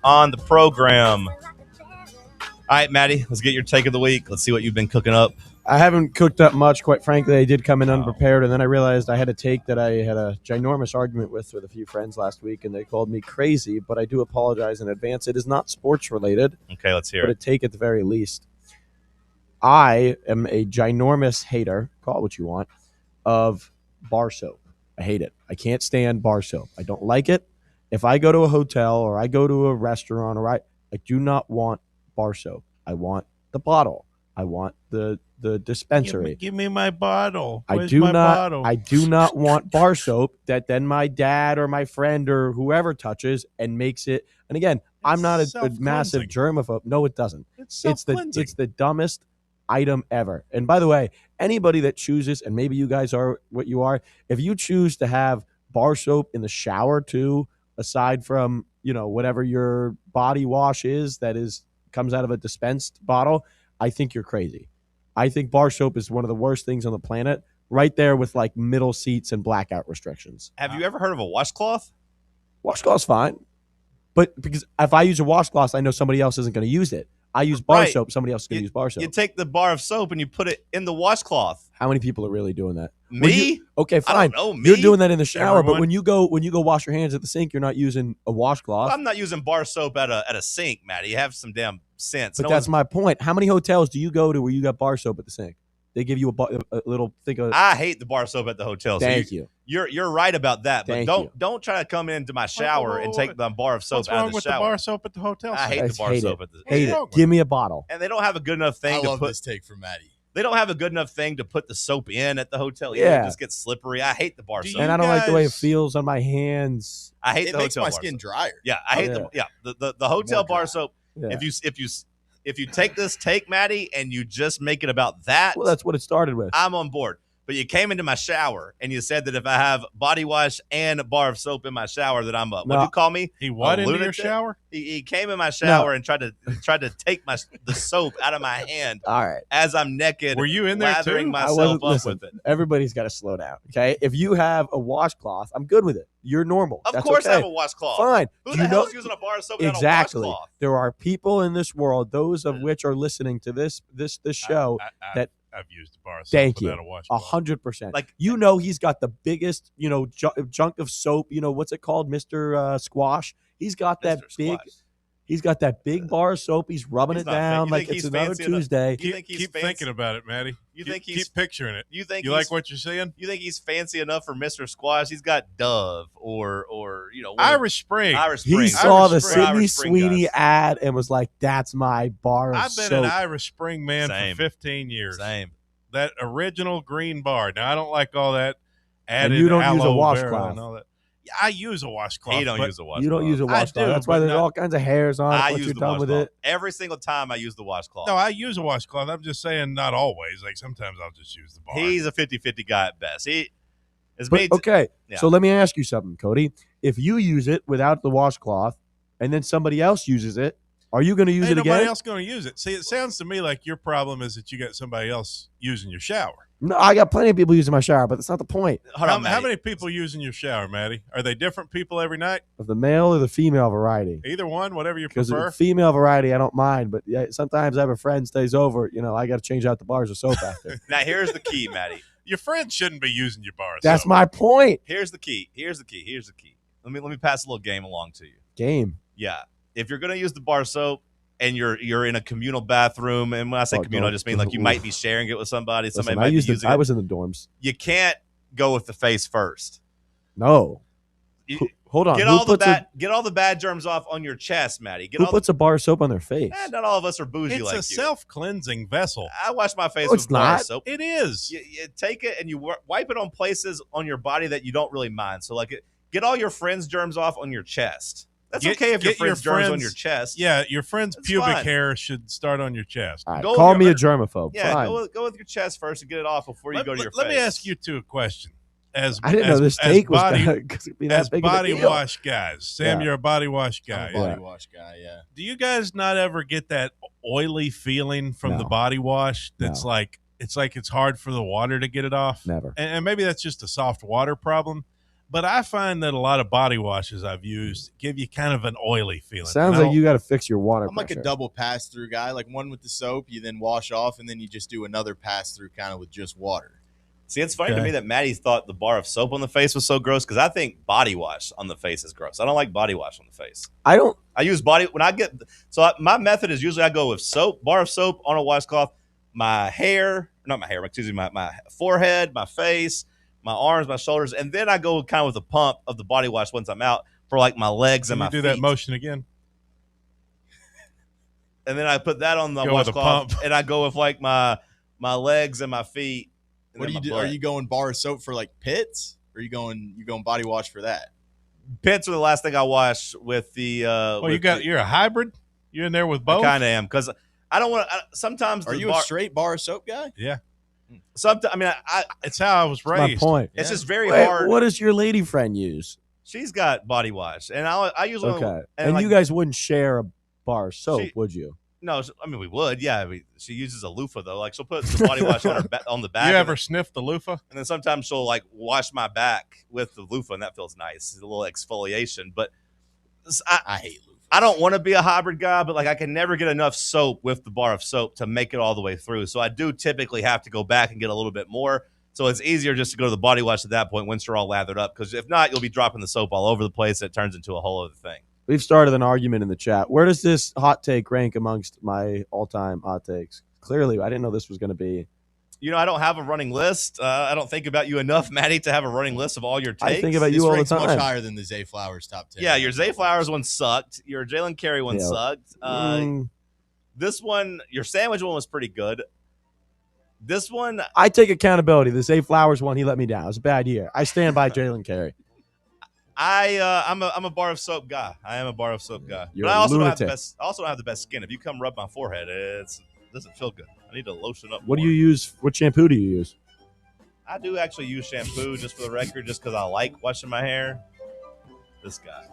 On the program. All right, Maddie, let's get your take of the week. Let's see what you've been cooking up. I haven't cooked up much, quite frankly. I did come in unprepared, and then I realized I had a take that I had a ginormous argument with a few friends last week, and they called me crazy, but I do apologize in advance. It is not sports-related. Okay, let's hear it. But a take at the very least. I am a ginormous hater, call it what you want, of bar soap. I hate it. I can't stand bar soap. I don't like it. If I go to a hotel or I go to a restaurant, I do not want bar soap. I want the bottle. I want the dispensary. Give me my bottle. I do not want bar soap that then my dad or my friend or whoever touches and makes it. And again, I'm not a self-cleansing. massive germaphobe. No, it doesn't. It's It's self-cleansing. the dumbest item ever. And by the way, anybody that chooses, and maybe you guys are what you are, if you choose to have bar soap in the shower too, aside from, whatever your body wash is that comes out of a dispensed bottle, I think you're crazy. I think bar soap is one of the worst things on the planet, right there with like middle seats and blackout restrictions. Have you ever heard of a washcloth? Washcloth's fine. But because if I use a washcloth, I know somebody else isn't going to use it. I use bar Right. soap, somebody else is going to use bar soap. You take the bar of soap and you put it in the washcloth. How many people are really doing that? Me? Okay, I fine. don't know, You're me? doing that in the shower, but Everyone. when you go wash your hands at the sink, you're not using a washcloth. I'm not using bar soap at a sink, Matty. You have some damn sense. But No that's one's- my point. How many hotels do you go to where you got bar soap at the sink? They give you a little thing of. I hate the bar soap at the hotel. Thank you. You're right about that, but Thank don't try to come into my shower and take the bar of soap What's out wrong of the with shower. the bar soap at the hotel? I hate the bar hate soap it. at the Hate it. Give me a bottle. And they don't have a good enough thing I to love put. this take from Maddie. They don't have a good enough thing to put the soap in at the hotel. Yeah. It just gets slippery. I hate the bar soap. And I don't like the way it feels on my hands. I hate It the makes hotel my bar skin soap. drier. Yeah, I hate the hotel bar soap. Yeah. If you take this take, Maddie, and you just make it about that, Well, that's what it started with. I'm on board. But you came into my shower and you said that if I have body wash and a bar of soap in my shower, that I'm a what do No. you call me? He what A into your lunatic? shower? He came in my shower and tried to take the soap out of my hand All right. as I'm naked. Were you in there lathering too? myself up Listen, with it? everybody's got to slow down. Okay. If you have a washcloth, I'm good with it. You're normal. Of That's course, I okay. have a washcloth. Fine. Who Do the you hell know is using a bar of soap without exactly? a washcloth? There are people in this world, those of which are listening to this show, that I've used a bar of soap thank you, without a washcloth. 100%. Like he's got the biggest, junk of soap. What's it called, Mr. Squash? He's got that big. He's got that big bar of soap. He's rubbing He's it not fake. down You like think it's he's another fancy enough? Tuesday. You think he's Keep fancy? thinking about it, Maddie. You think keep he's picturing it. You think you he's- like what you're seeing? You think he's fancy enough for Mr. Squash? He's got Dove or one of- Irish Spring. Irish He Spring. saw the Irish Spring. Sydney Irish Spring Sweeney guys. ad and was like, "That's my bar of I've been soap." an Irish Spring man Same. for 15 years. Same. That original green bar. Now I don't like all that added you don't use a aloe vera washcloth. and all that. Yeah, I use a washcloth. He don't but use a washcloth. You don't use a I washcloth. do, That's why but there's not- all kinds of hairs on it. I Once use you're the done washcloth. with it, Every single time I use the washcloth. No, I use a washcloth. I'm just saying not always. Like sometimes I'll just use the bar. He's a 50-50 guy at best. But, okay, Yeah. so let me ask you something, Cody. If you use it without the washcloth, and then somebody else uses it, are you going to use Ain't it nobody again? else going to use it. See, it sounds to me like your problem is that you got somebody else using your shower. No, I got plenty of people using my shower, but that's not the point. Hold on, How Matty. many people using your shower, Maddie? Are they different people every night? Of the male or the female variety. Either one, whatever you Because prefer. the female variety, I don't mind, but yeah, sometimes I have a friend stays over. I got to change out the bars of soap after. Now here's the key, Matty. Your friends shouldn't be using your bar. That's soap. my point. Here's the key. Let me pass a little game along to you. Game. Yeah. If you're gonna use the bar soap and you're in a communal bathroom, and when I say Oh, communal, I don't- just mean like you oof. might be sharing it with somebody. Somebody Listen, might be using I it. was in the dorms. You can't go with the face first. No. You- Hold on. Get Who all the puts get all the bad germs off on your chest, Matty. who puts a bar of soap on their face? Not all of us are bougie It's like a you. self-cleansing vessel. I wash my face No, with it's bar not. soap. It is. You take it and you wipe it on places on your body that you don't really mind. So get all your friends' germs off on your chest. That's okay if your friends' germs on your chest. Yeah, your friend's That's pubic fine. hair should start on your chest. All right, Go call with me your- a germaphobe. Yeah, Fine. go with your chest first and get it off before you go to your Let face. me ask you two a question. As I didn't know this as take was body, gonna be that as big of a body deal. wash guys. Sam, Yeah. you're a body wash guy. I'm a body wash guy, yeah. Do you guys not ever get that oily feeling from the No. body wash that's No. like it's hard for the water to get it off? Never. And maybe that's just a soft water problem. But I find that a lot of body washes I've used give you kind of an oily feeling. Sounds And I like don't- you got to fix your water I'm like a pressure. double pass through guy, like one with the soap, you then wash off, and then you just do another pass through kind of with just water. See, it's funny to Okay. me that Maddie thought the bar of soap on the face was so gross because I think body wash on the face is gross. I don't like body wash on the face. I don't. I use when I get my method is usually I go with soap, bar of soap on a washcloth, my forehead, my face, my arms, my shoulders, and then I go kind of with a pump of the body wash once I'm out for like my legs Can and you my do feet. that motion again? And then I put that on the Go with a washcloth, pump. and I go with like my legs and my feet. And What do then you my do? Are butt. you going bar of soap for like pits? Or are you going body wash for that? Pits are the last thing I wash with the. You're a hybrid. You're in there with both. I kind of am because I don't want to. Sometimes Are you a straight bar of soap guy? Yeah. Sometimes it's how I was My raised. point. It's just very Wait, hard. what does your lady friend use? She's got body wash, and I usually Okay. And you guys wouldn't share a bar of soap, She- would you? No, I mean we would. Yeah, she uses a loofah though. Like she'll put the body wash on on the back. You ever sniff the loofah? And then sometimes she'll like wash my back with the loofah, and that feels nice. It's a little exfoliation, but I hate loofah. I don't want to be a hybrid guy, but like I can never get enough soap with the bar of soap to make it all the way through. So I do typically have to go back and get a little bit more. So it's easier just to go to the body wash at that point once you're all lathered up, because if not, you'll be dropping the soap all over the place. And it turns into a whole other thing. We've started an argument in the chat. Where does this hot take rank amongst my all-time hot takes? Clearly, I didn't know this was going to be. I don't have a running list. I don't think about you enough, Maddie, to have a running list of all your takes. I think about you all the time. Much higher than the Zay Flowers top 10. Yeah, your Zay Flowers one sucked. Your Jalen Carey one sucked. This one, your sandwich one was pretty good. This one, I take accountability. The Zay Flowers one, he let me down. It was a bad year. I stand by Jalen Carey. I'm a bar of soap guy. I am a bar of soap guy. You're but I a also don't have the lunatic. best. I also don't have the best skin. If you come rub my forehead, it doesn't feel good. I need to lotion up. What do you use? What shampoo do you use? I do actually use shampoo, just for the record, just because I like washing my hair. This guy.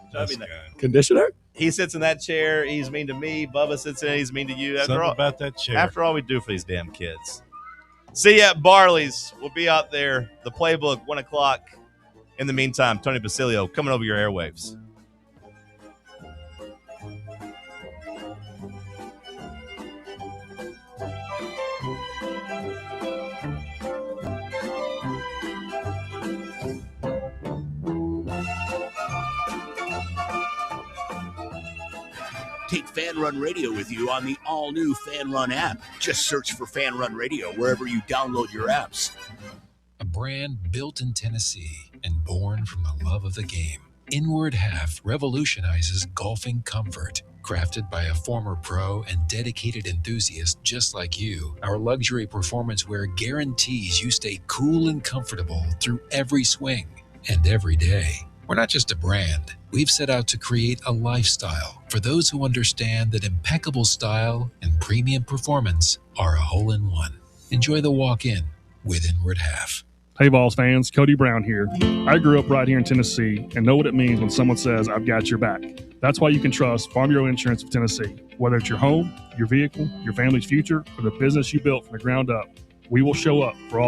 Conditioner? He sits in that chair. He's mean to me. Bubba sits in it. He's mean to you. Something about that chair. After all we do for these damn kids. See you at Barley's. We'll be out there. The playbook, 1 o'clock. In the meantime, Tony Basilio coming over your airwaves. Take Fan Run Radio with you on the all-new Fan Run app. Just search for Fan Run Radio wherever you download your apps. A brand built in Tennessee and born from the love of the game. Inward Half revolutionizes golfing comfort. Crafted by a former pro and dedicated enthusiast just like you, our luxury performance wear guarantees you stay cool and comfortable through every swing and every day. We're not just a brand. We've set out to create a lifestyle for those who understand that impeccable style and premium performance are a hole-in-one. Enjoy the walk-in with Inward Half. Hey, Vols fans, Cody Brown here. I grew up right here in Tennessee and know what it means when someone says, I've got your back. That's why you can trust Farm Bureau Insurance of Tennessee. Whether it's your home, your vehicle, your family's future, or the business you built from the ground up, we will show up for all.